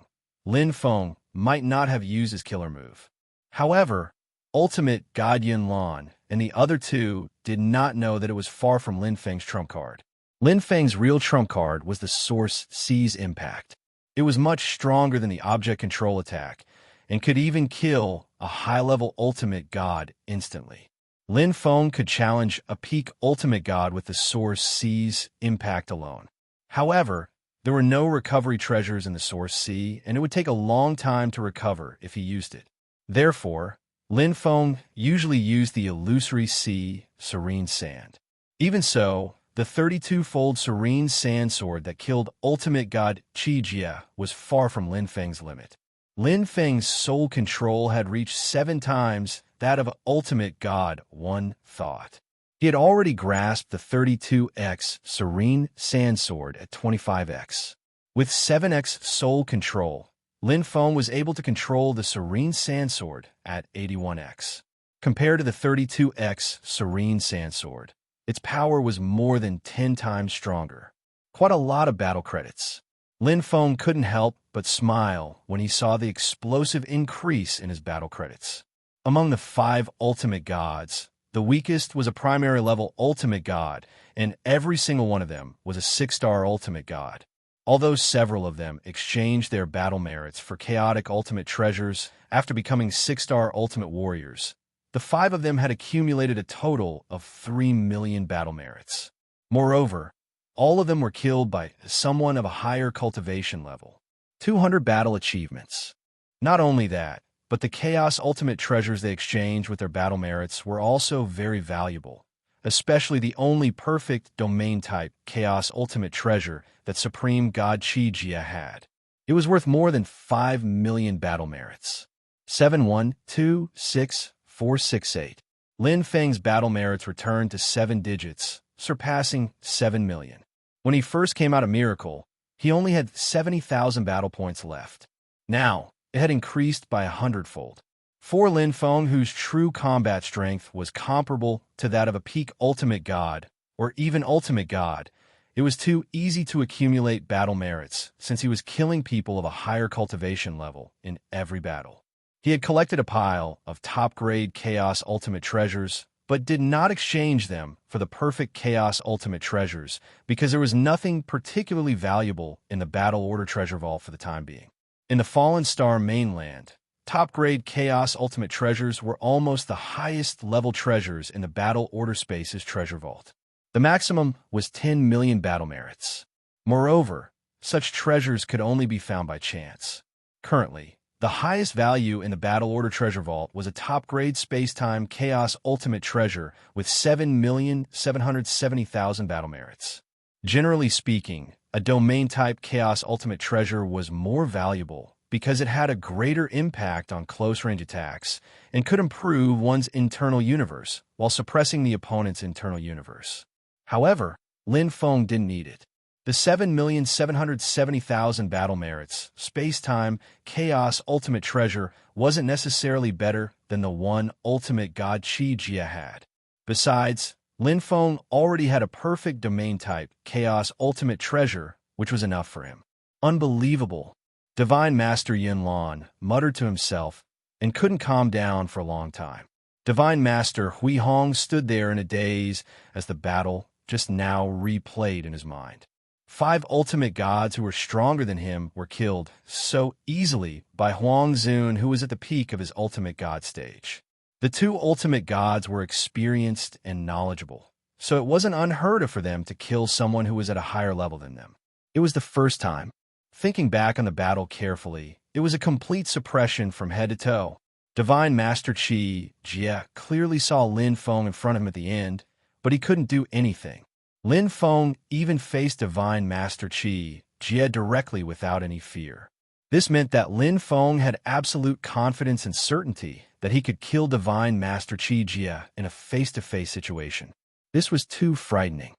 might not have used his killer move. However, Ultimate God Yunlan and the other 2 did not know that it was far from Lin Feng's trump card. Lin Feng's real trump card was the Source Seize Impact. It was much stronger than the object control attack and could even kill a high-level ultimate god instantly. Lin Feng could challenge a peak ultimate god with the Source Seize Impact alone. However, there were no recovery treasures in the Source Sea, and it would take a long time to recover if he used it. Therefore, Lin Feng usually used the illusory sea, serene sand. Even so, the 32-fold serene sand sword that killed Ultimate God Qi Jie was far from Lin Feng's limit. Lin Feng's soul control had reached 7 times that of Ultimate God one thought. He had already grasped the 32x serene sand sword at 25x. With 7x soul control, Lin Feng was able to control the serene sand sword at 81x. Compared to the 32x serene sand sword, its power was more than 10 times stronger. Quite a lot of battle credits. Lin Feng couldn't help but smile when he saw the explosive increase in his battle credits. Among the 5 ultimate gods, the weakest was a primary level ultimate god, and every single one of them was a 6-star ultimate god. Although several of them exchanged their battle merits for chaotic ultimate treasures after becoming 6-star ultimate warriors, the 5 of them had accumulated a total of 3 million battle merits. Moreover, all of them were killed by someone of a higher cultivation level. 200 battle achievements. Not only that, but the Chaos Ultimate treasures they exchanged with their battle merits were also very valuable, especially the only perfect domain-type Chaos Ultimate treasure that Supreme God Qi Jie had. It was worth more than 5 million battle merits. 71264468. Lin Feng's battle merits returned to 7 digits, surpassing 7 million. When he first came out of Miracle, he only had 70,000 battle points left. Now, it had increased by 100-fold. For Lin Feng, whose true combat strength was comparable to that of a peak ultimate god, or even ultimate god, it was too easy to accumulate battle merits since he was killing people of a higher cultivation level in every battle. He had collected a pile of top-grade Chaos Ultimate treasures, but did not exchange them for the perfect Chaos Ultimate treasures because there was nothing particularly valuable in the Battle Order treasure vault for the time being. In the Fallen Star mainland, top-grade Chaos Ultimate treasures were almost the highest level treasures in the Battle Order Space's treasure vault. The maximum was 10 million battle merits. Moreover, such treasures could only be found by chance. Currently, The highest value in the Battle Order Treasure Vault was a top-grade space-time Chaos Ultimate Treasure with 7,770,000 battle merits. Generally speaking, a domain-type Chaos Ultimate Treasure was more valuable because it had a greater impact on close-range attacks and could improve one's internal universe while suppressing the opponent's internal universe. However, Lin Feng didn't need it. The 7,770,000 battle merits, space-time, Chaos Ultimate Treasure wasn't necessarily better than the one Ultimate God Chi Jia had. Besides, Lin Feng already had a perfect domain-type Chaos Ultimate Treasure, which was enough for him. Unbelievable. Divine Master Yin Lan muttered to himself and couldn't calm down for a long time. Divine Master Hui Hong stood there in a daze as the battle just now replayed in his mind. 5 ultimate gods who were stronger than him were killed so easily by Huang Zun, who was at the peak of his ultimate god stage. The 2 ultimate gods were experienced and knowledgeable, so it wasn't unheard of for them to kill someone who was at a higher level than them. It was the first time. Thinking back on the battle carefully, it was a complete suppression from head to toe. Divine Master Qi Jia clearly saw Lin Feng in front of him at the end, but he couldn't do anything. Lin Feng even faced Divine Master Qi Jia directly without any fear. This meant that Lin Feng had absolute confidence and certainty that he could kill Divine Master Qi Jia in a face-to-face situation. This was too frightening.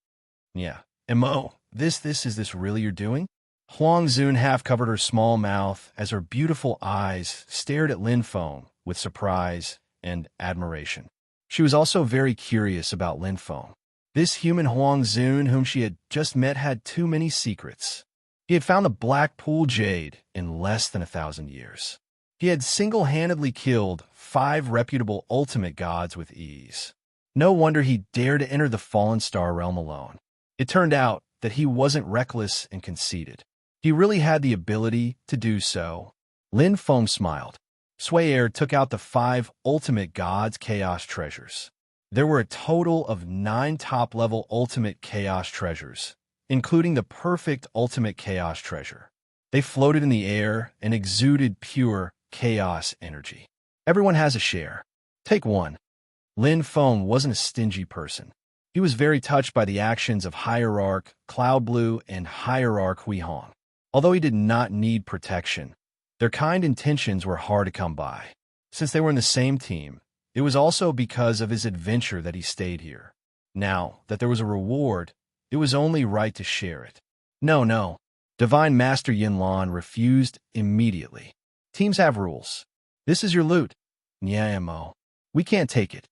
Yeah. Mo, is this really you're doing? Huang Zun half covered her small mouth as her beautiful eyes stared at Lin Feng with surprise and admiration. She was also very curious about Lin Feng. This human Huang Zun, whom she had just met, had too many secrets. He had found the Black Pool Jade in less than 1,000 years. He had single-handedly killed 5 reputable ultimate gods with ease. No wonder he dared to enter the Fallen Star realm alone. It turned out that he wasn't reckless and conceited. He really had the ability to do so. Lin Feng smiled. Sui Er took out the 5 ultimate gods' chaos treasures. There were a total of 9 top-level ultimate chaos treasures, including the perfect ultimate chaos treasure. They floated in the air and exuded pure chaos energy. Everyone has a share. Take one. Lin Feng wasn't a stingy person. He was very touched by the actions of Hierarch Cloud Blue and Hierarch Hui Hong. Although he did not need protection, their kind intentions were hard to come by. Since they were in the same team, it was also because of his adventure that he stayed here. Now that there was a reward, it was only right to share it. No. Divine Master Yin Lan refused immediately. Teams have rules. This is your loot. Mo. We can't take it.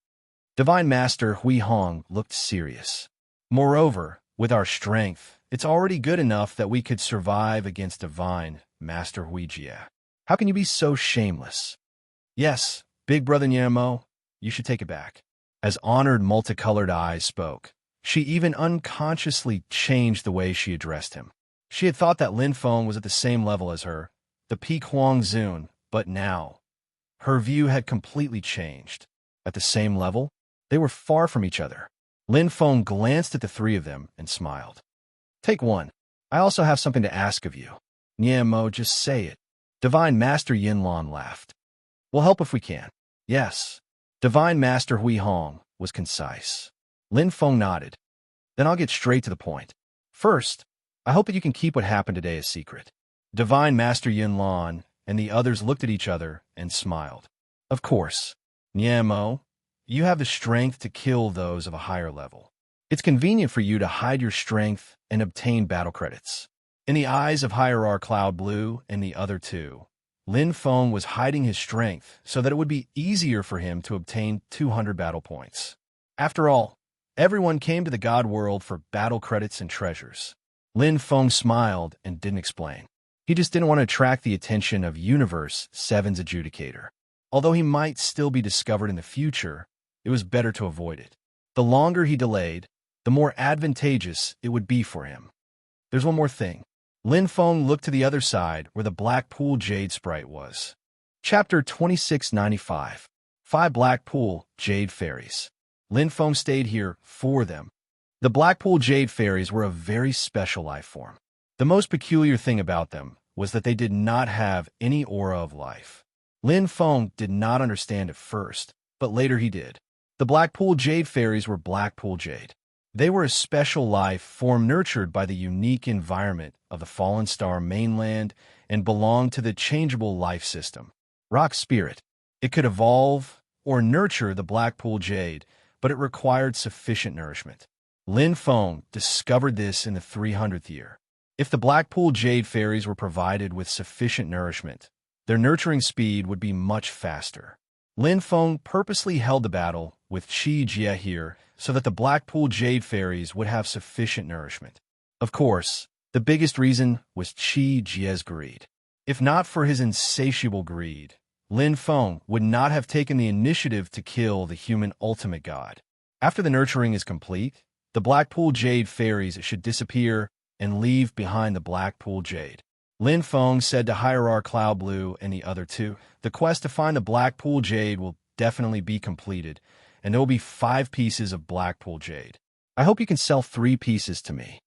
Divine Master Hui Hong looked serious. Moreover, with our strength, it's already good enough that we could survive against Divine Master Hui Jia. How can you be so shameless? Yes, Big Brother Mo, you should take it back. As Honored Multicolored Eyes spoke, she even unconsciously changed the way she addressed him. She had thought that Lin Feng was at the same level as her, the peak Huang Zun, but now, her view had completely changed. At the same level? They were far from each other. Lin Feng glanced at the 3 of them and smiled. Take one. I also have something to ask of you. Mo, just say it. Divine Master Yin Lan laughed. We'll help if we can. Yes. Divine Master Hui Hong was concise. Lin Feng nodded. Then I'll get straight to the point. First, I hope that you can keep what happened today a secret. Divine Master Yin Lan and the others looked at each other and smiled. Of course. Mo, you have the strength to kill those of a higher level. It's convenient for you to hide your strength and obtain battle credits. In the eyes of Hierarch Cloud Blue and the other 2, Lin Feng was hiding his strength so that it would be easier for him to obtain 200 battle points. After all, everyone came to the God World for battle credits and treasures. Lin Feng smiled and didn't explain. He just didn't want to attract the attention of Universe 7's adjudicator. Although he might still be discovered in the future, it was better to avoid it. The longer he delayed, the more advantageous it would be for him. There's one more thing. Lin Feng looked to the other side where the Black Pool Jade sprite was. Chapter 2695. 5 Black Pool Jade Fairies. Lin Feng stayed here for them. The Black Pool Jade Fairies were a very special life form. The most peculiar thing about them was that they did not have any aura of life. Lin Feng did not understand at first, but later he did. The Blackpool Jade Fairies were Blackpool Jade. They were a special life form nurtured by the unique environment of the Fallen Star mainland and belonged to the changeable life system. Rock Spirit. It could evolve or nurture the Blackpool Jade, but it required sufficient nourishment. Lin Feng discovered this in the 300th year. If the Blackpool Jade Fairies were provided with sufficient nourishment, their nurturing speed would be much faster. Lin Feng purposely held the battle with Qi Jie here so that the Blackpool Jade Fairies would have sufficient nourishment. Of course, the biggest reason was Qi Jie's greed. If not for his insatiable greed, Lin Feng would not have taken the initiative to kill the human ultimate god. After the nurturing is complete, the Blackpool Jade Fairies should disappear and leave behind the Blackpool Jade. Lin Feng said to Hierarch Cloud Blue and the other two, the quest to find the Blackpool Jade will definitely be completed, and there will be 5 pieces of Blackpool Jade. I hope you can sell 3 pieces to me.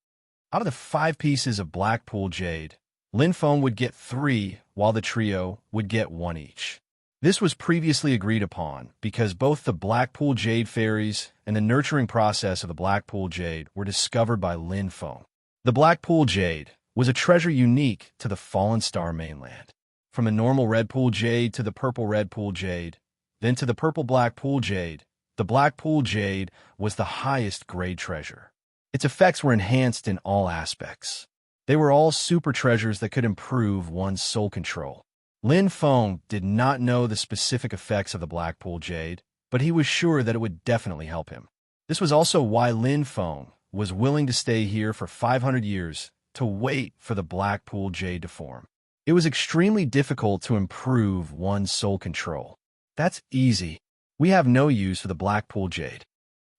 Out of the 5 pieces of Blackpool Jade, Lin Feng would get 3, while the trio would get 1 each. This was previously agreed upon because both the Blackpool Jade Fairies and the nurturing process of the Blackpool Jade were discovered by Lin Feng. The Blackpool Jade was a treasure unique to the Fallen Star mainland. From the normal Red Pool Jade to the Purple Red Pool Jade, then to the Purple Blackpool Jade, the Blackpool Jade was the highest grade treasure. Its effects were enhanced in all aspects. They were all super treasures that could improve one's soul control. Lin Feng did not know the specific effects of the Blackpool Jade, but he was sure that it would definitely help him. This was also why Lin Feng was willing to stay here for 500 years to wait for the Blackpool Jade to form. It was extremely difficult to improve one's soul control. That's easy. We have no use for the Blackpool Jade.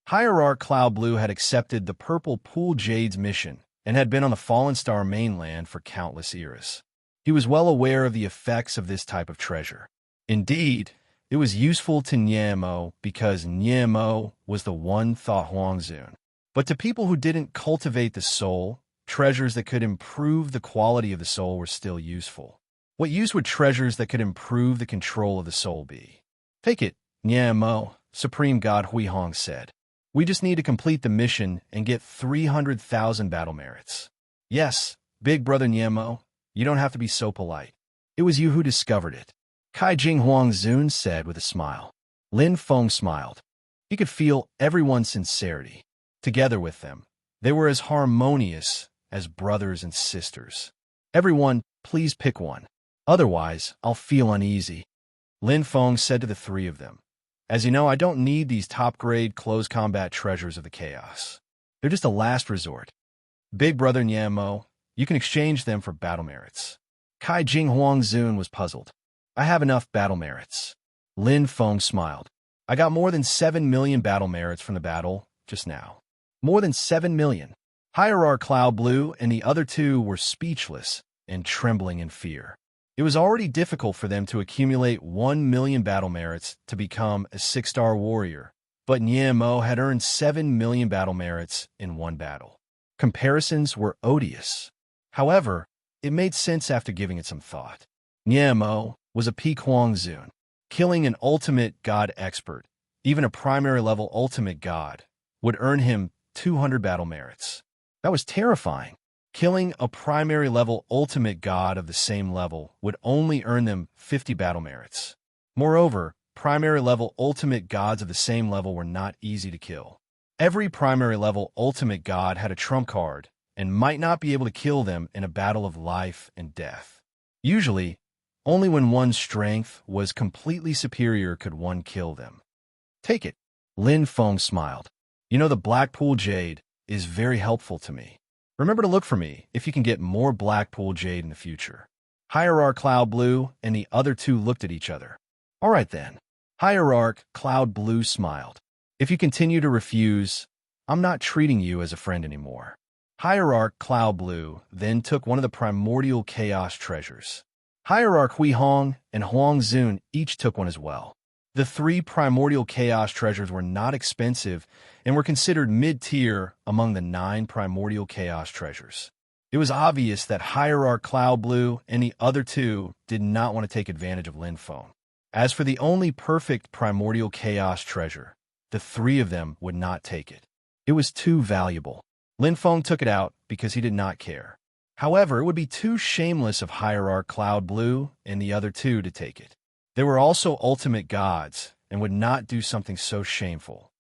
Hierarch Cloud Blue had accepted the Purple Pool Jade's mission and had been on the Fallen Star mainland for countless eras. He was well aware of the effects of this type of treasure. Indeed, it was useful to Niemo because Niemo was the one thought Huang Zun. But to people who didn't cultivate the soul, treasures that could improve the quality of the soul were still useful. What use would treasures that could improve the control of the soul be? Take it, Niemo, Supreme God Huihong said. We just need to complete the mission and get 300,000 battle merits. Yes, big brother Niemo, you don't have to be so polite. It was you who discovered it. Kai Jing Huang Zun said with a smile. Lin Feng smiled. He could feel everyone's sincerity. Together with them, they were as harmonious as brothers and sisters. Everyone, please pick one. Otherwise, I'll feel uneasy. Lin Feng said to the 3 of them. As you know, I don't need these top-grade close combat treasures of the chaos. They're just a last resort. Big brother Niemo, you can exchange them for battle merits. Kai Jing Huang Zun was puzzled. I have enough battle merits. Lin Feng smiled. I got more than 7 million battle merits from the battle just now. More than 7 million. Hierarch Cloud Blue and the other 2 were speechless and trembling in fear. It was already difficult for them to accumulate 1 million battle merits to become a 6-star warrior, but Niemo had earned 7 million battle merits in one battle. Comparisons were odious. However, it made sense after giving it some thought. Niemo was a peak Huang Zun. Killing an ultimate god expert, even a primary level ultimate god, would earn him 200 battle merits. That was terrifying. Killing a primary level ultimate god of the same level would only earn them 50 battle merits. Moreover, primary level ultimate gods of the same level were not easy to kill. Every primary level ultimate god had a trump card and might not be able to kill them in a battle of life and death. Usually, only when one's strength was completely superior could one kill them. Take it. Lin Feng smiled. You know, the Blackpool Jade is very helpful to me. Remember to look for me if you can get more Blackpool Jade in the future. Hierarch Cloud Blue and the other 2 looked at each other. All right then. Hierarch Cloud Blue smiled. If you continue to refuse, I'm not treating you as a friend anymore. Hierarch Cloud Blue then took one of the primordial chaos treasures. Hierarch Huihong and Huang Zun each took one as well. The 3 primordial chaos treasures were not expensive and were considered mid-tier among the 9 primordial chaos treasures. It was obvious that Hierarch Cloud Blue and the other two did not want to take advantage of Lin Feng. As for the only perfect primordial chaos treasure, the three of them would not take it. It was too valuable. Lin Feng took it out because he did not care. However, it would be too shameless of Hierarch Cloud Blue and the other two to take it. They were also ultimate gods and would not do something so shameful.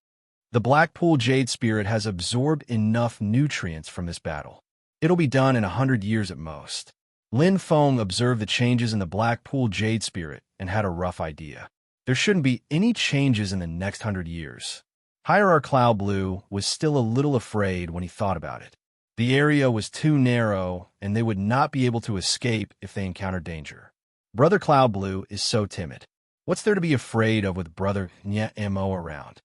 The Blackpool Jade Spirit has absorbed enough nutrients from this battle. It'll be done in 100 years at most. Lin Feng observed the changes in the Blackpool Jade Spirit and had a rough idea. There shouldn't be any changes in the next 100 years. Hierarch Cloud Blue was still a little afraid when he thought about it. The area was too narrow, and they would not be able to escape if they encountered danger. Brother Cloud Blue is so timid. What's there to be afraid of with Brother Mo around?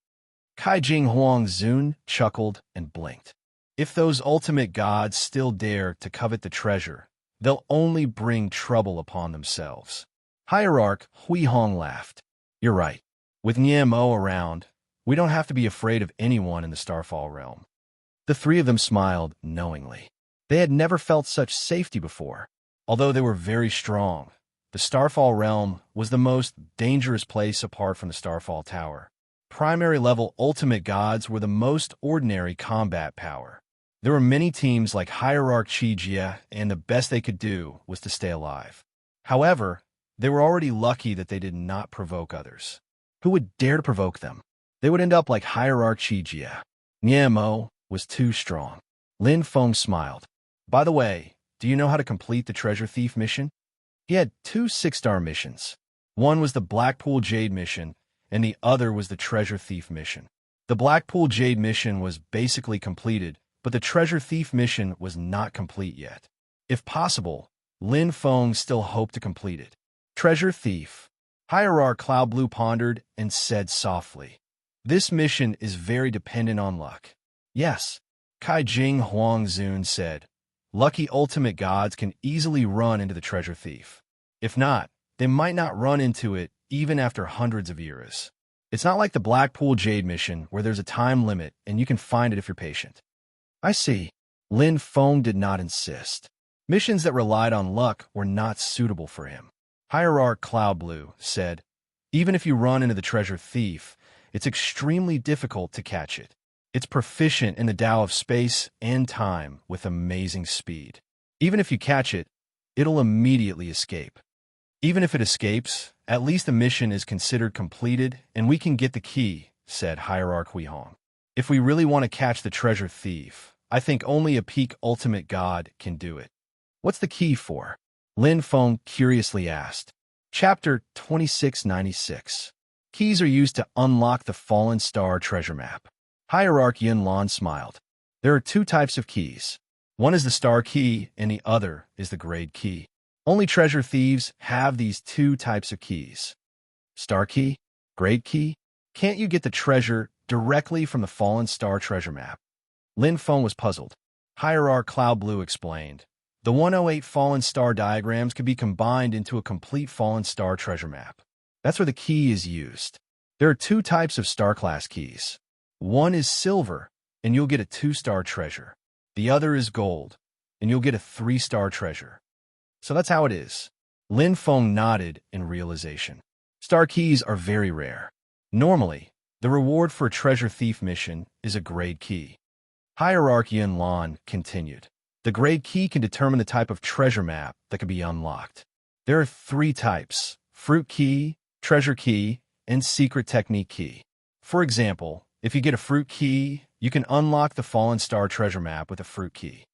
Kai Jing Huang Zun chuckled and blinked. If those ultimate gods still dare to covet the treasure, they'll only bring trouble upon themselves. Hierarch Hui Hong laughed. You're right. With Mo around, we don't have to be afraid of anyone in the Starfall realm. The three of them smiled knowingly. They had never felt such safety before. Although they were very strong, the Starfall realm was the most dangerous place apart from the Starfall Tower. Primary level ultimate gods were the most ordinary combat power. There were many teams like Hierarch Qijia, and the best they could do was to stay alive. However, they were already lucky that they did not provoke others. Who would dare to provoke them? They would end up like Hierarch Qijia. Mo was too strong. Lin Feng smiled. By the way, do you know how to complete the treasure thief mission? He had 2 6-star missions. One was the Blackpool Jade mission, and the other was the treasure thief mission. The Blackpool Jade mission was basically completed, but the treasure thief mission was not complete yet. If possible, Lin Feng still hoped to complete it. Treasure thief. Hierarch Cloud Blue pondered and said softly, "This mission is very dependent on luck." Yes, Kai Jing Huang Zun said. Lucky ultimate gods can easily run into the treasure thief. If not, they might not run into it even after hundreds of years. It's not like the Blackpool Jade mission where there's a time limit and you can find it if you're patient. I see. Lin Feng did not insist. Missions that relied on luck were not suitable for him. Hierarch Cloud Blue said, even if you run into the treasure thief, it's extremely difficult to catch it. It's proficient in the Tao of space and time with amazing speed. Even if you catch it, it'll immediately escape. Even if it escapes, at least the mission is considered completed and we can get the key, said Hierarch Hui Hong. If we really want to catch the treasure thief, I think only a peak ultimate god can do it. What's the key for? Lin Feng curiously asked. Chapter 2696. Keys are used to unlock the Fallen Star treasure map. Hierarch Yin Lan smiled. There are 2 types of keys. One is the star key and the other is the grade key. Only treasure thieves have these 2 types of keys. Star key? Grade key? Can't you get the treasure directly from the Fallen Star treasure map? Lin Feng was puzzled. Hierarch Cloud Blue explained. The 108 Fallen Star diagrams can be combined into a complete Fallen Star treasure map. That's where the key is used. There are 2 types of star class keys. One is silver, and you'll get a 2-star treasure. The other is gold, and you'll get a 3-star treasure. So that's how it is. Lin Feng nodded in realization. Star keys are very rare. Normally, the reward for a treasure thief mission is a grade key. Hierarch Yin Lan continued. The grade key can determine the type of treasure map that can be unlocked. There are 3 types: fruit key, treasure key, and secret technique key. For example, if you get a fruit key, you can unlock the Fallen Star treasure map with a fruit key.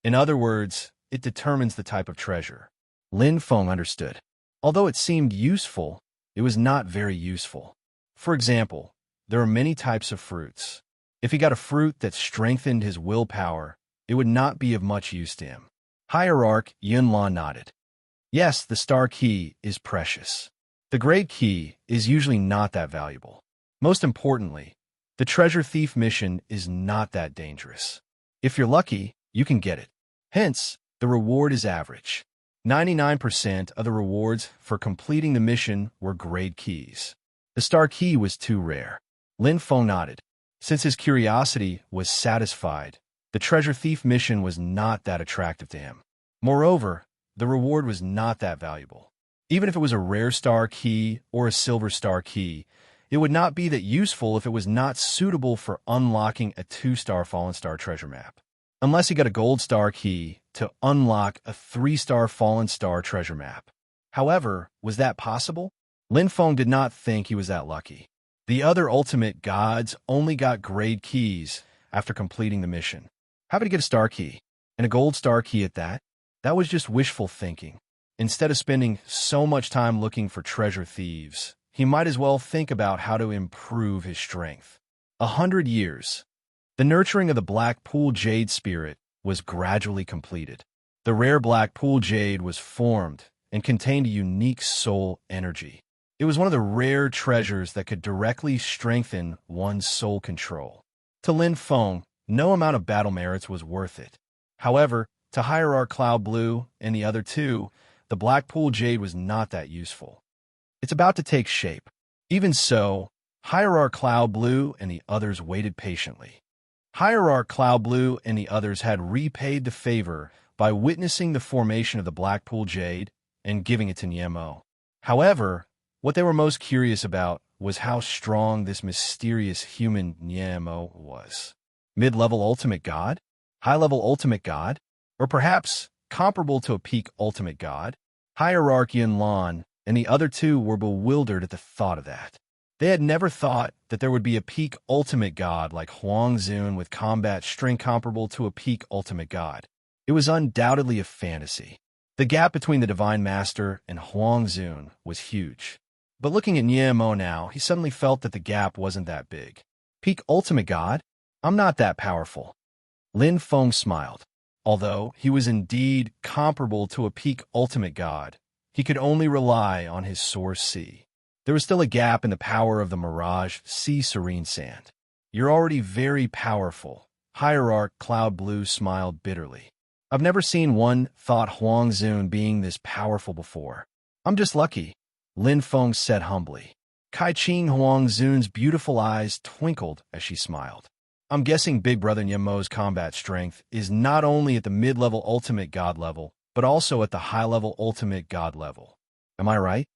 In other words, it determines the type of treasure. Lin Feng understood. Although it seemed useful, it was not very useful. For example, there are many types of fruits. If he got a fruit that strengthened his willpower, it would not be of much use to him. Hierarch Yin Lan nodded. Yes, the star key is precious. The grade key is usually not that valuable. Most importantly, the treasure thief mission is not that dangerous. If you're lucky, you can get it. Hence, the reward is average. 99% of the rewards for completing the mission were grade keys. The star key was too rare. Lin Feng nodded. Since his curiosity was satisfied, The treasure thief mission was not that attractive to him. Moreover, the reward was not that valuable. Even if it was a rare star key or a silver star key, it would not be that useful if it was not suitable for unlocking a 2-star Fallen Star treasure map. Unless he got a gold star key to unlock a 3-star Fallen Star treasure map. However, was that possible? Lin Feng did not think he was that lucky. The other ultimate gods only got grade keys after completing the mission. How did he get a star key? And a gold star key at that? That was just wishful thinking. Instead of spending so much time looking for treasure thieves, he might as well think about how to improve his strength. 100 years. The nurturing of the Black Pool Jade spirit was gradually completed. The rare Black Pool Jade was formed and contained a unique soul energy. It was one of the rare treasures that could directly strengthen one's soul control. To Lin Feng, no amount of battle merits was worth it. However, to Hierarch Cloud Blue and the other two, the Black Pool Jade was not that useful. It's about to take shape. Even so, Hierarch Cloud Blue and the others waited patiently. Hierarch Cloud Blue and the others had repaid the favor by witnessing the formation of the Black Pool Jade and giving it to Niemo. However, what they were most curious about was how strong this mysterious human Niemo was. Mid-level ultimate god? High-level ultimate god? Or perhaps comparable to a peak ultimate god? Hierarch Yunlan and the other two were bewildered at the thought of that. They had never thought that there would be a peak ultimate god like Huang Zun with combat strength comparable to a peak ultimate god. It was undoubtedly a fantasy. The gap between the Divine Master and Huang Zun was huge. But looking at Niemo now, he suddenly felt that the gap wasn't that big. Peak ultimate god? I'm not that powerful. Lin Feng smiled. Although he was indeed comparable to a peak ultimate god, he could only rely on his source sea. There was still a gap in the power of the Mirage Sea Serene Sand. You're already very powerful. Hierarch Cloud Blue smiled bitterly. I've never seen one thought Huang Zun being this powerful before. I'm just lucky, Lin Feng said humbly. Kai Qing Huang Zun's beautiful eyes twinkled as she smiled. I'm guessing Big Brother Niemo's combat strength is not only at the mid-level ultimate god level, but also at the high-level ultimate god level. Am I right?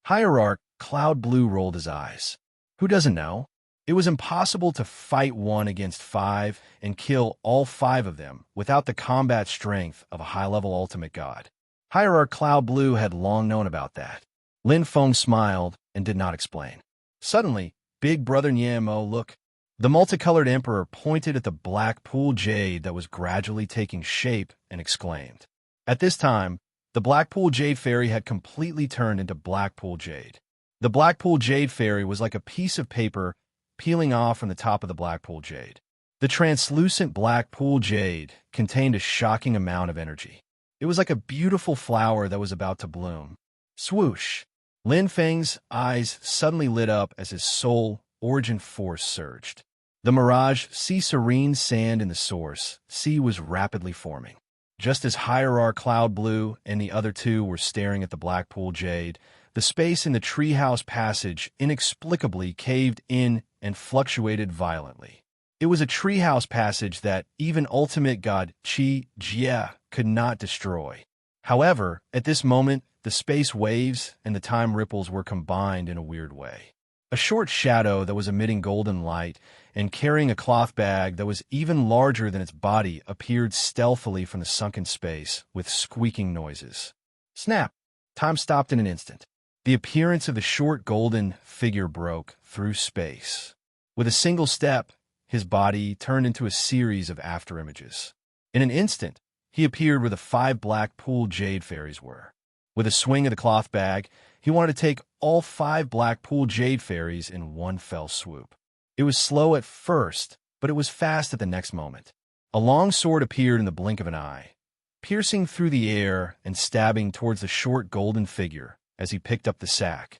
Hierarch Cloud Blue rolled his eyes. Who doesn't know? It was impossible to fight 1 against 5 and kill all 5 of them without the combat strength of a high-level ultimate god. Hierarch Cloud Blue had long known about that. Lin Feng smiled and did not explain. Suddenly, Big Brother Niemo looked. The multicolored emperor pointed at the Black Pool Jade that was gradually taking shape and exclaimed. At this time, the Black Pool Jade Fairy had completely turned into Black Pool Jade. The Black Pool Jade Fairy was like a piece of paper peeling off from the top of the Black Pool Jade. The translucent Black Pool Jade contained a shocking amount of energy. It was like a beautiful flower that was about to bloom. Swoosh! Lin Feng's eyes suddenly lit up as his soul origin force surged. The Mirage Sea Serene Sand in the source sea was rapidly forming. Just as Hierarch Cloud Blue and the other two were staring at the Black Pool Jade, the space in the treehouse passage inexplicably caved in and fluctuated violently. It was a treehouse passage that even ultimate god Qi Jie could not destroy. However, at this moment, the space waves and the time ripples were combined in a weird way. A short shadow that was emitting golden light and carrying a cloth bag that was even larger than its body appeared stealthily from the sunken space with squeaking noises. Snap! Time stopped in an instant. The appearance of the short golden figure broke through space. With a single step, his body turned into a series of afterimages. In an instant, he appeared where the 5 Black Pool Jade Fairies were. With a swing of the cloth bag, he wanted to take all 5 Black Pool Jade Fairies in one fell swoop. It was slow at first, but it was fast at the next moment. A long sword appeared in the blink of an eye, piercing through the air and stabbing towards the short golden figure as he picked up the sack.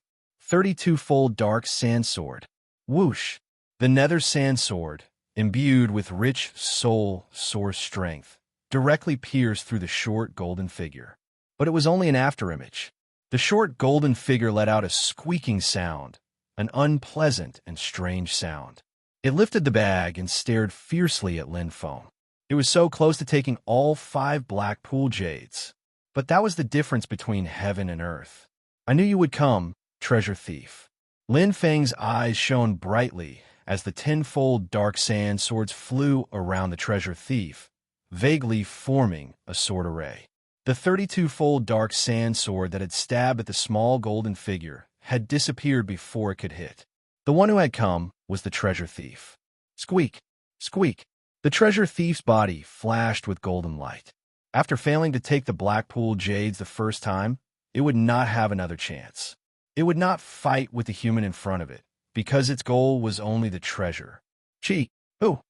32-fold dark sand sword. Whoosh! The nether sand sword, imbued with rich soul source strength, directly pierced through the short golden figure. But it was only an afterimage. The short golden figure let out a squeaking sound, an unpleasant and strange sound. It lifted the bag and stared fiercely at Lin Feng. It was so close to taking all 5 black pool jades. But that was the difference between heaven and earth. I knew you would come, treasure thief. Lin Feng's eyes shone brightly as the tenfold dark sand swords flew around the treasure thief, vaguely forming a sword array. The 32-fold dark sand sword that had stabbed at the small golden figure had disappeared before it could hit. The one who had come was the treasure thief. Squeak! Squeak! The treasure thief's body flashed with golden light. After failing to take the Blackpool Jades the first time, it would not have another chance. It would not fight with the human in front of it, because its goal was only the treasure.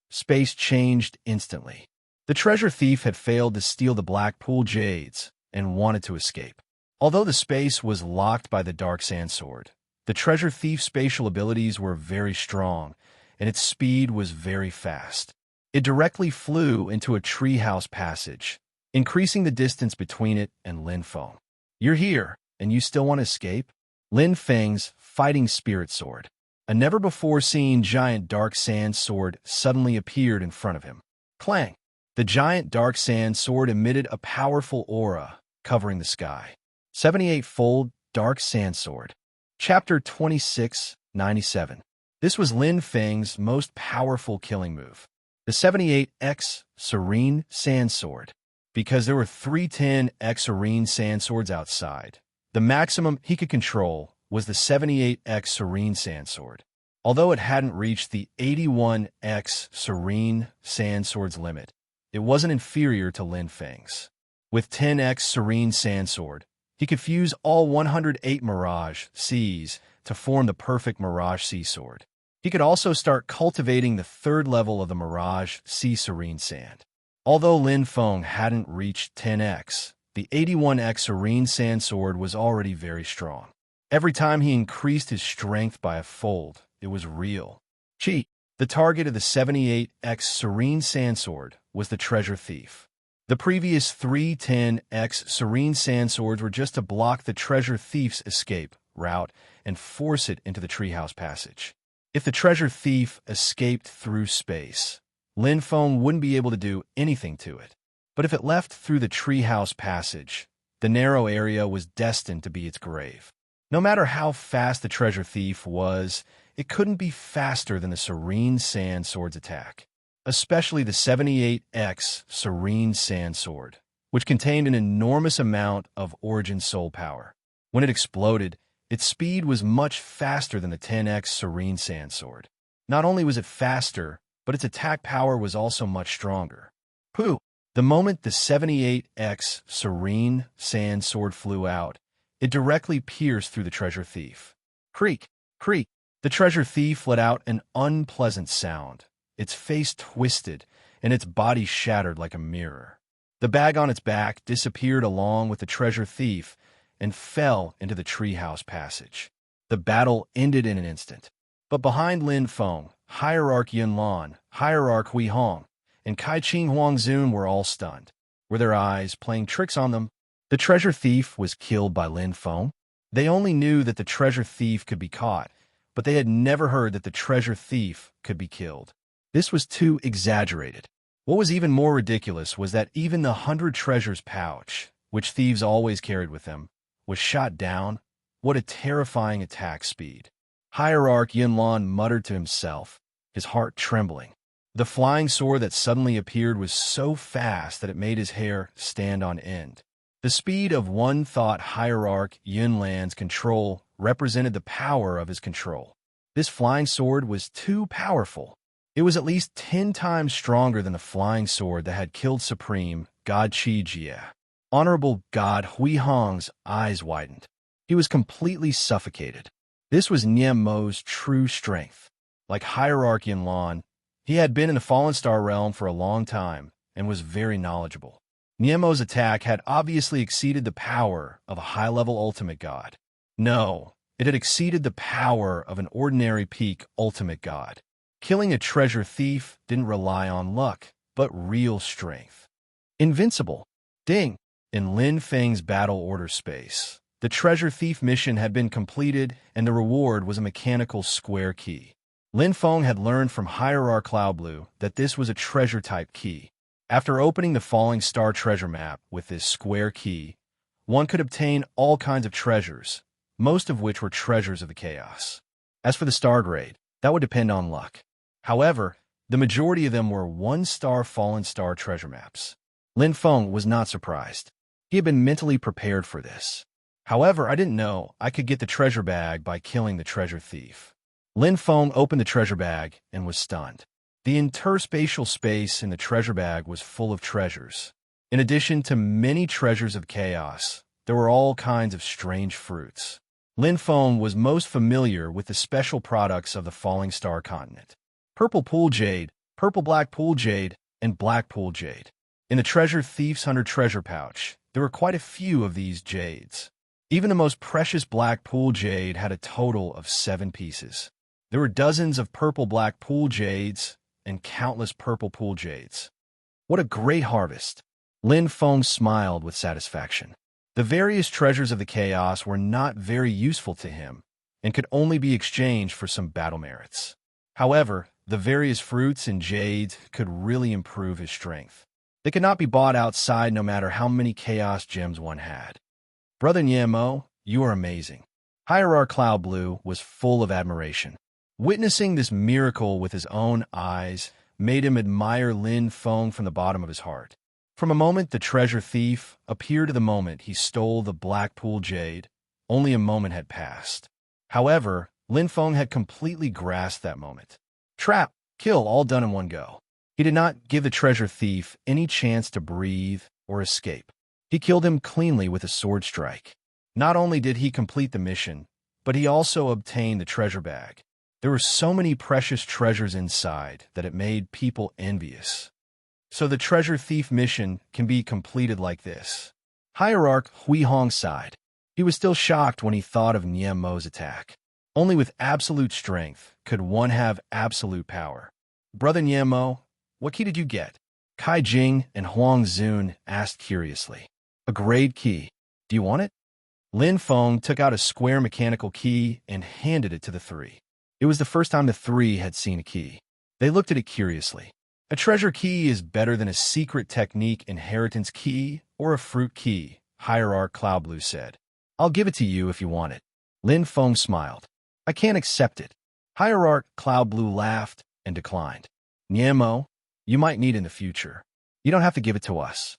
Space changed instantly. The treasure thief had failed to steal the Blackpool Jades and wanted to escape. Although the space was locked by the dark sand sword, the treasure thief's spatial abilities were very strong, and its speed was very fast. It directly flew into a treehouse passage, increasing the distance between it and Lin Feng. You're here, and you still want to escape? Lin Feng's fighting spirit sword, a never-before-seen giant dark sand sword, suddenly appeared in front of him. Clang! The giant dark sand sword emitted a powerful aura, covering the sky. 78-fold dark sand sword. Chapter 2697. This was Lin Feng's most powerful killing move. The 78x serene sand sword. Because there were 3 10x serene sand swords outside, the maximum he could control was the 78x serene sand sword. Although it hadn't reached the 81x serene sand sword's limit, it wasn't inferior to Lin Feng's. With 10x serene sand sword, he could fuse all 108 Mirage Cs to form the perfect Mirage C sword. He could also start cultivating the 3rd level of the Mirage C serene sand. Although Lin Feng hadn't reached 10x, the 81x serene sand sword was already very strong. Every time he increased his strength by a fold, it was real. The target of the 78x serene sand sword was the treasure thief. The previous 3 10x serene sand swords were just to block the treasure thief's escape route and force it into the treehouse passage. If the treasure thief escaped through space, Lin Feng wouldn't be able to do anything to it. But if it left through the treehouse passage, the narrow area was destined to be its grave. No matter how fast the treasure thief was, it couldn't be faster than the serene sand sword's attack. Especially the 78x serene sand sword, which contained an enormous amount of origin soul power. When it exploded, its speed was much faster than the 10x serene sand sword. Not only was it faster, but its attack power was also much stronger. The moment the 78x serene sand sword flew out, it directly pierced through the treasure thief. Creak! Creak! The treasure thief let out an unpleasant sound. Its face twisted, and its body shattered like a mirror. The bag on its back disappeared along with the treasure thief and fell into the treehouse passage. The battle ended in an instant. But behind Lin Feng, Hierarch Yunlan, Hierarch Hui Hong, and Kai Qing Huangzun were all stunned. Were their eyes playing tricks on them? The treasure thief was killed by Lin Feng. They only knew that the treasure thief could be caught, but they had never heard that the treasure thief could be killed. This was too exaggerated. What was even more ridiculous was that even the 100 treasures pouch, which thieves always carried with them, was shot down. What a terrifying attack speed. Hierarch Yunlan muttered to himself, his heart trembling. The flying sword that suddenly appeared was so fast that it made his hair stand on end. The speed of one thought Hierarch Yunlan's control represented the power of his control. This flying sword was too powerful. It was at least 10 times stronger than the flying sword that had killed Supreme God Qi Jie. Honorable God Hui Hong's eyes widened. He was completely suffocated. This was Nian Mo's true strength. Like Hierarch Yunlan, he had been in the Fallen Star realm for a long time and was very knowledgeable. Nian Mo's attack had obviously exceeded the power of a high-level ultimate god. No, it had exceeded the power of an ordinary peak ultimate god. Killing a treasure thief didn't rely on luck, but real strength. Invincible. Ding! In Lin Feng's battle order space, the treasure thief mission had been completed and the reward was a mechanical square key. Lin Feng had learned from Hierarch Cloudblue that this was a treasure-type key. After opening the Falling Star treasure map with this square key, one could obtain all kinds of treasures, most of which were treasures of the chaos. As for the star grade, that would depend on luck. However, the majority of them were one-star Fallen Star treasure maps. Lin Feng was not surprised. He had been mentally prepared for this. However, I didn't know I could get the treasure bag by killing the treasure thief. Lin Feng opened the treasure bag and was stunned. The interspatial space in the treasure bag was full of treasures. In addition to many treasures of chaos, there were all kinds of strange fruits. Lin Feng was most familiar with the special products of the Falling Star continent. Purple pool jade, purple black pool jade, and black pool jade. In the treasure thief's 100 treasure pouch, there were quite a few of these jades. Even the most precious black pool jade had a total of 7 pieces. There were dozens of purple black pool jades and countless purple pool jades. What a great harvest! Lin Feng smiled with satisfaction. The various treasures of the chaos were not very useful to him and could only be exchanged for some battle merits. However, the various fruits and jades could really improve his strength. They could not be bought outside no matter how many chaos gems one had. Brother Niemo, you are amazing. Hierarch Cloud Blue was full of admiration. Witnessing this miracle with his own eyes made him admire Lin Feng from the bottom of his heart. From a moment the treasure thief appeared to the moment he stole the black pool jade, only a moment had passed. However, Lin Feng had completely grasped that moment. Trap, kill, all done in one go. He did not give the treasure thief any chance to breathe or escape. He killed him cleanly with a sword strike. Not only did he complete the mission, but he also obtained the treasure bag. There were so many precious treasures inside that it made people envious. So the treasure thief mission can be completed like this. Hierarch Hui Hong sighed. He was still shocked when he thought of Niemo's attack. Only with absolute strength could one have absolute power. Brother Niemo, what key did you get? Kai Jing and Huang Zun asked curiously. A grade key. Do you want it? Lin Feng took out a square mechanical key and handed it to the three. It was the first time the three had seen a key. They looked at it curiously. A treasure key is better than a secret technique inheritance key or a fruit key, Hierarch Cloud Blue said. I'll give it to you if you want it. Lin Feng smiled. I can't accept it. Hierarch Cloud Blue laughed and declined. Niemo, you might need it in the future. You don't have to give it to us.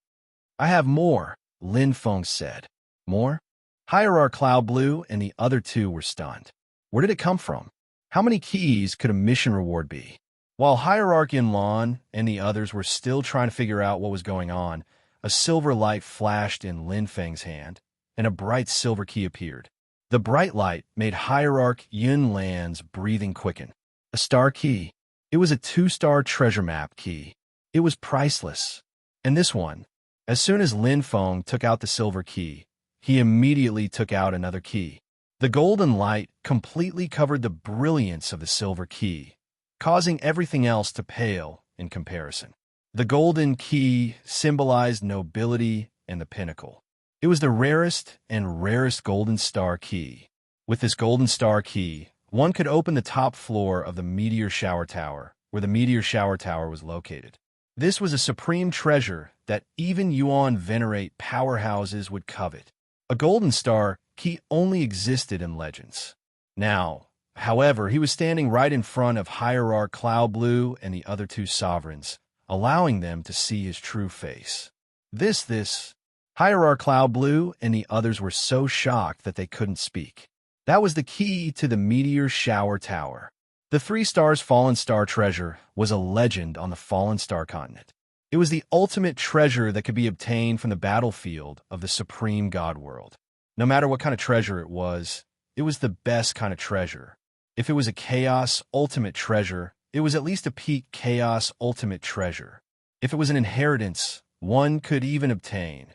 I have more, Lin Feng said. More? Hierarch Cloud Blue and the other two were stunned. Where did it come from? How many keys could a mission reward be? While Hierarch Yinlan and the others were still trying to figure out what was going on, a silver light flashed in Lin Feng's hand, and a bright silver key appeared. The bright light made Hierarch Yinlan's breathing quicken. A star key. It was a 2-star treasure map key. It was priceless. And this one, as soon as Lin Feng took out the silver key, he immediately took out another key. The golden light completely covered the brilliance of the silver key, causing everything else to pale in comparison. The golden key symbolized nobility and the pinnacle. It was the rarest and rarest golden star key. With this golden star key, one could open the top floor of the Meteor Shower Tower, where the Meteor Shower Tower was located. This was a supreme treasure that even Yuan venerate powerhouses would covet. A golden star key only existed in legends. Now, however, he was standing right in front of Hierarch Cloud Blue and the other two sovereigns, allowing them to see his true face. Hierarch Cloud Blue and the others were so shocked that they couldn't speak. That was the key to the Meteor Shower Tower. The 3 stars Fallen Star treasure was a legend on the Fallen Star continent. It was the ultimate treasure that could be obtained from the battlefield of the Supreme God World. No matter what kind of treasure it was the best kind of treasure. If it was a Chaos Ultimate treasure, it was at least a peak Chaos Ultimate treasure. If it was an inheritance, one could even obtain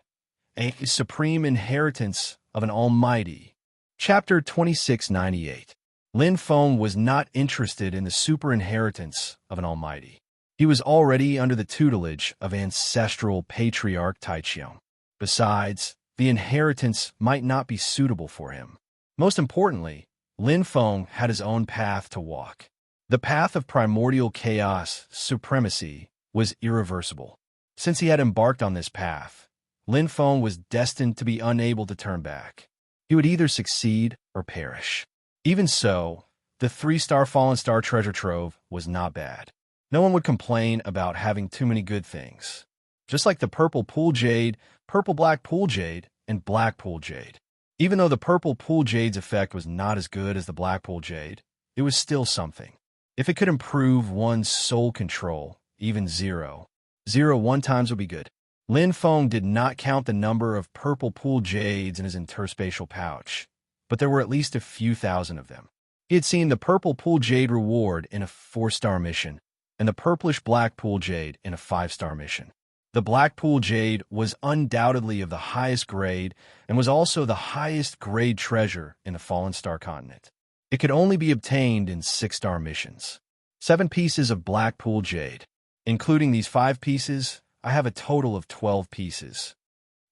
a supreme inheritance of an almighty. Chapter 2698. Lin Feng was not interested in the super inheritance of an almighty. He was already under the tutelage of ancestral patriarch Taichiang. Besides, the inheritance might not be suitable for him. Most importantly, Lin Feng had his own path to walk. The path of primordial chaos supremacy was irreversible. Since he had embarked on this path, Lin Feng was destined to be unable to turn back. He would either succeed or perish. Even so, the 3-star Fallen Star treasure trove was not bad. No one would complain about having too many good things. Just like the purple pool jade, purple-black pool jade, and black pool jade. Even though the purple pool jade's effect was not as good as the black pool jade, it was still something. If it could improve one's soul control, even 0.01 times would be good. Lin Feng did not count the number of purple pool jades in his interspatial pouch, but there were at least a few thousand of them. He had seen the purple pool jade reward in a 4-star mission, and the purplish-black pool jade in a 5-star mission. The black pool jade was undoubtedly of the highest grade and was also the highest grade treasure in the Fallen Star continent. It could only be obtained in 6-star missions. 7 pieces of black pool jade. Including these 5 pieces, I have a total of 12 pieces.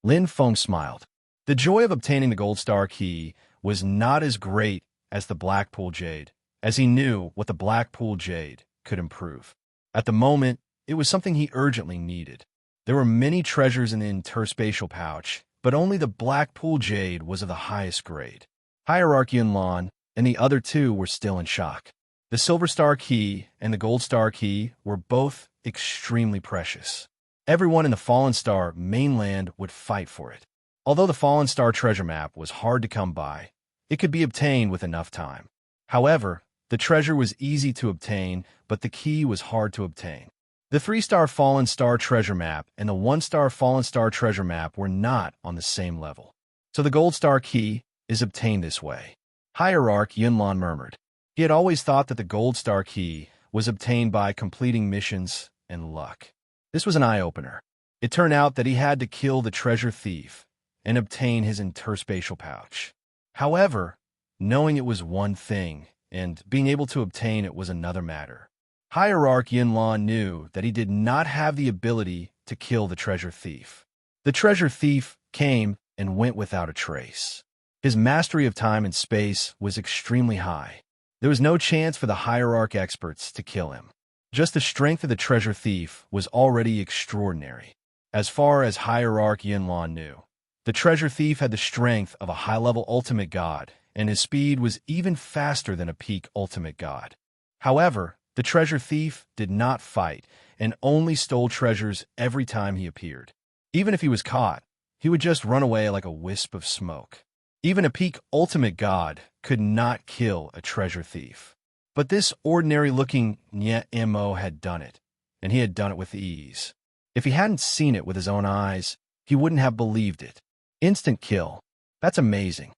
Lin Feng smiled. The joy of obtaining the gold star key was not as great as the black pool jade, as he knew what the black pool jade could improve. At the moment, it was something he urgently needed. There were many treasures in the interspatial pouch, but only the black pool jade was of the highest grade. Hierarchy and Lon and the other 2 were still in shock. The silver star key and the gold star key were both extremely precious. Everyone in the Fallen Star mainland would fight for it. Although the Fallen Star treasure map was hard to come by, it could be obtained with enough time. However, the treasure was easy to obtain, but the key was hard to obtain. The 3-star Fallen Star treasure map and the 1-star Fallen Star treasure map were not on the same level. So the gold star key is obtained this way. Hierarch Yunlan murmured. He had always thought that the gold star key was obtained by completing missions and luck. This was an eye-opener. It turned out that he had to kill the treasure thief and obtain his interspatial pouch. However, knowing it was one thing, and being able to obtain it was another matter. Hierarch Yunlan knew that he did not have the ability to kill the treasure thief. The treasure thief came and went without a trace. His mastery of time and space was extremely high. There was no chance for the Hierarch experts to kill him. Just the strength of the treasure thief was already extraordinary. As far as Hierarch Yunlan knew, the treasure thief had the strength of a high-level ultimate god, and his speed was even faster than a peak ultimate god. However, the treasure thief did not fight and only stole treasures every time he appeared. Even if he was caught, he would just run away like a wisp of smoke. Even a peak ultimate god could not kill a treasure thief. But this ordinary-looking Mo had done it, and he had done it with ease. If he hadn't seen it with his own eyes, he wouldn't have believed it. Instant kill. That's amazing.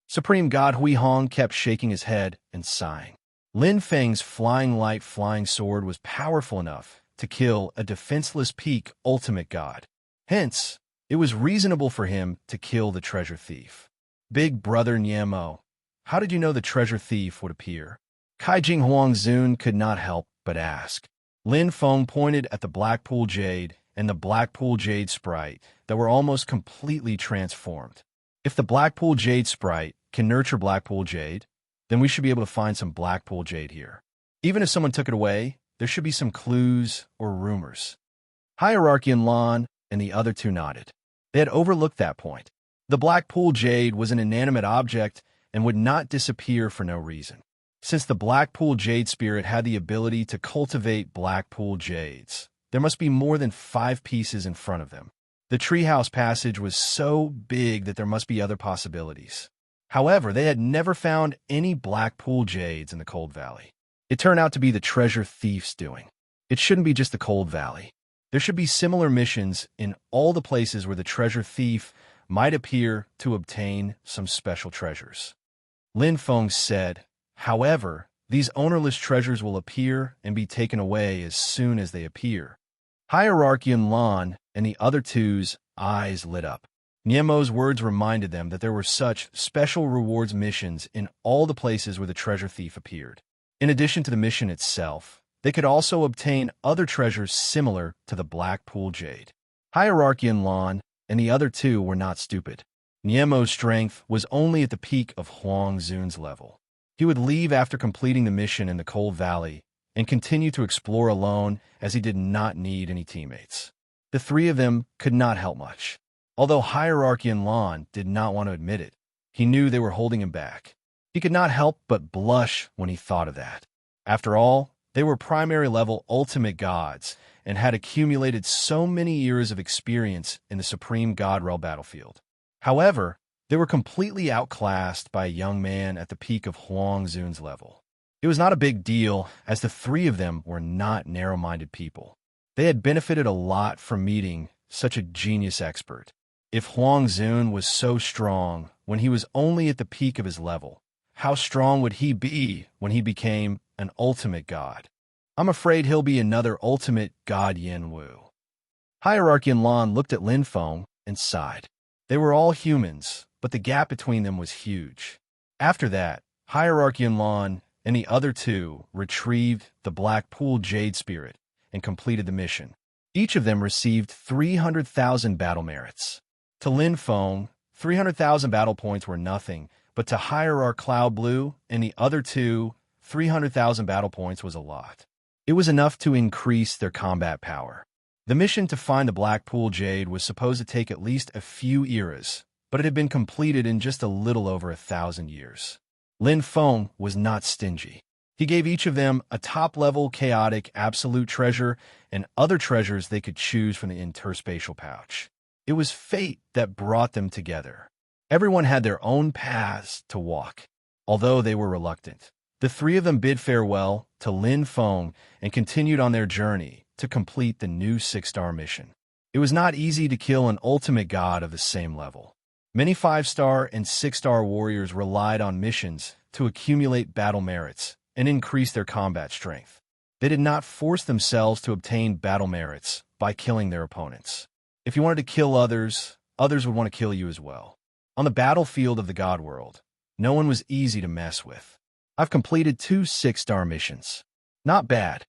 Supreme God Hui Hong kept shaking his head and sighing. Lin Feng's flying light flying sword was powerful enough to kill a defenseless peak ultimate god. Hence, it was reasonable for him to kill the treasure thief. Big brother Mo, how did you know the treasure thief would appear? Kaijing Huangzun could not help but ask. Lin Feng pointed at the Blackpool Jade and the Blackpool Jade sprite that were almost completely transformed. If the Blackpool Jade sprite can nurture Blackpool Jade, then we should be able to find some Blackpool Jade here. Even if someone took it away, there should be some clues or rumors. Hierarchy and Lon and the other 2 nodded. They had overlooked that point. The Blackpool Jade was an inanimate object and would not disappear for no reason. Since the Blackpool Jade spirit had the ability to cultivate Blackpool Jades, there must be more than 5 pieces in front of them. The treehouse passage was so big that there must be other possibilities. However, they had never found any Blackpool Jades in the Cold Valley. It turned out to be the treasure thief's doing. It shouldn't be just the Cold Valley. There should be similar missions in all the places where the treasure thief might appear to obtain some special treasures. Lin Feng said, however, these ownerless treasures will appear and be taken away as soon as they appear. Hierarchy and Lon and the other 2's eyes lit up. Niemo's words reminded them that there were such special rewards missions in all the places where the treasure thief appeared. In addition to the mission itself, they could also obtain other treasures similar to the Blackpool Jade. Hierarchy and Lon and the other 2 were not stupid. Niemo's strength was only at the peak of Huang Zun's level. He would leave after completing the mission in the Cold Valley and continue to explore alone as he did not need any teammates. The three of them could not help much. Although Hierarchy and Lon did not want to admit it, he knew they were holding him back. He could not help but blush when he thought of that. After all, they were primary-level ultimate gods and had accumulated so many years of experience in the Supreme God Realm battlefield. However, they were completely outclassed by a young man at the peak of Huang Zun's level. It was not a big deal, as the three of them were not narrow-minded people. They had benefited a lot from meeting such a genius expert. If Huang Zun was so strong when he was only at the peak of his level, how strong would he be when he became an ultimate god? I'm afraid he'll be another ultimate god Yin Wu. Hierarchy and Lon looked at Lin Feng and sighed. They were all humans, but the gap between them was huge. After that, Hierarchy and Lon and the other two retrieved the Black Pool Jade Spirit and completed the mission. Each of them received 300,000 battle merits. To Lin Feng, 300,000 battle points were nothing, but to Hierarch Cloud Blue and the other two, 300,000 battle points was a lot. It was enough to increase their combat power. The mission to find the Black Pool Jade was supposed to take at least a few eras, but it had been completed in just a little over 1,000 years. Lin Feng was not stingy. He gave each of them a top-level chaotic absolute treasure and other treasures they could choose from the interspatial pouch. It was fate that brought them together. Everyone had their own paths to walk. Although they were reluctant, the three of them bid farewell to Lin Feng and continued on their journey to complete the new 6-star mission. It was not easy to kill an ultimate god of the same level. Many 5-star and 6-star warriors relied on missions to accumulate battle merits and increase their combat strength. They did not force themselves to obtain battle merits by killing their opponents. If you wanted to kill others, others would want to kill you as well. On the battlefield of the God World, no one was easy to mess with. I've completed 2 6-star missions. Not bad.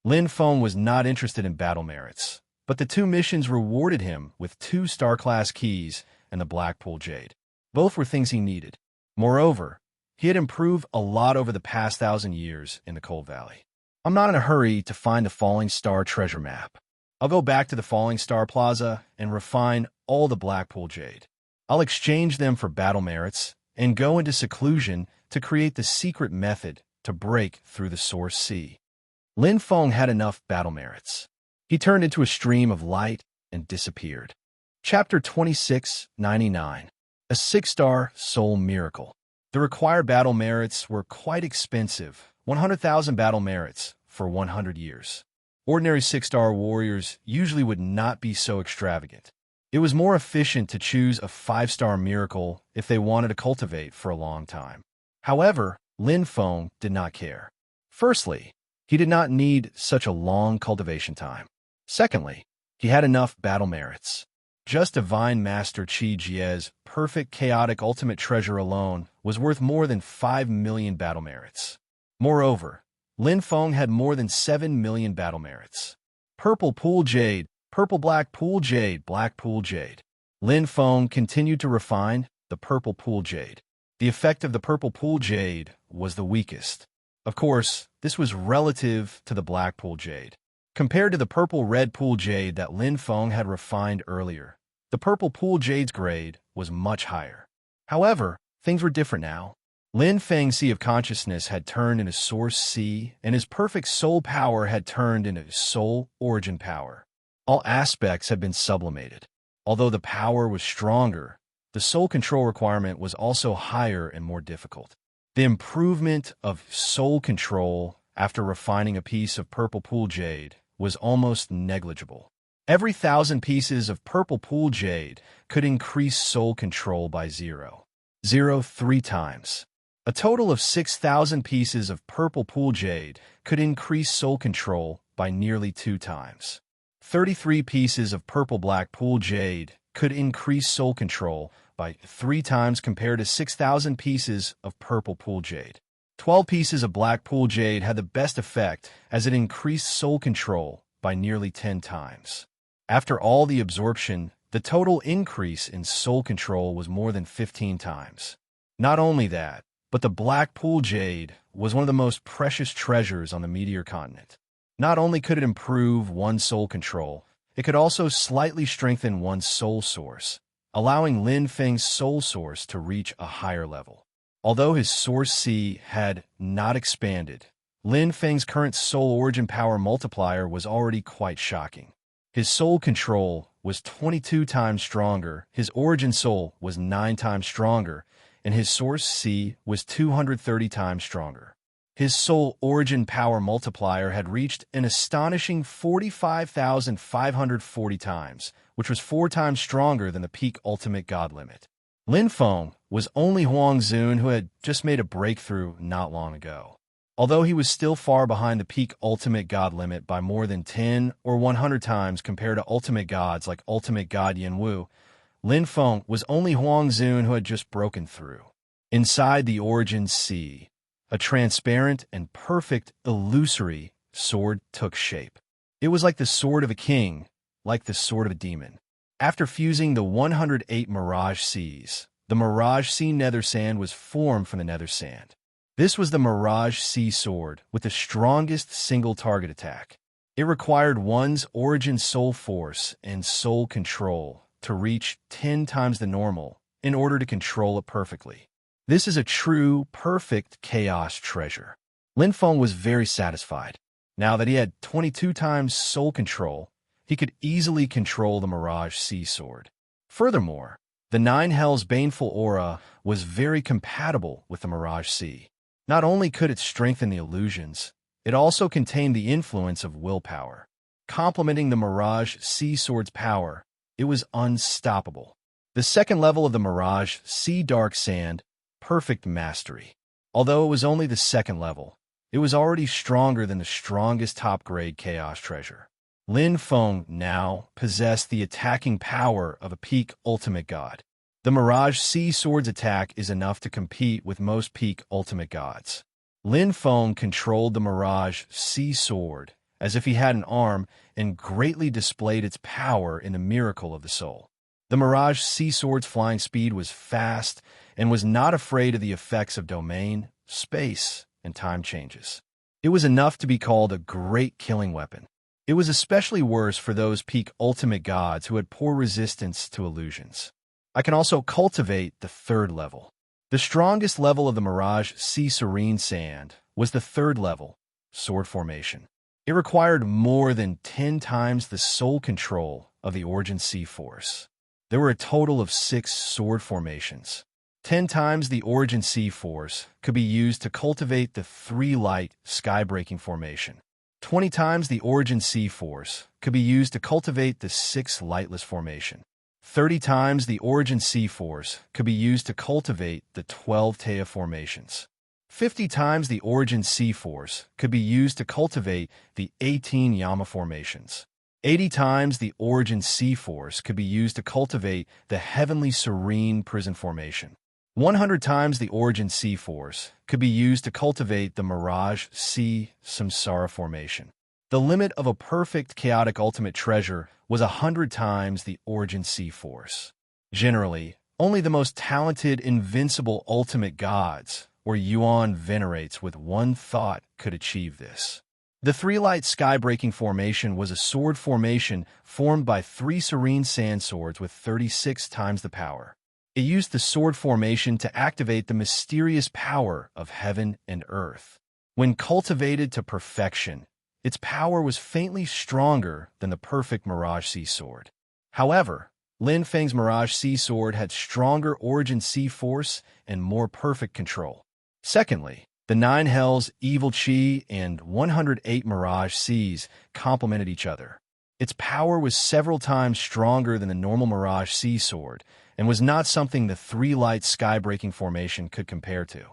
Lin Feng was not interested in battle merits, but the 2 missions rewarded him with 2 star-class keys and the Black Pool Jade. Both were things he needed. Moreover, he had improved a lot over the past 1,000 years in the Cold Valley. I'm not in a hurry to find the Falling Star treasure map. I'll go back to the Falling Star Plaza and refine all the Black Pool Jade. I'll exchange them for battle merits and go into seclusion to create the secret method to break through the Source Sea. Lin Feng had enough battle merits. He turned into a stream of light and disappeared. Chapter 2699. A 6-star Soul Miracle. The required battle merits were quite expensive, 100,000 battle merits for 100 years. Ordinary 6-star warriors usually would not be so extravagant. It was more efficient to choose a 5-star miracle if they wanted to cultivate for a long time. However, Lin Feng did not care. Firstly, he did not need such a long cultivation time. Secondly, he had enough battle merits. Just Divine Master Qi Jie's perfect chaotic ultimate treasure alone was worth more than 5 million battle merits. Moreover, Lin Feng had more than 7 million battle merits. Purple Pool Jade, Purple Black Pool Jade, Black Pool Jade. Lin Feng continued to refine the Purple Pool Jade. The effect of the Purple Pool Jade was the weakest. Of course, this was relative to the Black Pool Jade. Compared to the Purple Red Pool Jade that Lin Feng had refined earlier, the Purple Pool Jade's grade was much higher. However, things were different now. Lin Feng's Sea of Consciousness had turned into Source Sea, and his perfect soul power had turned into soul origin power. All aspects had been sublimated. Although the power was stronger, the soul control requirement was also higher and more difficult. The improvement of soul control after refining a piece of Purple Pool Jade was almost negligible. Every 1,000 pieces of Purple Pool Jade could increase soul control by 0.03 times. A total of 6,000 pieces of Purple Pool Jade could increase soul control by nearly 2 times. 33 pieces of Purple Black Pool Jade could increase soul control by 3 times compared to 6,000 pieces of Purple Pool Jade. 12 pieces of Black Pool Jade had the best effect as it increased soul control by nearly 10 times. After all the absorption, the total increase in soul control was more than 15 times. Not only that, but the Black Pool Jade was one of the most precious treasures on the Meteor Continent. Not only could it improve one's soul control, It could also slightly strengthen one's soul source, allowing Lin Feng's soul source to reach a higher level. Although his source C had not expanded, Lin Feng's current soul origin power multiplier was already quite shocking. His soul control was 22 times stronger, his origin soul was 9 times stronger, and his source C was 230 times stronger. His soul origin power multiplier had reached an astonishing 45,540 times, which was 4 times stronger than the peak ultimate god limit. Lin Feng was only Huang Zun, who had just made a breakthrough not long ago. Although he was still far behind the peak ultimate god limit by more than 10 or 100 times compared to ultimate gods like ultimate god Yin Wu, Lin Feng was only Huang Zun, who had just broken through. Inside the origin sea, a transparent and perfect illusory sword took shape. It was like the sword of a king, like the sword of a demon. After fusing the 108 Mirage Seas, the Mirage Sea Nether Sand was formed from the Nether Sand. This was the Mirage Sea Sword with the strongest single target attack. It required one's origin soul force and soul control to reach 10 times the normal in order to control it perfectly. This is a true, perfect chaos treasure. Lin Feng was very satisfied. Now that he had 22 times soul control, he could easily control the Mirage Sea Sword. Furthermore, the Nine Hells' baneful aura was very compatible with the Mirage Sea. Not only could it strengthen the illusions, it also contained the influence of willpower. Complementing the Mirage Sea Sword's power, it was unstoppable. The second level of the Mirage Sea Dark Sand, Perfect Mastery. Although it was only the second level, it was already stronger than the strongest top-grade Chaos Treasure. Lin Feng now possessed the attacking power of a peak ultimate god. The Mirage Sea Sword's attack is enough to compete with most peak ultimate gods. Lin Feng controlled the Mirage Sea Sword as if he had an arm and greatly displayed its power in the miracle of the soul. The Mirage Sea Sword's flying speed was fast and was not afraid of the effects of domain, space, and time changes. It was enough to be called a great killing weapon. It was especially worse for those peak ultimate gods who had poor resistance to illusions. I can also cultivate the third level. The strongest level of the Mirage Sea Serene Sand was the third level, Sword Formation. It required more than 10 times the soul control of the Origin Sea Force. There were a total of 6 sword formations. 10 times the Origin Sea Force could be used to cultivate the 3 light Sky-breaking formation. 20 times the Origin Sea Force could be used to cultivate the 6 lightless formation. 30 times the Origin Sea Force could be used to cultivate the 12 Teia formations. 50 times the Origin Sea Force could be used to cultivate the 18 Yama formations. 80 times the Origin Sea Force could be used to cultivate the Heavenly Serene Prison formation. 100 times the Origin Sea Force could be used to cultivate the Mirage Sea Samsara formation. The limit of a perfect chaotic ultimate treasure was 100 times the Origin Sea Force. Generally, only the most talented invincible ultimate gods, or Yuan venerates with one thought, could achieve this. The 3 light Sky-breaking formation was a sword formation formed by 3 serene sand swords with 36 times the power. It used the sword formation to activate the mysterious power of heaven and earth. When cultivated to perfection, its power was faintly stronger than the perfect Mirage Sea Sword. However, Lin Feng's Mirage Sea Sword had stronger Origin Sea Force and more perfect control. Secondly, the 9 Hells, Evil Chi, and 108 Mirage Seas complemented each other. Its power was several times stronger than the normal Mirage Sea Sword, and was not something the 3 light Sky-breaking formation could compare to.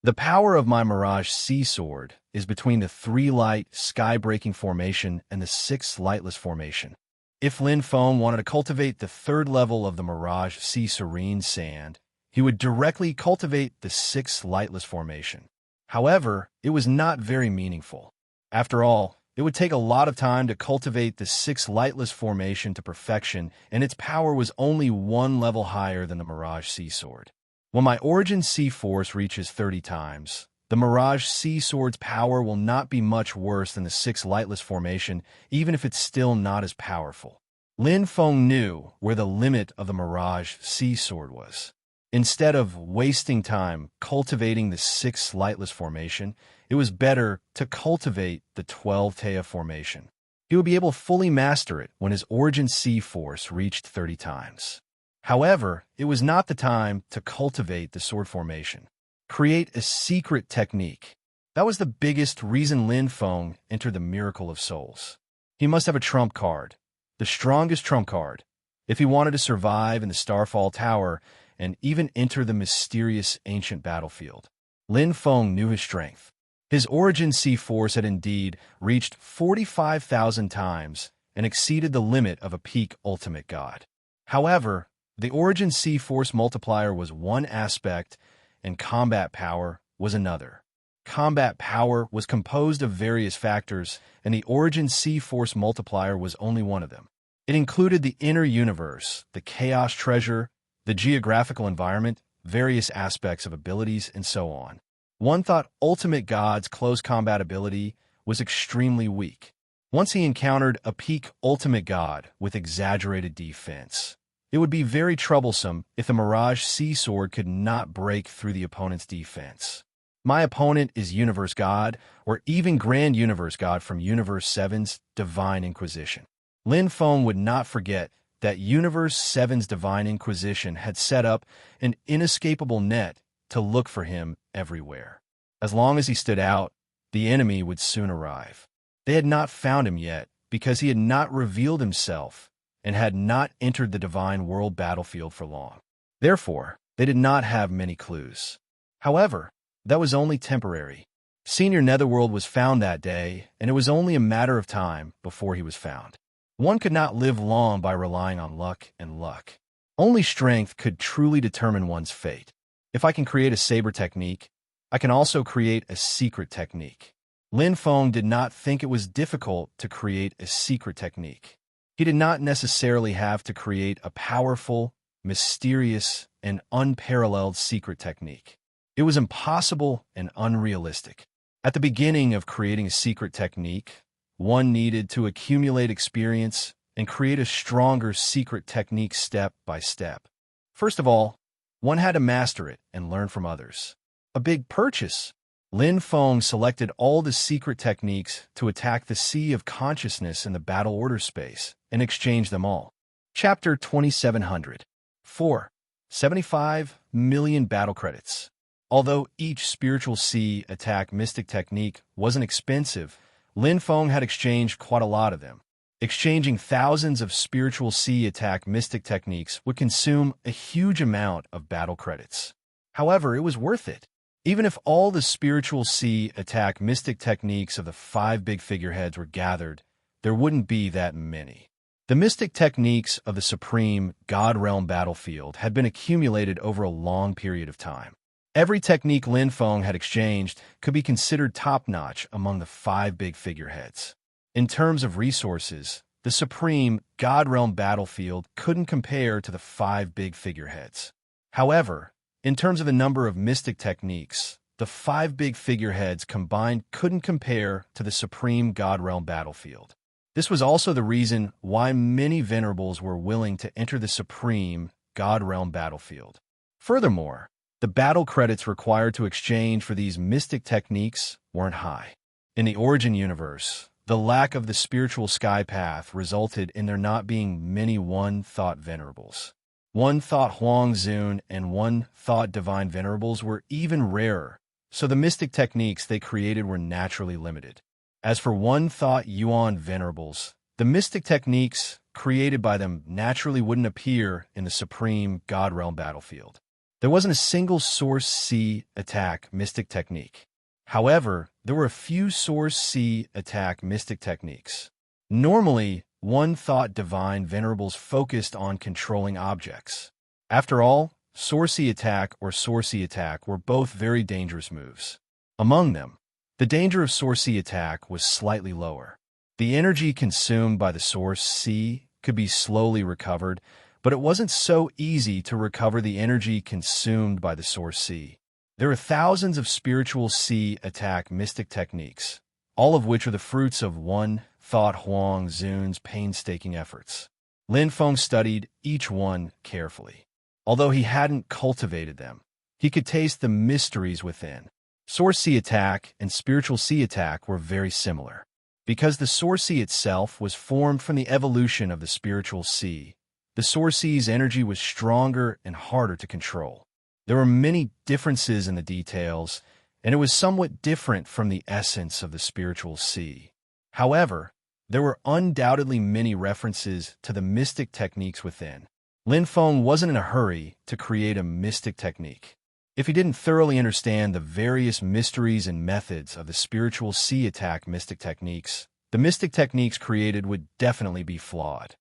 The power of my Mirage Sea Sword is between the 3 light Sky-breaking formation and the 6 lightless formation. If Lin Feng wanted to cultivate the 3rd level of the Mirage Sea Serene Sand, he would directly cultivate the 6 lightless formation. However, it was not very meaningful. After all, it would take a lot of time to cultivate the 6 lightless formation to perfection, and its power was only 1 level higher than the Mirage Sea Sword. When my Origin Sea Force reaches 30 times, the Mirage Sea Sword's power will not be much worse than the 6 lightless formation, even if it's still not as powerful. Lin Feng knew where the limit of the Mirage Sea Sword was. Instead of wasting time cultivating the 6 Lightless formation, it was better to cultivate the 12 Taya formation. He would be able to fully master it when his Origin Sea Force reached 30 times. However, it was not the time to cultivate the sword formation. Create a secret technique. That was the biggest reason Lin Feng entered the Miracle of Souls. He must have a trump card, the strongest trump card, if he wanted to survive in the Starfall Tower and even enter the mysterious ancient battlefield. Lin Feng knew his strength. His Origin Sea Force had indeed reached 45,000 times and exceeded the limit of a peak ultimate god. However, the Origin Sea Force multiplier was one aspect and combat power was another. Combat power was composed of various factors, and the Origin Sea Force multiplier was only one of them. It included the inner universe, the chaos treasure, the geographical environment, various aspects of abilities, and so on. One thought Ultimate God's close combat ability was extremely weak. Once he encountered a peak Ultimate God with exaggerated defense, it would be very troublesome if the Mirage Sea Sword could not break through the opponent's defense. My opponent is Universe God, or even Grand Universe God from Universe 7's Divine Inquisition. Lin Feng would not forget that Universe 7's Divine Inquisition had set up an inescapable net to look for him everywhere. As long as he stood out, the enemy would soon arrive. They had not found him yet because he had not revealed himself and had not entered the Divine World battlefield for long. Therefore, they did not have many clues. However, that was only temporary. Senior Netherworld was found that day, and it was only a matter of time before he was found. One could not live long by relying on luck and luck. Only strength could truly determine one's fate. If I can create a saber technique, I can also create a secret technique. Lin Feng did not think it was difficult to create a secret technique. He did not necessarily have to create a powerful, mysterious, and unparalleled secret technique. It was impossible and unrealistic. At the beginning of creating a secret technique, one needed to accumulate experience and create a stronger secret technique step by step. First of all, one had to master it and learn from others. A big purchase. Lin Feng selected all the secret techniques to attack the sea of consciousness in the battle order space and exchanged them all. Chapter 2700. 4. 75 million battle credits. Although each spiritual sea attack mystic technique wasn't expensive, Lin Feng had exchanged quite a lot of them. Exchanging thousands of spiritual sea attack mystic techniques would consume a huge amount of battle credits. However, it was worth it. Even if all the spiritual sea attack mystic techniques of the 5 big figureheads were gathered, there wouldn't be that many. The mystic techniques of the Supreme God Realm battlefield had been accumulated over a long period of time. Every technique Lin Feng had exchanged could be considered top-notch among the 5 big figureheads. In terms of resources, the Supreme God Realm battlefield couldn't compare to the 5 big figureheads. However, in terms of the number of mystic techniques, the 5 big figureheads combined couldn't compare to the Supreme God Realm battlefield. This was also the reason why many venerables were willing to enter the Supreme God Realm battlefield. Furthermore, the battle credits required to exchange for these mystic techniques weren't high. In the Origin universe, the lack of the spiritual sky path resulted in there not being many one-thought venerables. One-thought Huang Zun and one-thought divine venerables were even rarer, so the mystic techniques they created were naturally limited. As for one-thought Yuan venerables, the mystic techniques created by them naturally wouldn't appear in the Supreme God Realm battlefield. There wasn't a single Source C attack mystic technique. However, there were a few Source C attack mystic techniques. Normally, one-thought divine venerables focused on controlling objects. After all, Source C attack or Source C attack were both very dangerous moves. Among them, the danger of Source C attack was slightly lower. The energy consumed by the Source C could be slowly recovered, but it wasn't so easy to recover the energy consumed by the Source C. There are thousands of spiritual C attack mystic techniques, all of which are the fruits of one-thought Huang Zun's painstaking efforts. Lin Feng studied each one carefully. Although he hadn't cultivated them, he could taste the mysteries within. Source Sea attack and spiritual sea attack were very similar. Because the Source Sea itself was formed from the evolution of the spiritual sea, the Source Sea's energy was stronger and harder to control. There were many differences in the details, and it was somewhat different from the essence of the spiritual sea. However, there were undoubtedly many references to the mystic techniques within. Lin Feng wasn't in a hurry to create a mystic technique. If he didn't thoroughly understand the various mysteries and methods of the spiritual sea attack mystic techniques, the mystic techniques created would definitely be flawed.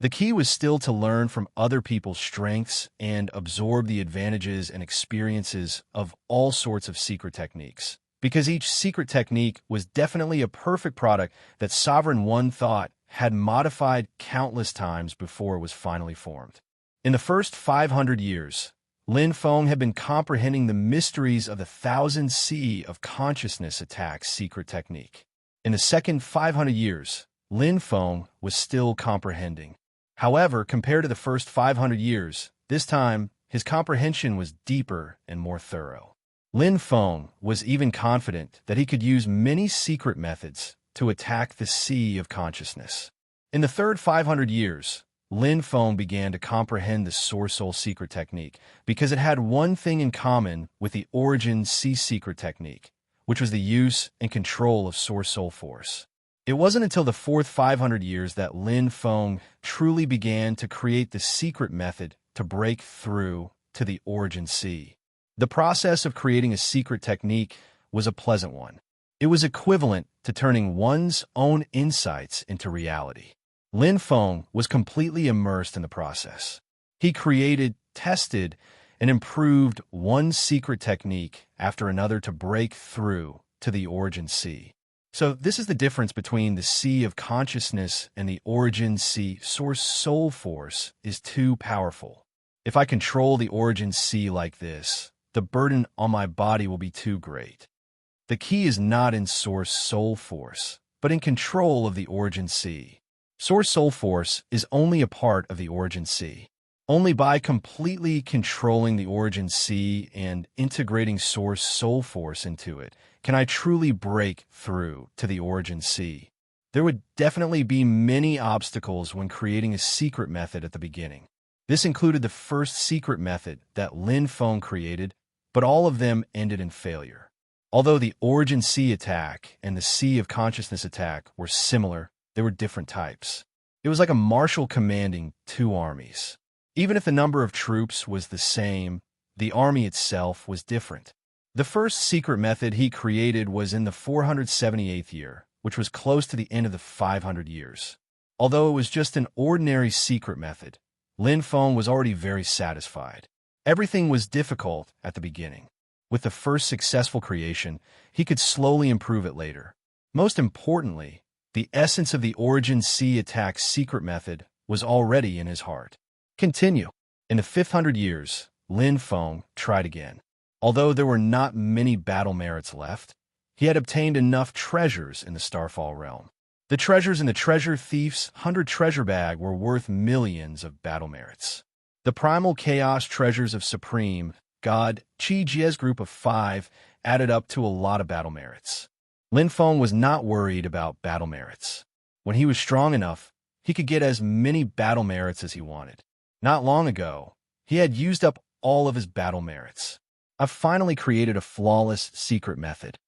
The key was still to learn from other people's strengths and absorb the advantages and experiences of all sorts of secret techniques, because each secret technique was definitely a perfect product that Sovereign One thought had modified countless times before it was finally formed. In the first 500 years, Lin Feng had been comprehending the mysteries of the Thousand Sea of Consciousness attack secret technique. In the second 500 years, Lin Feng was still comprehending. However, compared to the first 500 years, this time, his comprehension was deeper and more thorough. Lin Feng was even confident that he could use many secret methods to attack the sea of consciousness. In the third 500 years, Lin Feng began to comprehend the Source Soul secret technique because it had one thing in common with the Origin Sea secret technique, which was the use and control of Source Soul force. It wasn't until the fourth 500 years that Lin Feng truly began to create the secret method to break through to the Origin Sea. The process of creating a secret technique was a pleasant one. It was equivalent to turning one's own insights into reality. Lin Feng was completely immersed in the process. He created, tested, and improved one secret technique after another to break through to the Origin Sea. So this is the difference between the Sea of Consciousness and the Origin Sea. Source Soul Force is too powerful. If I control the Origin Sea like this, the burden on my body will be too great. The key is not in Source Soul Force, but in control of the Origin Sea. Source Soul Force is only a part of the Origin Sea. Only by completely controlling the Origin Sea and integrating Source Soul Force into it can I truly break through to the Origin Sea. There would definitely be many obstacles when creating a secret method at the beginning. This included the first secret method that Lin Feng created, but all of them ended in failure. Although the Origin Sea attack and the Sea of Consciousness attack were similar, they were different types. It was like a marshal commanding two armies. Even if the number of troops was the same, the army itself was different. The first secret method he created was in the 478th year, which was close to the end of the 500 years. Although it was just an ordinary secret method, Lin Feng was already very satisfied. Everything was difficult at the beginning. With the first successful creation, he could slowly improve it later. Most importantly, the essence of the Origin Sea attack secret method was already in his heart. Continue. In the 500 years, Lin Feng tried again. Although there were not many battle merits left, he had obtained enough treasures in the Starfall realm. The treasures in the Treasure Thief's 100 treasure bag were worth millions of battle merits. The Primal Chaos treasures of Supreme God Chi Jie's group of 5 added up to a lot of battle merits. Lin Feng was not worried about battle merits. When he was strong enough, he could get as many battle merits as he wanted. Not long ago, he had used up all of his battle merits. I've finally created a flawless secret method.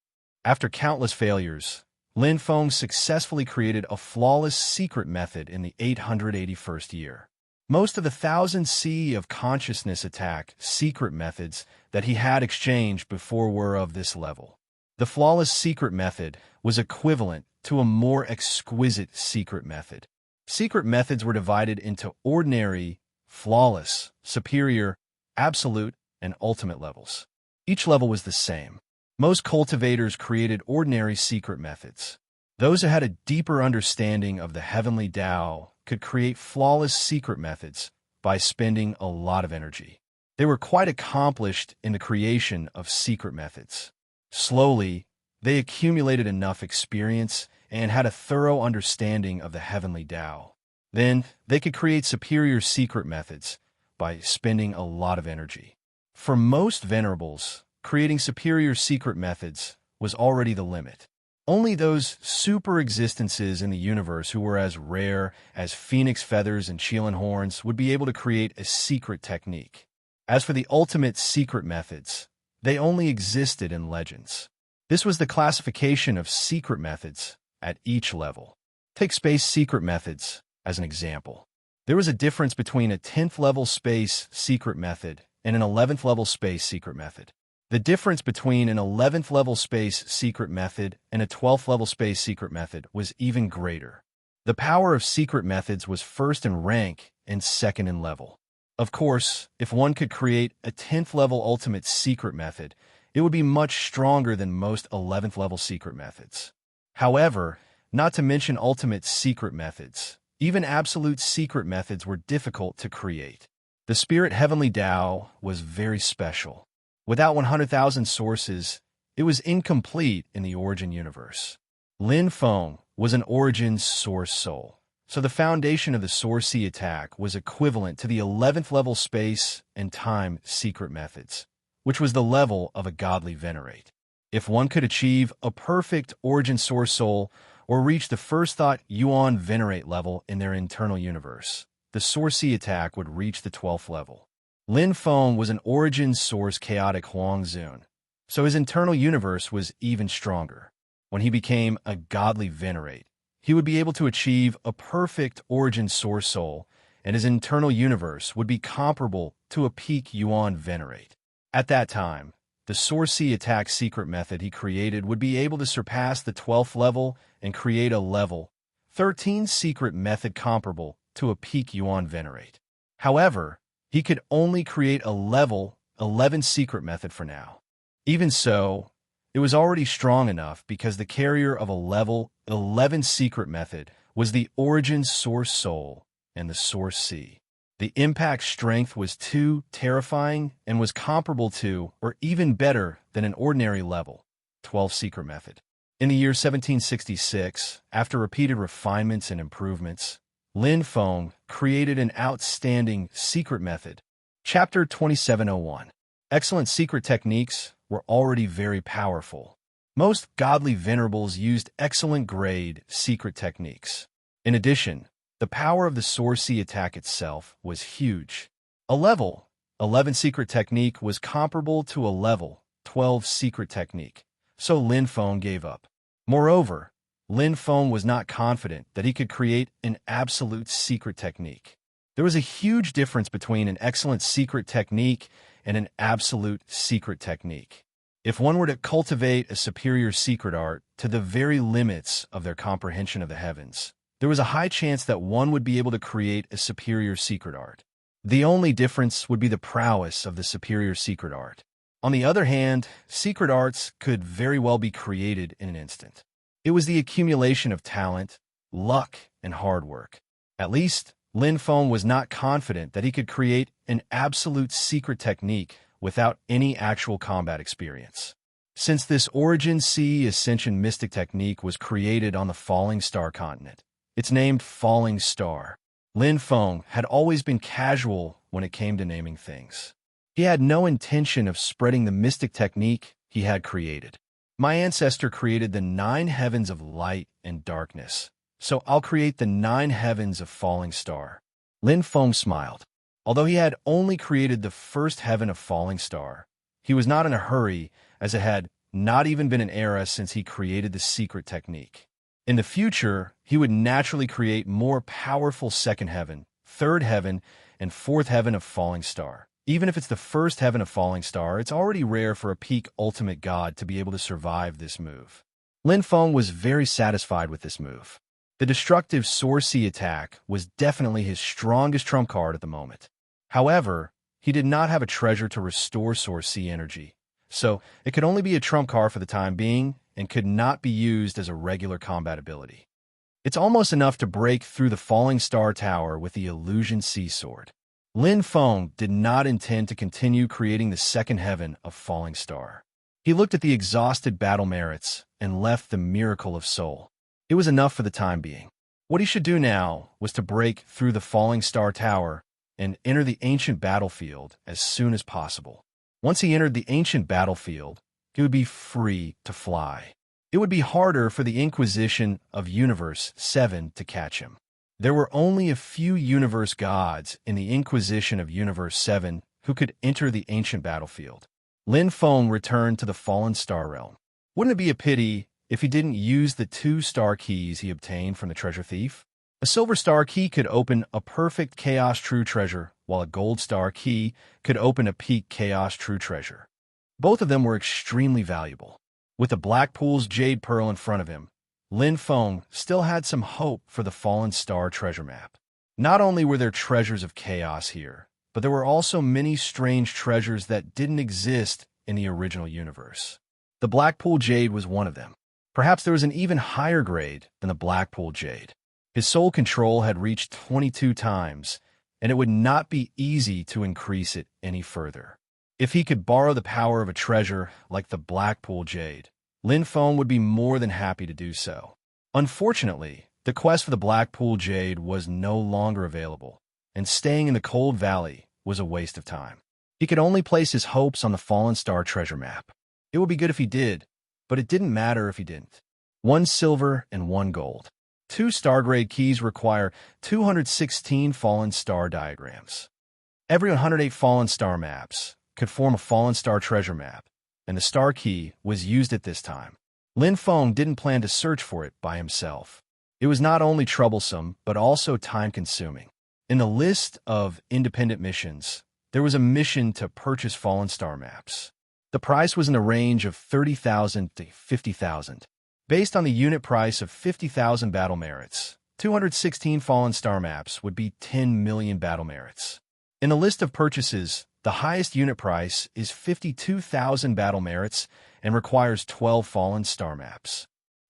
After countless failures, Lin Feng successfully created a flawless secret method in the 881st year. Most of the Thousand Sea of Consciousness attack secret methods that he had exchanged before were of this level. The flawless secret method was equivalent to a more exquisite secret method. Secret methods were divided into ordinary, flawless, superior, absolute, and ultimate levels. Each level was the same. Most cultivators created ordinary secret methods. Those who had a deeper understanding of the heavenly Tao could create flawless secret methods by spending a lot of energy. They were quite accomplished in the creation of secret methods. Slowly, they accumulated enough experience and had a thorough understanding of the heavenly Tao. Then, they could create superior secret methods by spending a lot of energy. For most venerables, creating superior secret methods was already the limit. Only those super existences in the universe who were as rare as phoenix feathers and Chelan horns would be able to create a secret technique. As for the ultimate secret methods, they only existed in legends. This was the classification of secret methods at each level. Take space secret methods as an example. There was a difference between a 10th level space secret method and an 11th level space secret method. The difference between an 11th level space secret method and a 12th level space secret method was even greater. The power of secret methods was first in rank and second in level. Of course, if one could create a 10th level ultimate secret method, it would be much stronger than most 11th level secret methods. However, not to mention ultimate secret methods, even absolute secret methods were difficult to create. The Spirit Heavenly Tao was very special. Without 100,000 sources, it was incomplete in the Origin universe. Lin Feng was an Origin source soul, so the foundation of the Sorcery attack was equivalent to the 11th level space and time secret methods, which was the level of a godly venerate. If one could achieve a perfect Origin source soul or reach the first thought Yuan venerate level in their internal universe, the Sorcery attack would reach the 12th level. Lin Feng was an Origin source chaotic Huang Zun, so his internal universe was even stronger. When he became a godly venerate, he would be able to achieve a perfect Origin source soul, and his internal universe would be comparable to a peak Yuan venerate. At that time, the Sorcery attack secret method he created would be able to surpass the 12th level and create a level 13 secret method comparable to a peak Yuan venerate. However, he could only create a level 11 secret method for now. Even so, it was already strong enough because the carrier of a level 11 secret method was the Origin source soul and the source C. The impact strength was too terrifying and was comparable to, or even better than, an ordinary level 12 secret method. In the year 1766, after repeated refinements and improvements, Lin Feng created an outstanding secret method. Chapter 2701. Excellent secret techniques were already very powerful. Most godly venerables used excellent grade secret techniques. In addition, the power of the Sorcery attack itself was huge. A level 11 secret technique was comparable to a level 12 secret technique, so Lin Feng gave up. Moreover, Lin Feng was not confident that he could create an absolute secret technique. There was a huge difference between an excellent secret technique and an absolute secret technique. If one were to cultivate a superior secret art to the very limits of their comprehension of the heavens, there was a high chance that one would be able to create a superior secret art. The only difference would be the prowess of the superior secret art. On the other hand, secret arts could very well be created in an instant. It was the accumulation of talent, luck, and hard work. At least, Lin Feng was not confident that he could create an absolute secret technique without any actual combat experience. Since this Origin C Ascension Mystic technique was created on the Falling Star continent, it's named Falling Star. Lin Feng had always been casual when it came to naming things. He had no intention of spreading the mystic technique he had created. My ancestor created the 9 heavens of light and darkness, so I'll create the 9 heavens of Falling Star. Lin Feng smiled. Although he had only created the first heaven of Falling Star, he was not in a hurry, as it had not even been an era since he created the secret technique. In the future, he would naturally create more powerful second heaven, third heaven, and fourth heaven of Falling Star. Even if it's the first heaven of Falling Star, it's already rare for a peak ultimate god to be able to survive this move. Lin Feng was very satisfied with this move. The destructive Sorcery attack was definitely his strongest trump card at the moment. However, he did not have a treasure to restore Sorcery energy, so it could only be a trump card for the time being and could not be used as a regular combat ability. It's almost enough to break through the Falling Star Tower with the Illusion Sea Sword. Lin Feng did not intend to continue creating the second heaven of Falling Star. He looked at the exhausted battle merits and left the Miracle of Soul. It was enough for the time being. What he should do now was to break through the falling star tower and enter the ancient battlefield as soon as possible. Once he entered the ancient battlefield, he would be free to fly. It would be harder for the Inquisition of Universe 7 to catch him. There were only a few universe gods in the Inquisition of Universe 7 who could enter the ancient battlefield. Lin Feng returned to the fallen star realm. Wouldn't it be a pity if he didn't use the 2 star keys he obtained from the treasure thief? A silver star key could open a perfect chaos true treasure, while a gold star key could open a peak chaos true treasure. Both of them were extremely valuable. With the Blackpool's jade pearl in front of him, Lin Feng still had some hope for the fallen star treasure map. Not only were there treasures of chaos here, but there were also many strange treasures that didn't exist in the original universe. The Blackpool jade was one of them. Perhaps there was an even higher grade than the Blackpool jade. His soul control had reached 22 times, and it would not be easy to increase it any further. If he could borrow the power of a treasure like the Blackpool jade, Lin Feng would be more than happy to do so. Unfortunately, the quest for the Blackpool jade was no longer available, and staying in the Cold Valley was a waste of time. He could only place his hopes on the Fallen Star treasure map. It would be good if he did, but it didn't matter if he didn't. 1 silver and 1 gold. 2 star-grade keys require 216 Fallen Star diagrams. Every 108 Fallen Star maps could form a Fallen Star treasure map, and the star key was used at this time. Lin Feng didn't plan to search for it by himself. It was not only troublesome, but also time-consuming. In the list of independent missions, there was a mission to purchase Fallen Star maps. The price was in the range of 30,000 to 50,000. Based on the unit price of 50,000 battle merits, 216 Fallen Star maps would be 10 million battle merits. In the list of purchases, the highest unit price is 52,000 battle merits and requires 12 Fallen Star maps.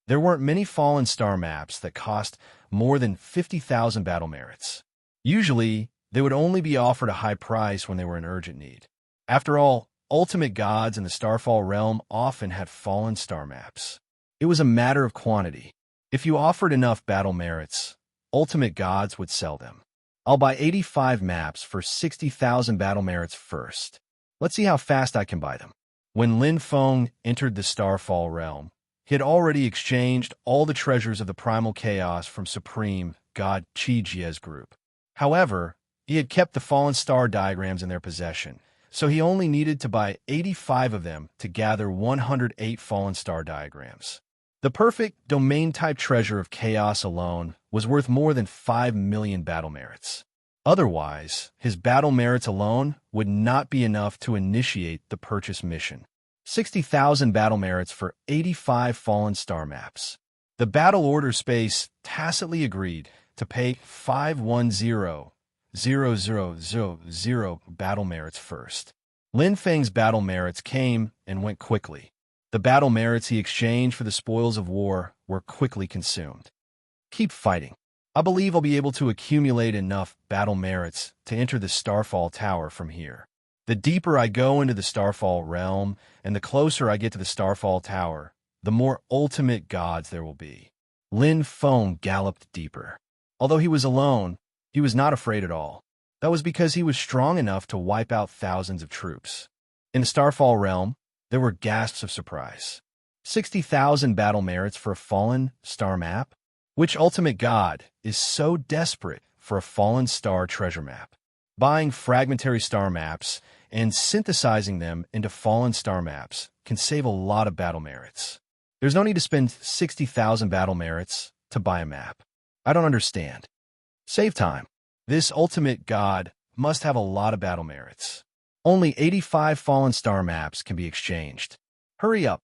There weren't many Fallen Star maps that cost more than 50,000 battle merits. Usually, they would only be offered a high price when they were in urgent need. After all, ultimate gods in the Starfall realm often had Fallen Star maps. It was a matter of quantity. If you offered enough battle merits, ultimate gods would sell them. I'll buy 85 maps for 60,000 battle merits first. Let's see how fast I can buy them. When Lin Feng entered the Starfall realm, he had already exchanged all the treasures of the Primal Chaos from Supreme God Chi Jie's group. However, he had kept the Fallen Star diagrams in their possession, so he only needed to buy 85 of them to gather 108 Fallen Star diagrams. The perfect domain-type treasure of Chaos alone was worth more than 5 million battle merits. Otherwise, his battle merits alone would not be enough to initiate the purchase mission. 60,000 battle merits for 85 Fallen Star maps. The Battle Order Space tacitly agreed to pay 510,000 battle merits first. Lin Feng's battle merits came and went quickly. The battle merits he exchanged for the spoils of war were quickly consumed. Keep fighting. I believe I'll be able to accumulate enough battle merits to enter the Starfall Tower from here. The deeper I go into the Starfall realm, and the closer I get to the Starfall Tower, the more ultimate gods there will be. Lin Feng galloped deeper. Although he was alone, he was not afraid at all. That was because he was strong enough to wipe out thousands of troops. In the Starfall realm, there were gasps of surprise. 60,000 battle merits for a Fallen Star map? Which ultimate god is so desperate for a Fallen Star treasure map? Buying fragmentary star maps and synthesizing them into Fallen Star maps can save a lot of battle merits. There's no need to spend 60,000 battle merits to buy a map. I don't understand. Save time. This ultimate god must have a lot of battle merits. Only 85 Fallen Star maps can be exchanged. Hurry up.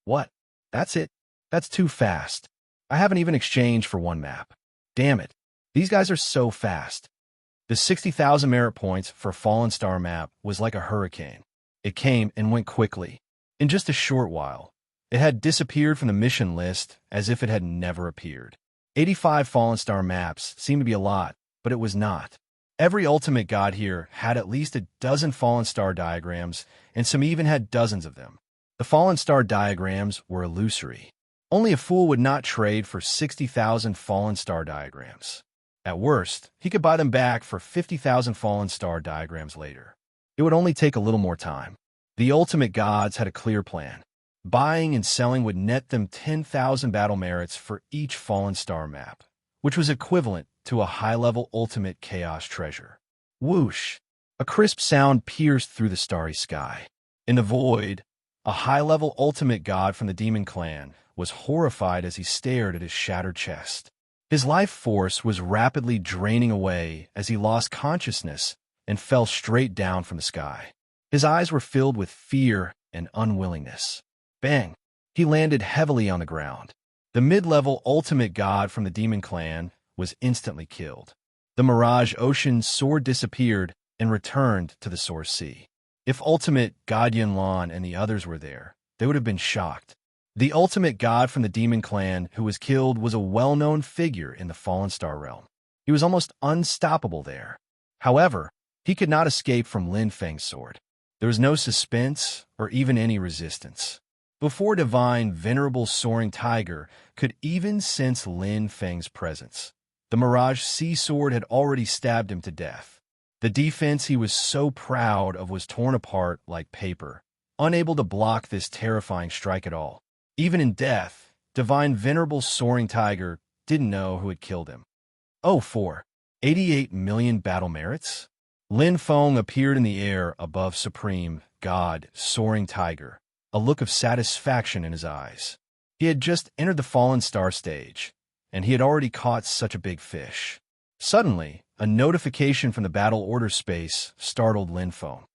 What? That's it? That's too fast. I haven't even exchanged for 1 map. Damn it. These guys are so fast. The 60,000 merit points for a Fallen Star map was like a hurricane. It came and went quickly. In just a short while, it had disappeared from the mission list as if it had never appeared. 85 Fallen Star maps seemed to be a lot, but it was not. Every ultimate god here had at least a dozen Fallen Star diagrams, and some even had dozens of them. The Fallen Star diagrams were illusory. Only a fool would not trade for 60,000 fallen star diagrams. At worst, he could buy them back for 50,000 fallen star diagrams later. It would only take a little more time. The ultimate gods had a clear plan. Buying and selling would net them 10,000 battle merits for each fallen star map, which was equivalent to a high-level ultimate chaos treasure. Whoosh! A crisp sound pierced through the starry sky. In the void, a high-level ultimate god from the demon clan was horrified as he stared at his shattered chest. His life force was rapidly draining away as he lost consciousness and fell straight down from the sky. His eyes were filled with fear and unwillingness. Bang! He landed heavily on the ground. The mid-level ultimate god from the demon clan was instantly killed. The Mirage Ocean's sword disappeared and returned to the Source Sea. If ultimate God Yunlan and the others were there, they would have been shocked. The ultimate god from the demon clan who was killed was a well-known figure in the Fallen Star realm. He was almost unstoppable there. However, he could not escape from Lin Feng's sword. There was no suspense or even any resistance. Before Divine Venerable Soaring Tiger could even sense Lin Feng's presence, the Mirage Sea Sword had already stabbed him to death. The defense he was so proud of was torn apart like paper, unable to block this terrifying strike at all. Even in death, Divine Venerable Soaring Tiger didn't know who had killed him. Oh, 88 million battle merits? Lin Feng appeared in the air above Supreme God Soaring Tiger, a look of satisfaction in his eyes. He had just entered the Fallen Star stage, and he had already caught such a big fish. Suddenly, a notification from the battle order space startled Lin Feng.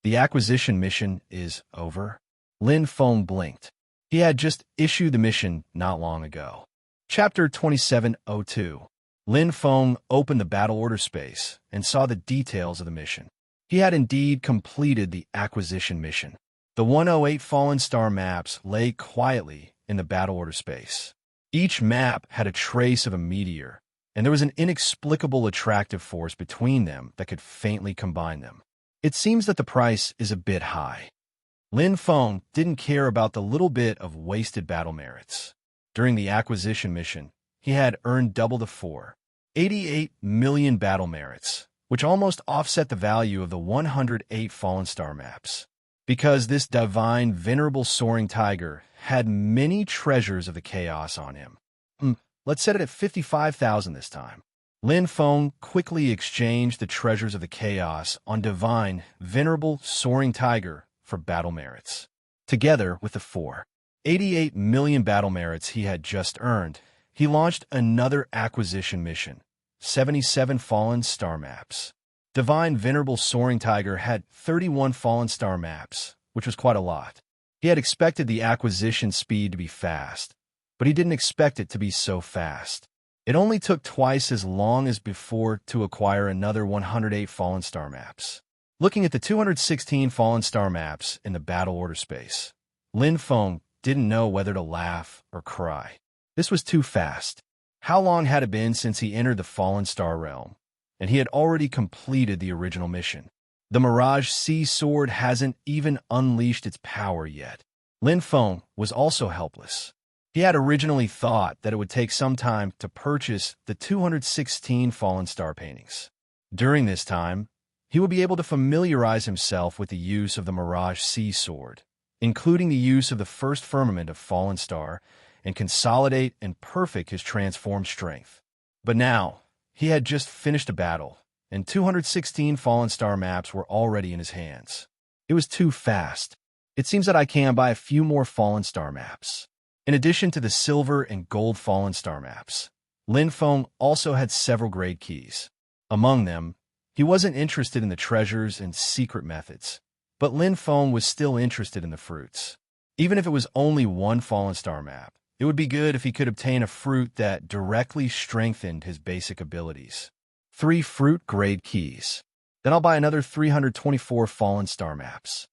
The acquisition mission is over. Lin Feng blinked. He had just issued the mission not long ago. Chapter 2702. Lin Feng opened the battle order space and saw the details of the mission. He had indeed completed the acquisition mission. The 108 Fallen Star maps lay quietly in the battle order space. Each map had a trace of a meteor, and there was an inexplicable attractive force between them that could faintly combine them. It seems that the price is a bit high. Lin Feng didn't care about the little bit of wasted battle merits. During the acquisition mission, he had earned double the 88 million battle merits, which almost offset the value of the 108 Fallen Star maps. Because this Divine Venerable Soaring Tiger had many treasures of the chaos on him. Let's set it at 55,000 this time. Lin Feng quickly exchanged the treasures of the chaos on Divine Venerable Soaring Tiger for battle merits. Together with the 88 million battle merits he had just earned, he launched another acquisition mission, 77 Fallen Star maps. Divine Venerable Soaring Tiger had 31 Fallen Star maps, which was quite a lot. He had expected the acquisition speed to be fast, but he didn't expect it to be so fast. It only took twice as long as before to acquire another 108 Fallen Star maps. Looking at the 216 Fallen Star maps in the battle order space, Lin Feng didn't know whether to laugh or cry. This was too fast. How long had it been since he entered the Fallen Star realm? And he had already completed the original mission. The Mirage Sea Sword hasn't even unleashed its power yet. Lin Feng was also helpless. He had originally thought that it would take some time to purchase the 216 Fallen Star paintings. During this time, he would be able to familiarize himself with the use of the Mirage Sea Sword, including the use of the first firmament of Fallen Star, and consolidate and perfect his transformed strength. But now, he had just finished a battle, and 216 Fallen Star maps were already in his hands. It was too fast. It seems that I can buy a few more Fallen Star maps. In addition to the silver and gold Fallen Star maps, Lin Feng also had several grade keys. Among them, he wasn't interested in the treasures and secret methods, but Lin Feng was still interested in the fruits. Even if it was only one Fallen Star map, it would be good if he could obtain a fruit that directly strengthened his basic abilities. 3 fruit grade keys. Then I'll buy another 324 Fallen Star maps.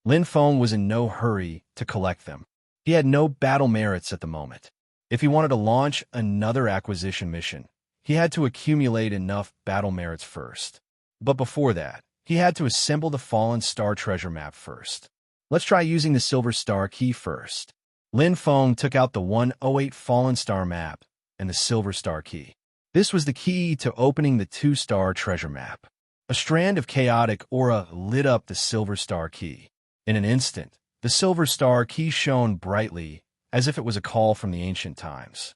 Lin Feng was in no hurry to collect them. He had no battle merits at the moment. If he wanted to launch another acquisition mission, he had to accumulate enough battle merits first. But before that, he had to assemble the Fallen Star treasure map first. Let's try using the Silver Star key first. Lin Feng took out the 108 Fallen Star map and the Silver Star key. This was the key to opening the 2-star treasure map. A strand of chaotic aura lit up the Silver Star key. In an instant, the Silver Star key shone brightly, as if it was a call from the ancient times.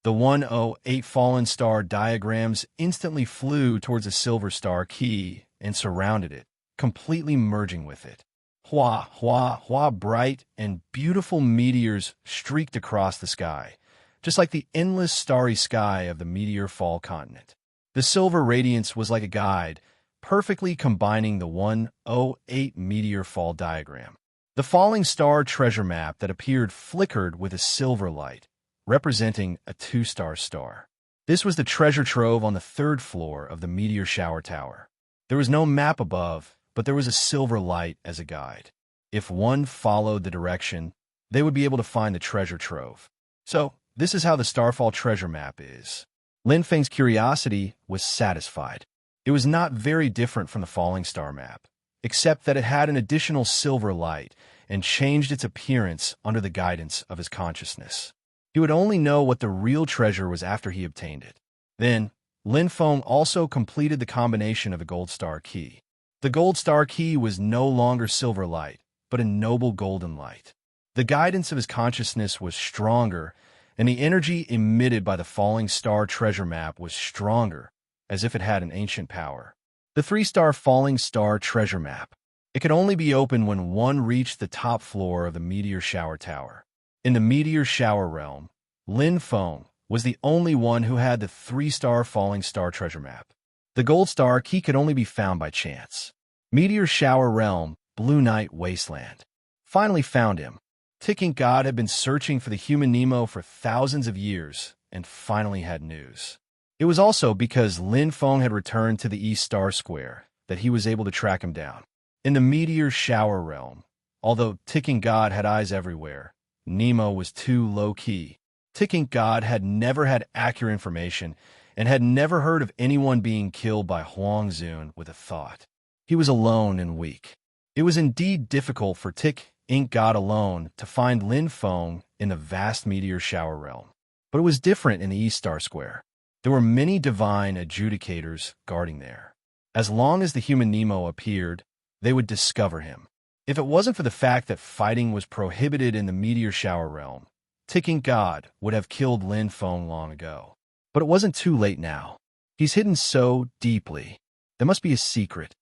The 108 Fallen Star diagrams instantly flew towards the Silver Star key and surrounded it, completely merging with it. Hua, hua, hua, bright and beautiful meteors streaked across the sky, just like the endless starry sky of the meteor fall continent. The silver radiance was like a guide, perfectly combining the 108 meteor fall diagram. The falling star treasure map that appeared flickered with a silver light, representing a 2-star star. This was the treasure trove on the 3rd floor of the meteor shower tower. There was no map above, but there was a silver light as a guide. If one followed the direction, they would be able to find the treasure trove. So, this is how the Starfall treasure map is. Lin Feng's curiosity was satisfied. It was not very different from the Falling Star map, except that it had an additional silver light and changed its appearance under the guidance of his consciousness. He would only know what the real treasure was after he obtained it. Then, Lin Feng also completed the combination of a gold star key. The gold star key was no longer silver light, but a noble golden light. The guidance of his consciousness was stronger, and the energy emitted by the falling star treasure map was stronger, as if it had an ancient power. The 3-star falling star treasure map. It could only be opened when one reached the top floor of the meteor shower tower. In the meteor shower realm, Lin Feng was the only one who had the 3-star falling star treasure map. The gold star key could only be found by chance. Meteor shower realm, Blue Night Wasteland. Finally found him. Ticking God had been searching for the human Nemo for thousands of years and finally had news. It was also because Lin Feng had returned to the East Star Square that he was able to track him down. In the meteor shower realm, although Ticking God had eyes everywhere, Nemo was too low-key. Ticking God had never had accurate information and had never heard of anyone being killed by Huang Zun with a thought. He was alone and weak. It was indeed difficult for Ticking God alone to find Lin Feng in the vast meteor shower realm. But it was different in the East Star Square. There were many divine adjudicators guarding there. As long as the human Nemo appeared, they would discover him. If it wasn't for the fact that fighting was prohibited in the meteor shower realm, Ticking God would have killed Lin Feng long ago. But it wasn't too late now. He's hidden so deeply. There must be a secret.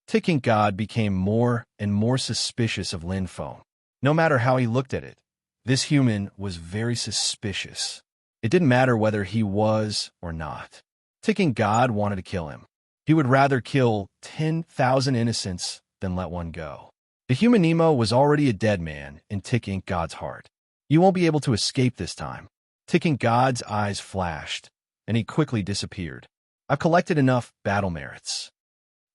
Ticking God became more and more suspicious of Lin Feng. No matter how he looked at it, this human was very suspicious. It didn't matter whether he was or not. Ticking God wanted to kill him. He would rather kill 10,000 innocents than let one go. The human Nemo was already a dead man in Ticking God's heart. You won't be able to escape this time. Ticking God's eyes flashed, and he quickly disappeared. I've collected enough battle merits.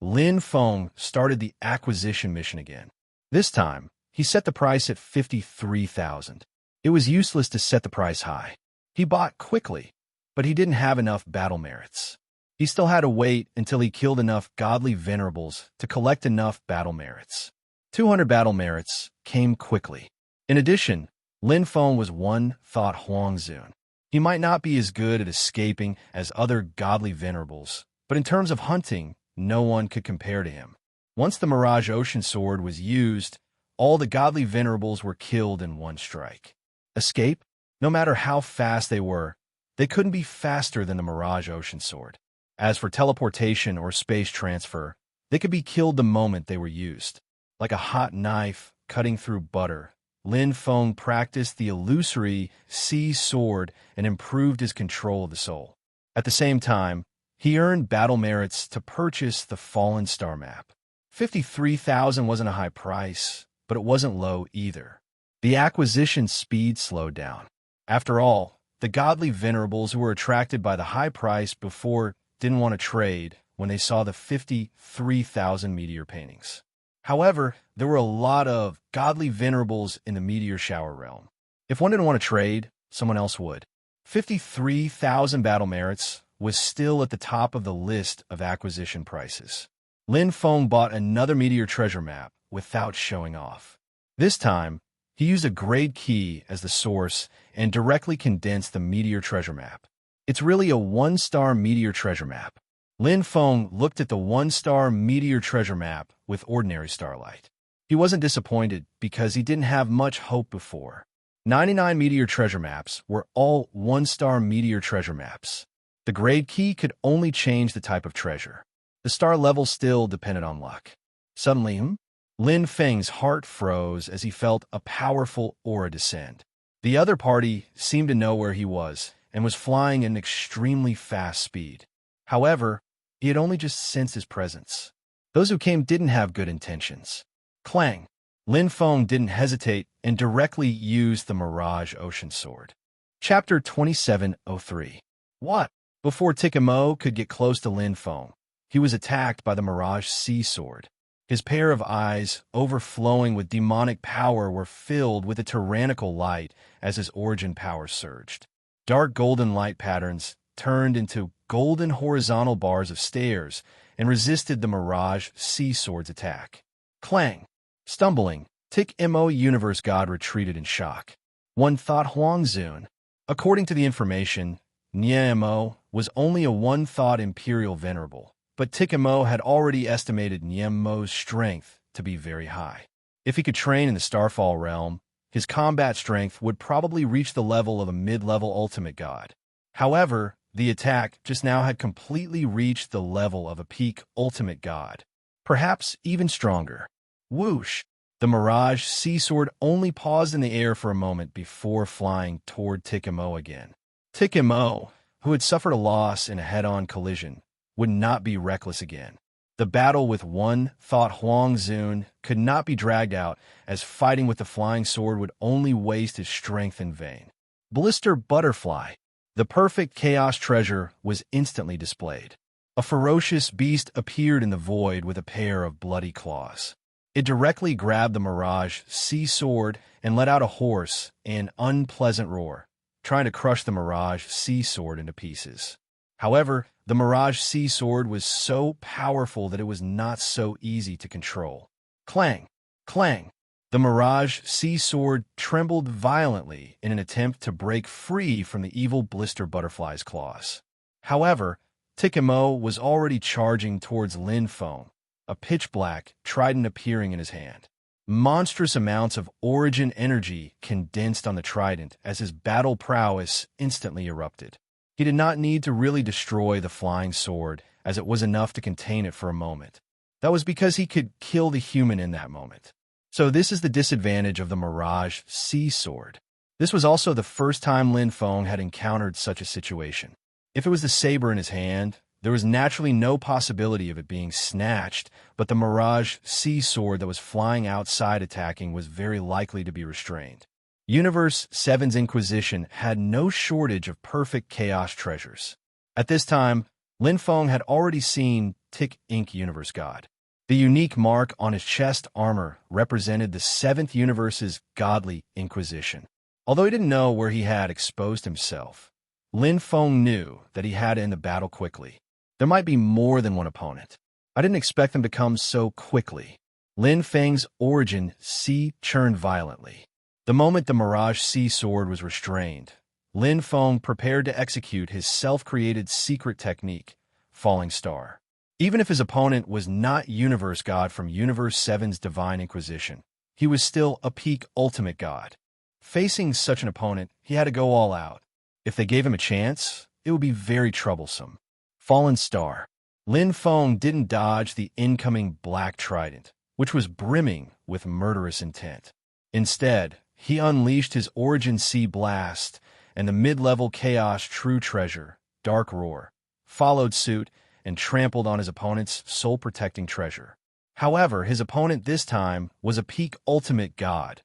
Lin Feng started the acquisition mission again. This time, he set the price at 53,000. It was useless to set the price high. He bought quickly, but he didn't have enough battle merits. He still had to wait until he killed enough godly venerables to collect enough battle merits. 200 battle merits came quickly. In addition, Lin Feng was one thought Huang Zun. He might not be as good at escaping as other godly venerables, but in terms of hunting, no one could compare to him. Once the Mirage Ocean Sword was used, all the godly venerables were killed in one strike. Escape? No matter how fast they were, they couldn't be faster than the Mirage Ocean Sword. As for teleportation or space transfer, they could be killed the moment they were used. Like a hot knife cutting through butter, Lin Feng practiced the illusory sea sword and improved his control of the soul. At the same time, he earned battle merits to purchase the Fallen Star map. 53,000 wasn't a high price, but it wasn't low either. The acquisition speed slowed down. After all, the godly venerables who were attracted by the high price before didn't want to trade when they saw the 53,000 meteor paintings. However, there were a lot of godly venerables in the meteor shower realm. If one didn't want to trade, someone else would. 53,000 battle merits was still at the top of the list of acquisition prices. Lin Feng bought another meteor treasure map without showing off. This time, He used a grade key as the source and directly condensed the meteor treasure map. It's really a one-star meteor treasure map. Lin Feng looked at the one-star meteor treasure map with ordinary starlight. He wasn't disappointed because he didn't have much hope before. 99 meteor treasure maps were all one-star meteor treasure maps. The grade key could only change the type of treasure. The star level still depended on luck. Suddenly, Lin Feng's heart froze as he felt a powerful aura descend. The other party seemed to know where he was and was flying at an extremely fast speed. However, he had only just sensed his presence. Those who came didn't have good intentions. Clang! Lin Feng didn't hesitate and directly used the Mirage Ocean Sword. Chapter 2703. What? Before Tikamo could get close to Lin Feng, he was attacked by the Mirage Sea Sword. His pair of eyes, overflowing with demonic power, were filled with a tyrannical light as his origin power surged. Dark golden light patterns turned into golden horizontal bars of stairs and resisted the Mirage Sea Sword's attack. Clang! Stumbling, Tik-Mo Universe God retreated in shock. One thought Huangzun. According to the information, Niemo was only a one-thought Imperial Venerable, but Tik-Mo had already estimated Niemo's strength to be very high. If he could train in the Starfall realm, his combat strength would probably reach the level of a mid-level ultimate god. However, the attack just now had completely reached the level of a peak ultimate god, perhaps even stronger. Whoosh! The Mirage Sea Sword only paused in the air for a moment before flying toward Tik-Mo again. Tik-Mo, who had suffered a loss in a head-on collision, would not be reckless again. The battle with one thought Huangzun could not be dragged out, as fighting with the flying sword would only waste his strength in vain. Blister Butterfly. The perfect chaos treasure was instantly displayed. A ferocious beast appeared in the void with a pair of bloody claws. It directly grabbed the Mirage Sea Sword and let out a hoarse and unpleasant roar, trying to crush the Mirage Sea Sword into pieces. However, the Mirage Sea Sword was so powerful that it was not so easy to control. Clang! Clang! The Mirage Sea Sword trembled violently in an attempt to break free from the evil Blister Butterfly's claws. However, Tik-Mo was already charging towards Lin Feng, a pitch-black trident appearing in his hand. Monstrous amounts of origin energy condensed on the trident as his battle prowess instantly erupted. He did not need to really destroy the flying sword, as it was enough to contain it for a moment. That was because he could kill the human in that moment. So this is the disadvantage of the Mirage Sea Sword. This was also the first time Lin Feng had encountered such a situation. If it was the saber in his hand, there was naturally no possibility of it being snatched, but the Mirage Sea Sword that was flying outside attacking was very likely to be restrained. Universe 7's Inquisition had no shortage of perfect chaos treasures. At this time, Lin Feng had already seen Tik-Inc Universe God. The unique mark on his chest armor represented the 7th Universe's godly Inquisition. Although he didn't know where he had exposed himself, Lin Feng knew that he had to end the battle quickly. There might be more than one opponent. I didn't expect them to come so quickly. Lin Feng's origin sea churned violently. The moment the Mirage Sea Sword was restrained, Lin Feng prepared to execute his self-created secret technique, Falling Star. Even if his opponent was not Universe God from Universe 7's Divine Inquisition, he was still a peak ultimate god. Facing such an opponent, he had to go all out. If they gave him a chance, it would be very troublesome. Fallen Star. Lin Feng didn't dodge the incoming Black Trident, which was brimming with murderous intent. Instead, he unleashed his Origin Sea Blast, and the mid-level Chaos True Treasure, Dark Roar, followed suit and trampled on his opponent's soul-protecting treasure. However, his opponent this time was a peak ultimate god,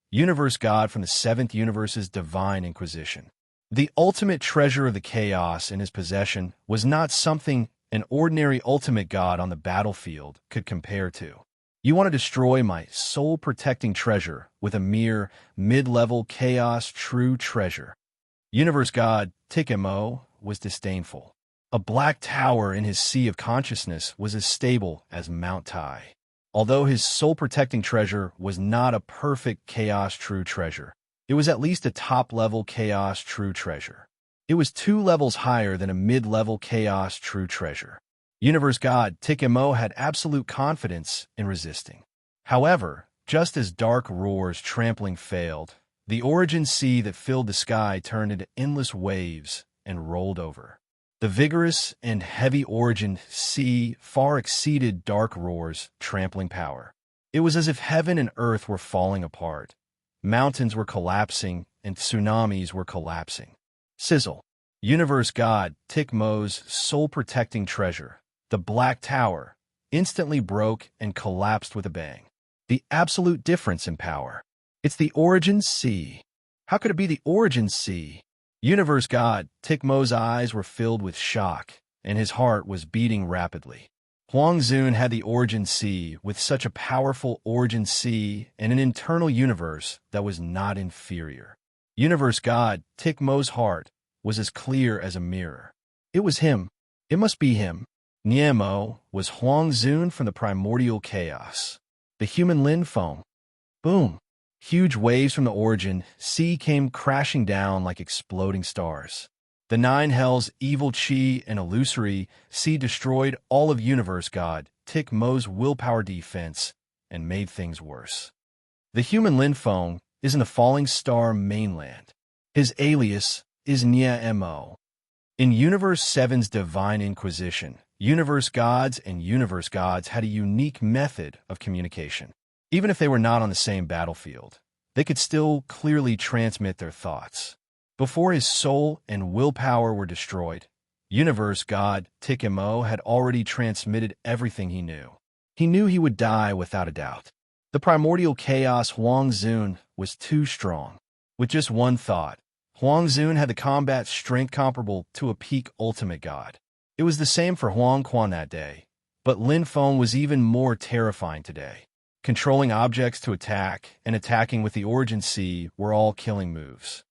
Universe God from the 7th Universe's Divine Inquisition. The ultimate treasure of the chaos in his possession was not something an ordinary ultimate god on the battlefield could compare to. You want to destroy my soul-protecting treasure with a mere mid-level chaos true treasure. Universe God Tik-Mo was disdainful. A black tower in his sea of consciousness was as stable as Mount Tai. Although his soul-protecting treasure was not a perfect Chaos True Treasure, it was at least a top-level Chaos True Treasure. It was 2 levels higher than a mid-level Chaos True Treasure. Universe God Tikimo had absolute confidence in resisting. However, just as Dark Roar's trampling failed, the origin sea that filled the sky turned into endless waves and rolled over. The vigorous and heavy origin sea far exceeded Dark Roar's trampling power. It was as if heaven and earth were falling apart. Mountains were collapsing and tsunamis were collapsing. Sizzle. Universe God Tikmo's soul-protecting treasure, the Black Tower, instantly broke and collapsed with a bang. The absolute difference in power. It's the origin sea. How could it be the origin sea? Universe God Tikmo's eyes were filled with shock, and his heart was beating rapidly. Huangzun had the origin sea with such a powerful origin sea and an internal universe that was not inferior. Universe God Tikmo's heart was as clear as a mirror. It was him. It must be him. Niemo was Huangzun from the primordial chaos. The human Lin foam. Boom. Huge waves from the origin sea came crashing down like exploding stars. The 9 hells, evil chi, and illusory sea destroyed all of Universe God Tikmo's willpower defense and made things worse. The human Lin foam is in the falling star mainland. His alias is Nia Mo. In Universe 7's Divine Inquisition, Universe Gods and Universe Gods had a unique method of communication. Even if they were not on the same battlefield, they could still clearly transmit their thoughts. Before his soul and willpower were destroyed, Universe God Tikimo had already transmitted everything he knew. He knew he would die without a doubt. The primordial chaos Huangzun was too strong. With just one thought, Huangzun had the combat strength comparable to a peak ultimate god. It was the same for Huang Quan that day, but Lin Feng was even more terrifying today. Controlling objects to attack and attacking with the origin sea were all killing moves.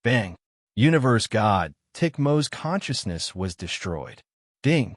Bang! Universe God Tikmo's consciousness was destroyed. Ding!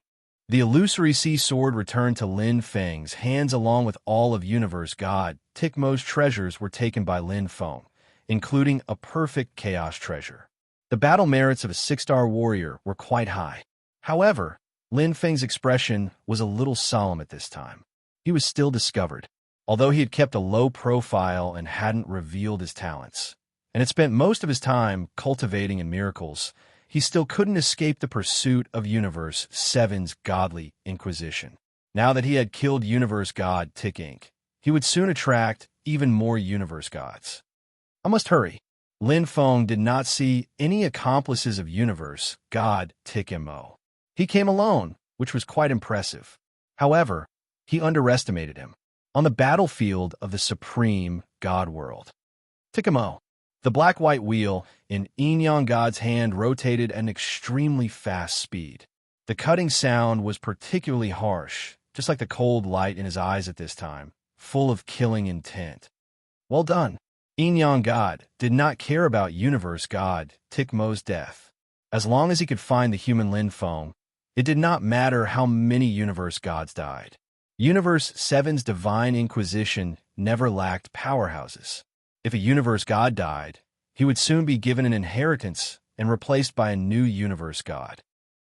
The illusory sea sword returned to Lin Feng's hands along with all of Universe God Tikmo's treasures were taken by Lin Feng, including a perfect chaos treasure. The battle merits of a 6-star warrior were quite high. However, Lin Feng's expression was a little solemn at this time. He was still discovered. Although he had kept a low profile and hadn't revealed his talents, and had spent most of his time cultivating in miracles, he still couldn't escape the pursuit of Universe 7's godly inquisition. Now that he had killed Universe God Tik Inc., he would soon attract even more Universe Gods. I must hurry. Lin Feng did not see any accomplices of Universe God Tik Mo. He came alone, which was quite impressive. However, he underestimated him. On the battlefield of the supreme God world. Tikimo. The black-white wheel in Yin God's hand rotated at an extremely fast speed. The cutting sound was particularly harsh, just like the cold light in his eyes at this time, full of killing intent. Well done. Yin God did not care about Universe God Tikmo's death. As long as he could find the human Lin Feng, it did not matter how many Universe Gods died. Universe 7's Divine Inquisition never lacked powerhouses. If a Universe God died, he would soon be given an inheritance and replaced by a new Universe God.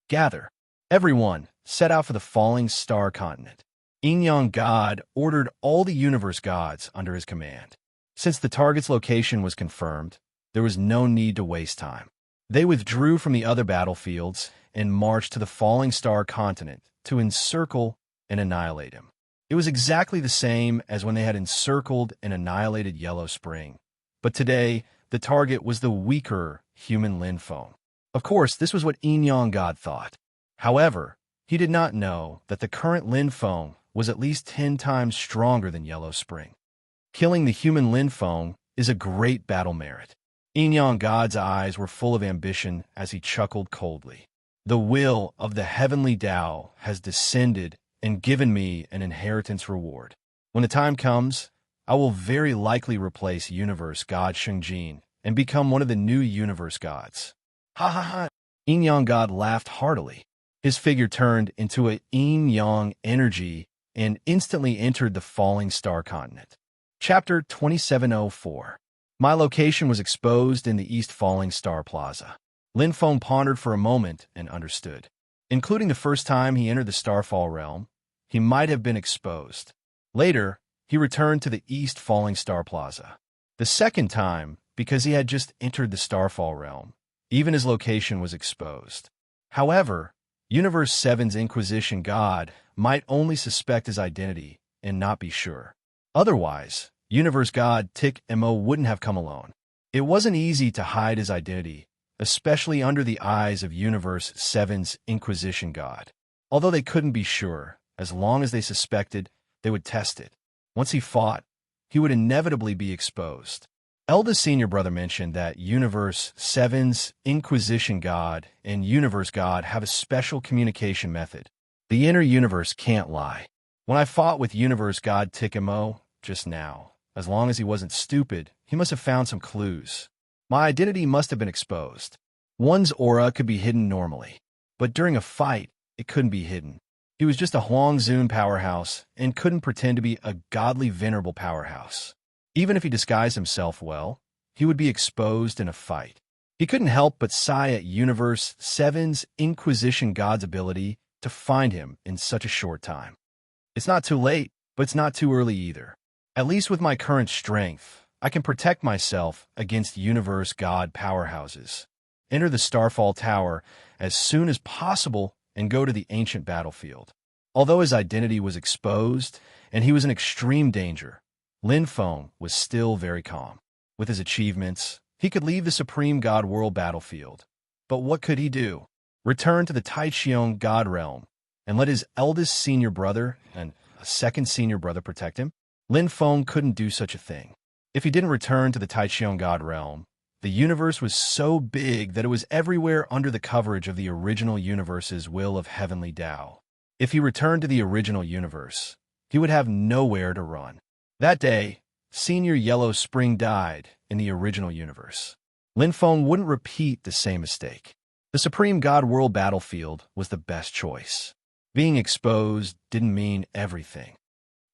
Gather. Everyone set out for the falling star continent. Yin God ordered all the Universe Gods under his command. Since the target's location was confirmed, there was no need to waste time. They withdrew from the other battlefields and marched to the falling star continent to encircle and annihilate him. It was exactly the same as when they had encircled and annihilated Yellow Spring. But today, the target was the weaker human Lin Feng. Of course, this was what Yin God thought. However, he did not know that the current Lin Feng was at least 10 times stronger than Yellow Spring. Killing the human Lin Feng is a great battle merit. Yin God's eyes were full of ambition as he chuckled coldly. The will of the heavenly Tao has descended and given me an inheritance reward. When the time comes, I will very likely replace Universe God Shengjin and become one of the new Universe Gods. Ha ha ha! Yin God laughed heartily. His figure turned into a Yin Yang energy and instantly entered the falling star continent. Chapter 2704. My location was exposed in the East Falling Star Plaza. Lin Feng pondered for a moment and understood. Including the first time he entered the Starfall realm, he might have been exposed. Later, he returned to the East Falling Star Plaza. The second time, because he had just entered the Starfall realm, even his location was exposed. However, Universe 7's Inquisition God might only suspect his identity and not be sure. Otherwise, Universe God Tick Mo wouldn't have come alone. It wasn't easy to hide his identity, especially under the eyes of Universe 7's Inquisition God. Although they couldn't be sure, as long as they suspected, they would test it. Once he fought, he would inevitably be exposed. Eldest senior brother mentioned that Universe 7's Inquisition God and Universe God have a special communication method. The inner universe can't lie. When I fought with Universe God Tikimo just now, as long as he wasn't stupid, he must have found some clues. My identity must have been exposed. One's aura could be hidden normally, but during a fight, it couldn't be hidden. He was just a Huangzun powerhouse and couldn't pretend to be a godly venerable powerhouse. Even if he disguised himself well, he would be exposed in a fight. He couldn't help but sigh at Universe 7's Inquisition God's ability to find him in such a short time. It's not too late, but it's not too early either. At least with my current strength, I can protect myself against Universe God powerhouses. Enter the Starfall Tower as soon as possible and go to the ancient battlefield. Although his identity was exposed and he was in extreme danger, Lin Feng was still very calm. With his achievements, he could leave the Supreme God World battlefield. But what could he do? Return to the Taichung God realm and let his eldest senior brother and a second senior brother protect him? Lin Feng couldn't do such a thing. If he didn't return to the Taichung God realm, the universe was so big that it was everywhere under the coverage of the original universe's will of heavenly Tao. If he returned to the original universe, he would have nowhere to run. That day, Senior Yellow Spring died in the original universe. Lin Feng wouldn't repeat the same mistake. The Supreme God World battlefield was the best choice. Being exposed didn't mean everything.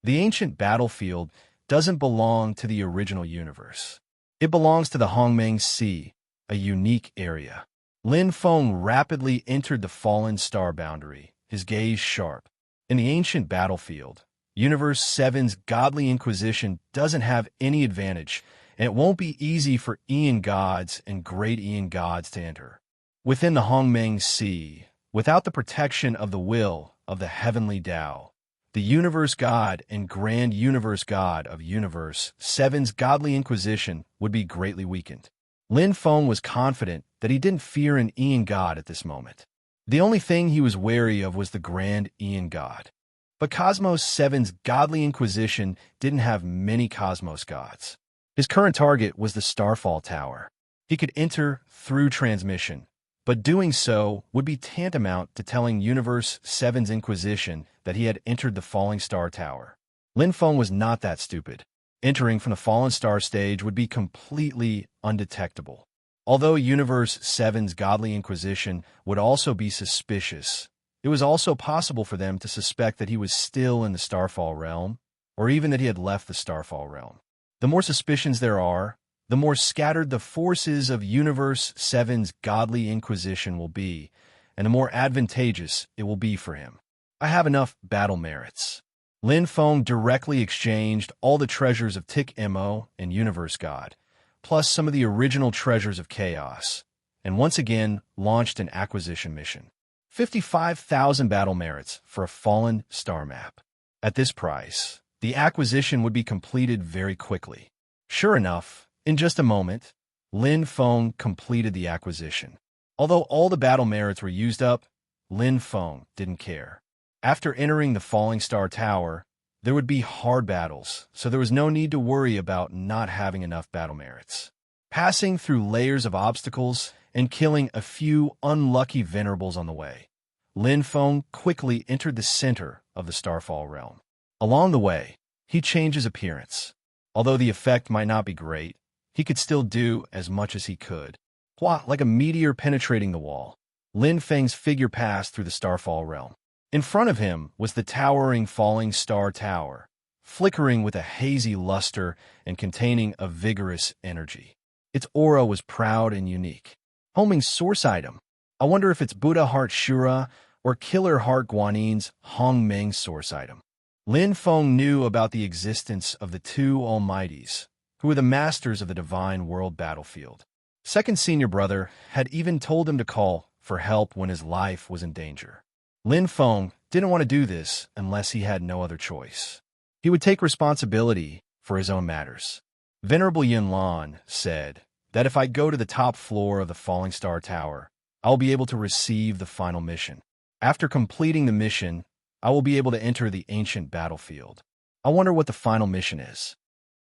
The ancient battlefield doesn't belong to the original universe. It belongs to the Hongmeng Sea, a unique area. Lin Feng rapidly entered the fallen star boundary, his gaze sharp. In the ancient battlefield, Universe 7's godly inquisition doesn't have any advantage, and it won't be easy for Aeon gods and great Aeon gods to enter. Within the Hongmeng Sea, without the protection of the will of the heavenly Tao, the Universe God and Grand Universe God of Universe 7's godly inquisition would be greatly weakened. Lin Feng was confident that he didn't fear an Aeon god at this moment. The only thing he was wary of was the Grand Aeon God. But Cosmos 7's godly inquisition didn't have many Cosmos gods. His current target was the Starfall Tower. He could enter through transmission, but doing so would be tantamount to telling Universe 7's Inquisition that he had entered the Falling Star Tower. Lin Feng was not that stupid. Entering from the Fallen Star stage would be completely undetectable. Although Universe 7's godly inquisition would also be suspicious, it was also possible for them to suspect that he was still in the Starfall realm, or even that he had left the Starfall realm. The more suspicions there are, the more scattered the forces of Universe 7's godly inquisition will be, and the more advantageous it will be for him. I have enough battle merits. Lin Feng directly exchanged all the treasures of Tick Mo and Universe God, plus some of the original treasures of Chaos, and once again launched an acquisition mission. 55,000 battle merits for a fallen star map. At this price, the acquisition would be completed very quickly. Sure enough, in just a moment, Lin Feng completed the acquisition. Although all the battle merits were used up, Lin Feng didn't care. After entering the Falling Star Tower, there would be hard battles, so there was no need to worry about not having enough battle merits. Passing through layers of obstacles and killing a few unlucky venerables on the way, Lin Feng quickly entered the center of the Starfall realm. Along the way, he changed his appearance. Although the effect might not be great, he could still do as much as he could. Like a meteor penetrating the wall, Lin Feng's figure passed through the Starfall realm. In front of him was the towering falling star tower, flickering with a hazy luster and containing a vigorous energy. Its aura was proud and unique. Homing's source item. I wonder if it's Buddha Heart Shura or Killer Heart Guanin's Hong Meng's source item. Lin Feng knew about the existence of the two Almighties, who were the masters of the divine world battlefield. Second senior brother had even told him to call for help when his life was in danger. Lin Feng didn't want to do this unless he had no other choice. He would take responsibility for his own matters. Venerable Yin Lan said that if I go to the top floor of the Falling Star Tower, I will be able to receive the final mission. After completing the mission, I will be able to enter the ancient battlefield. I wonder what the final mission is.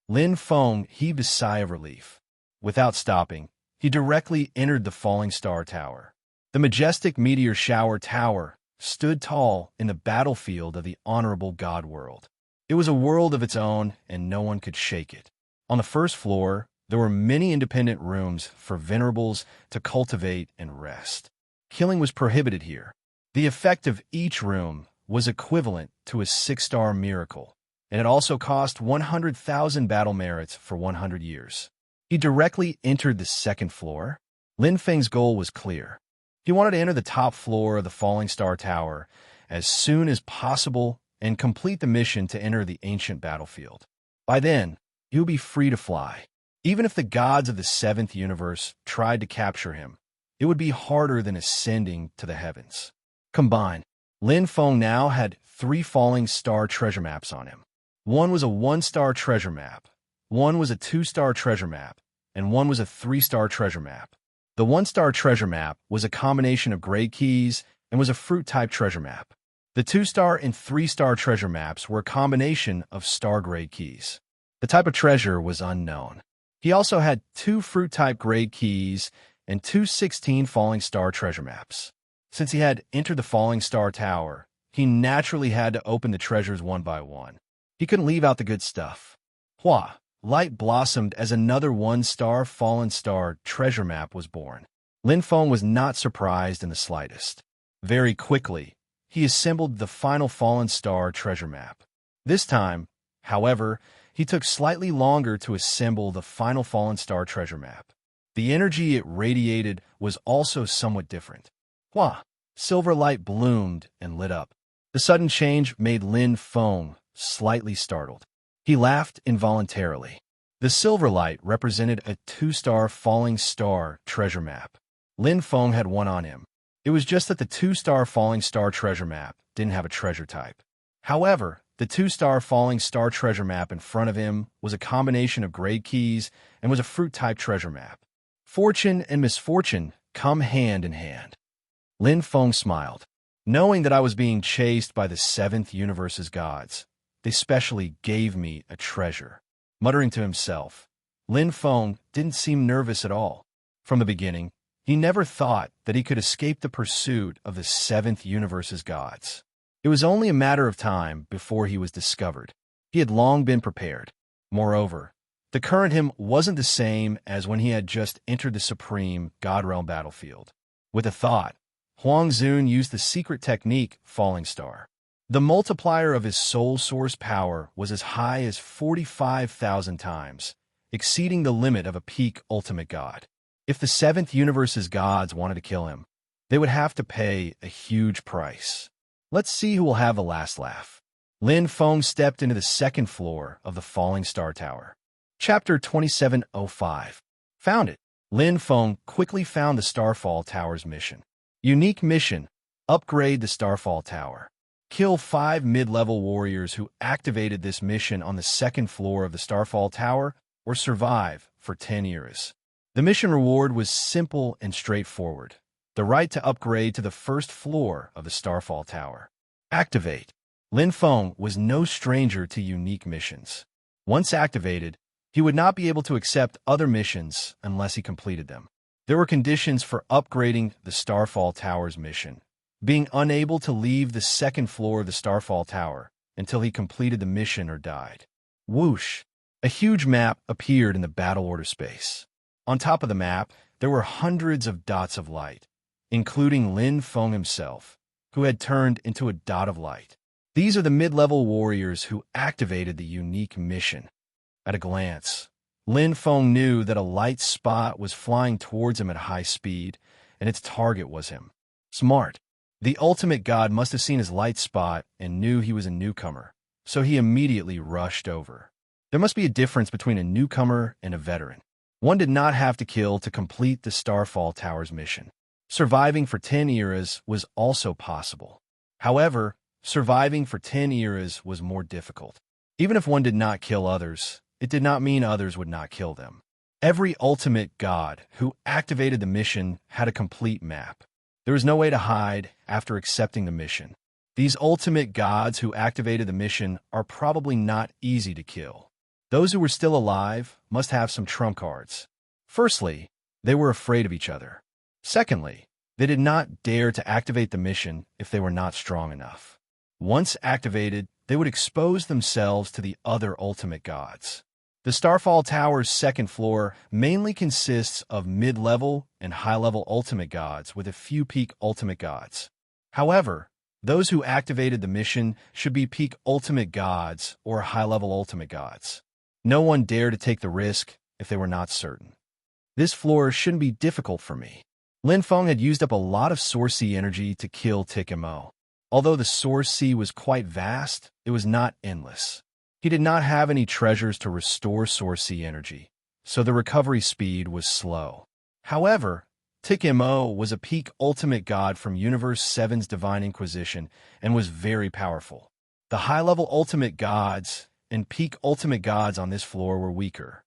Lin Feng heaved a sigh of relief. Without stopping, he directly entered the Falling Star Tower. The majestic meteor shower tower stood tall in the battlefield of the honorable God world. It was a world of its own, and no one could shake it. On the first floor, there were many independent rooms for venerables to cultivate and rest. Killing was prohibited here. The effect of each room was equivalent to a 6-star miracle, and it also cost 100,000 battle merits for 100 years. He directly entered the second floor. Lin Feng's goal was clear. He wanted to enter the top floor of the Falling Star Tower as soon as possible and complete the mission to enter the ancient battlefield. By then, he would be free to fly. Even if the gods of the seventh universe tried to capture him, it would be harder than ascending to the heavens. Combined, Lin Feng now had 3 falling star treasure maps on him. One was a 1-star treasure map, one was a 2-star treasure map, and one was a 3-star treasure map. The 1-star treasure map was a combination of grade keys and was a fruit-type treasure map. The 2-star and 3-star treasure maps were a combination of star grade keys. The type of treasure was unknown. He also had 2 fruit-type grade keys and 2 16 falling star treasure maps. Since he had entered the Falling Star Tower, he naturally had to open the treasures one by one. He couldn't leave out the good stuff. Hua, light blossomed as another 1-star fallen star treasure map was born. Lin Feng was not surprised in the slightest. Very quickly, he assembled the final fallen star treasure map. This time, however, he took slightly longer to assemble the final fallen star treasure map. The energy it radiated was also somewhat different. Hua, silver light bloomed and lit up. The sudden change made Lin Feng slightly startled. He laughed involuntarily. The silver light represented a 2-star falling star treasure map. Lin Feng had one on him. It was just that the 2-star falling star treasure map didn't have a treasure type. However, the 2-star falling star treasure map in front of him was a combination of grade keys and was a fruit-type treasure map. Fortune and misfortune come hand in hand. Lin Feng smiled. Knowing that I was being chased by the 7th universe's gods, they specially gave me a treasure. Muttering to himself, Lin Feng didn't seem nervous at all. From the beginning, he never thought that he could escape the pursuit of the 7th universe's gods. It was only a matter of time before he was discovered. He had long been prepared. Moreover, the current him wasn't the same as when he had just entered the supreme God Realm battlefield. With a thought, Huang Zun used the secret technique Falling Star. The multiplier of his soul source power was as high as 45,000 times, exceeding the limit of a peak ultimate god. If the 7th universe's gods wanted to kill him, they would have to pay a huge price. Let's see who will have the last laugh. Lin Feng stepped into the second floor of the Falling Star Tower. Chapter 2705. Found it. Lin Feng quickly found the Starfall Tower's mission. Unique mission: upgrade the Starfall Tower. Kill 5 mid-level warriors who activated this mission on the second floor of the Starfall Tower, or survive for 10 years. The mission reward was simple and straightforward: the right to upgrade to the first floor of the Starfall Tower. Activate. Lin Feng was no stranger to unique missions. Once activated, he would not be able to accept other missions unless he completed them. There were conditions for upgrading the Starfall Tower's mission: being unable to leave the second floor of the Starfall Tower until he completed the mission or died. Whoosh! A huge map appeared in the battle order space. On top of the map, there were hundreds of dots of light, including Lin Feng himself. who had turned into a dot of light. These are the mid-level warriors who activated the unique mission. At a glance, Lin Feng knew that a light spot was flying towards him at high speed, and its target was him. Smart. The ultimate god must have seen his light spot and knew he was a newcomer, so he immediately rushed over. There must be a difference between a newcomer and a veteran. One did not have to kill to complete the Starfall Tower's mission. Surviving for 10 eras was also possible. However, surviving for 10 eras was more difficult. Even if one did not kill others, it did not mean others would not kill them. Every ultimate god who activated the mission had a complete map. There was no way to hide after accepting the mission. These ultimate gods who activated the mission are probably not easy to kill. Those who were still alive must have some trump cards. Firstly, they were afraid of each other. Secondly, they did not dare to activate the mission if they were not strong enough. Once activated, they would expose themselves to the other ultimate gods. The Starfall Tower's second floor mainly consists of mid-level and high-level ultimate gods with a few peak ultimate gods. However, those who activated the mission should be peak ultimate gods or high-level ultimate gods. No one dared to take the risk if they were not certain. This floor shouldn't be difficult for me. Lin Feng had used up a lot of Source Sea energy to kill Tikimo. Although the Source Sea was quite vast, it was not endless. He did not have any treasures to restore Source Sea energy, so the recovery speed was slow. However, Tikimo was a peak ultimate god from Universe 7's Divine Inquisition and was very powerful. The high-level ultimate gods and peak ultimate gods on this floor were weaker.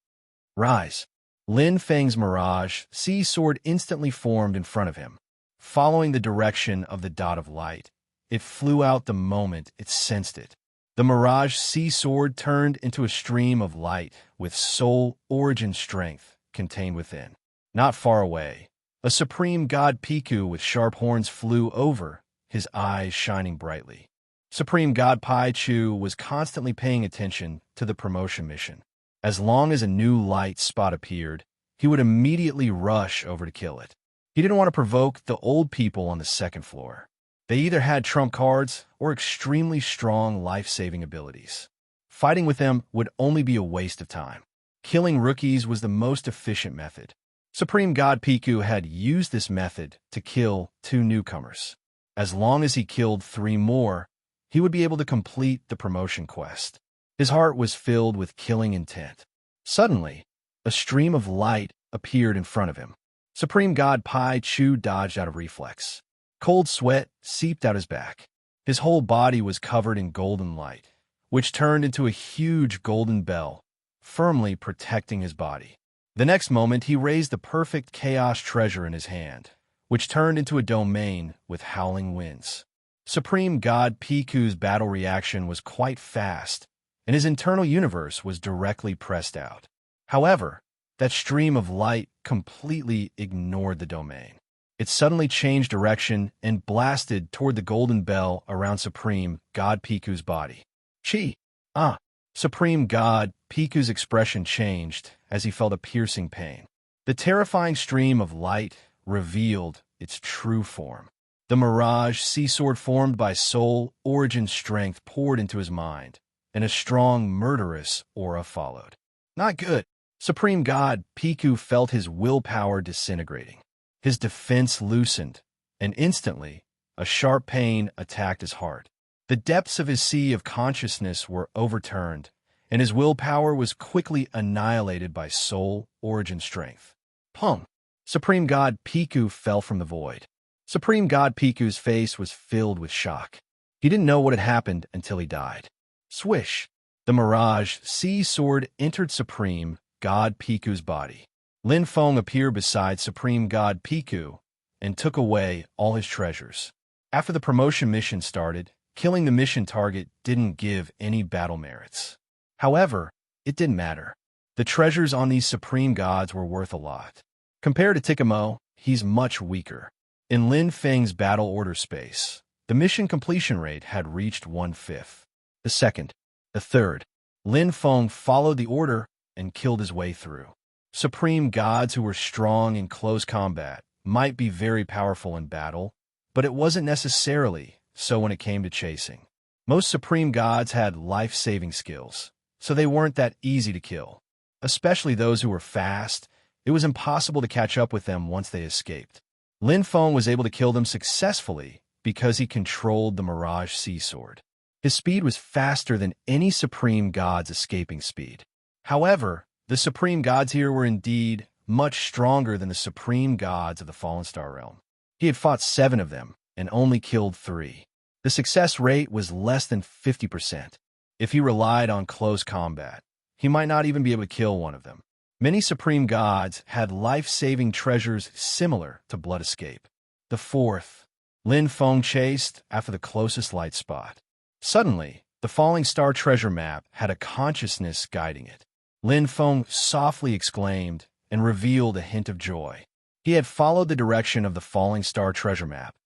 Rise. Lin Feng's Mirage Sea Sword instantly formed in front of him. Following the direction of the dot of light, it flew out the moment it sensed it. The Mirage Sea Sword turned into a stream of light with soul origin strength contained within. Not far away, a supreme god Piku with sharp horns flew over, his eyes shining brightly. Supreme God Pai Chu was constantly paying attention to the promotion mission. As long as a new light spot appeared, he would immediately rush over to kill it. He didn't want to provoke the old people on the second floor. They either had trump cards or extremely strong life-saving abilities. Fighting with them would only be a waste of time. Killing rookies was the most efficient method. Supreme God Piku had used this method to kill 2 newcomers. As long as he killed 3 more, he would be able to complete the promotion quest. His heart was filled with killing intent. Suddenly, a stream of light appeared in front of him. Supreme God Pai Chu dodged out of reflex. Cold sweat seeped out his back. His whole body was covered in golden light, which turned into a huge golden bell, firmly protecting his body. The next moment, he raised the perfect chaos treasure in his hand, which turned into a domain with howling winds. Supreme God Piku's battle reaction was quite fast, and his internal universe was directly pressed out. However, that stream of light completely ignored the domain. It suddenly changed direction and blasted toward the golden bell around Supreme God Piku's body. Chi! Ah! Supreme God Piku's expression changed as he felt a piercing pain. The terrifying stream of light revealed its true form. The Mirage Sea Sword formed by soul origin strength poured into his mind, and a strong, murderous aura followed. Not good. Supreme God Piku felt his willpower disintegrating. His defense loosened, and instantly, a sharp pain attacked his heart. The depths of his sea of consciousness were overturned, and his willpower was quickly annihilated by soul origin strength. Pum! Supreme God Piku fell from the void. Supreme God Piku's face was filled with shock. He didn't know what had happened until he died. Swish! The Mirage Sea Sword entered Supreme God Piku's body. Lin Feng appeared beside Supreme God Piku and took away all his treasures. After the promotion mission started, killing the mission target didn't give any battle merits. However, it didn't matter. The treasures on these supreme gods were worth a lot. Compared to Tikimo, he's much weaker. In Lin Feng's battle order space, the mission completion rate had reached 1/5. The second, the third, Lin Feng followed the order and killed his way through. Supreme gods who were strong in close combat might be very powerful in battle, but it wasn't necessarily so when it came to chasing. Most supreme gods had life-saving skills, so they weren't that easy to kill. Especially those who were fast, it was impossible to catch up with them once they escaped. Lin Feng was able to kill them successfully because he controlled the Mirage Sea Sword. His speed was faster than any supreme god's escaping speed. However, the supreme gods here were indeed much stronger than the supreme gods of the Fallen Star Realm. He had fought 7 of them and only killed 3. The success rate was less than 50%. If he relied on close combat, he might not even be able to kill one of them. Many supreme gods had life-saving treasures similar to Blood Escape. The 4th, Lin Feng chased after the closest light spot. Suddenly, the falling star treasure map had a consciousness guiding it. Lin Feng softly exclaimed and revealed a hint of joy. He had followed the direction of the falling star treasure map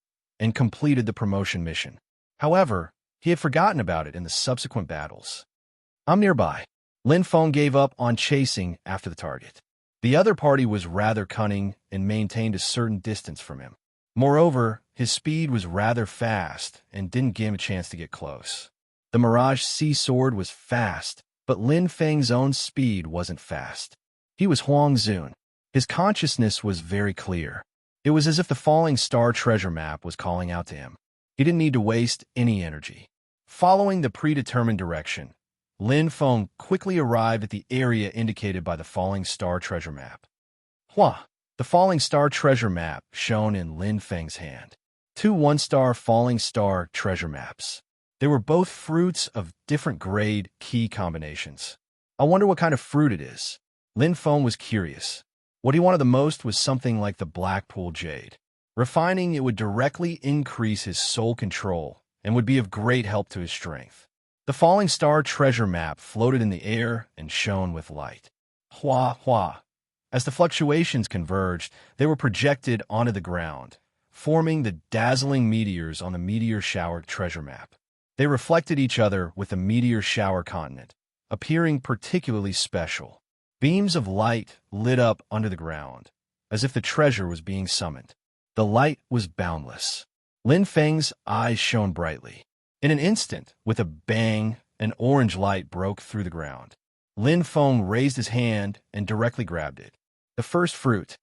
and completed the promotion mission. However, he had forgotten about it in the subsequent battles. "I'm nearby." Lin Feng gave up on chasing after the target. The other party was rather cunning and maintained a certain distance from him. Moreover, his speed was rather fast and didn't give him a chance to get close. The Mirage Sea Sword was fast, but Lin Feng's own speed wasn't fast. He was Huang Zun. His consciousness was very clear. It was as if the falling star treasure map was calling out to him. He didn't need to waste any energy. Following the predetermined direction, Lin Feng quickly arrived at the area indicated by the falling star treasure map. The falling star treasure map shown in Lin Feng's hand. 2 one-star falling star treasure maps. They were both fruits of different grade key combinations. I wonder what kind of fruit it is. Lin Feng was curious. What he wanted the most was something like the Blackpool Jade. Refining it would directly increase his soul control and would be of great help to his strength. The falling star treasure map floated in the air and shone with light. Hua. As the fluctuations converged, they were projected onto the ground, forming the dazzling meteors on the meteor shower treasure map. They reflected each other with the meteor shower continent, appearing particularly special. Beams of light lit up under the ground, as if the treasure was being summoned. The light was boundless. Lin Feng's eyes shone brightly. In an instant, with a bang, an orange light broke through the ground. Lin Feng raised his hand and directly grabbed it. The first fruit,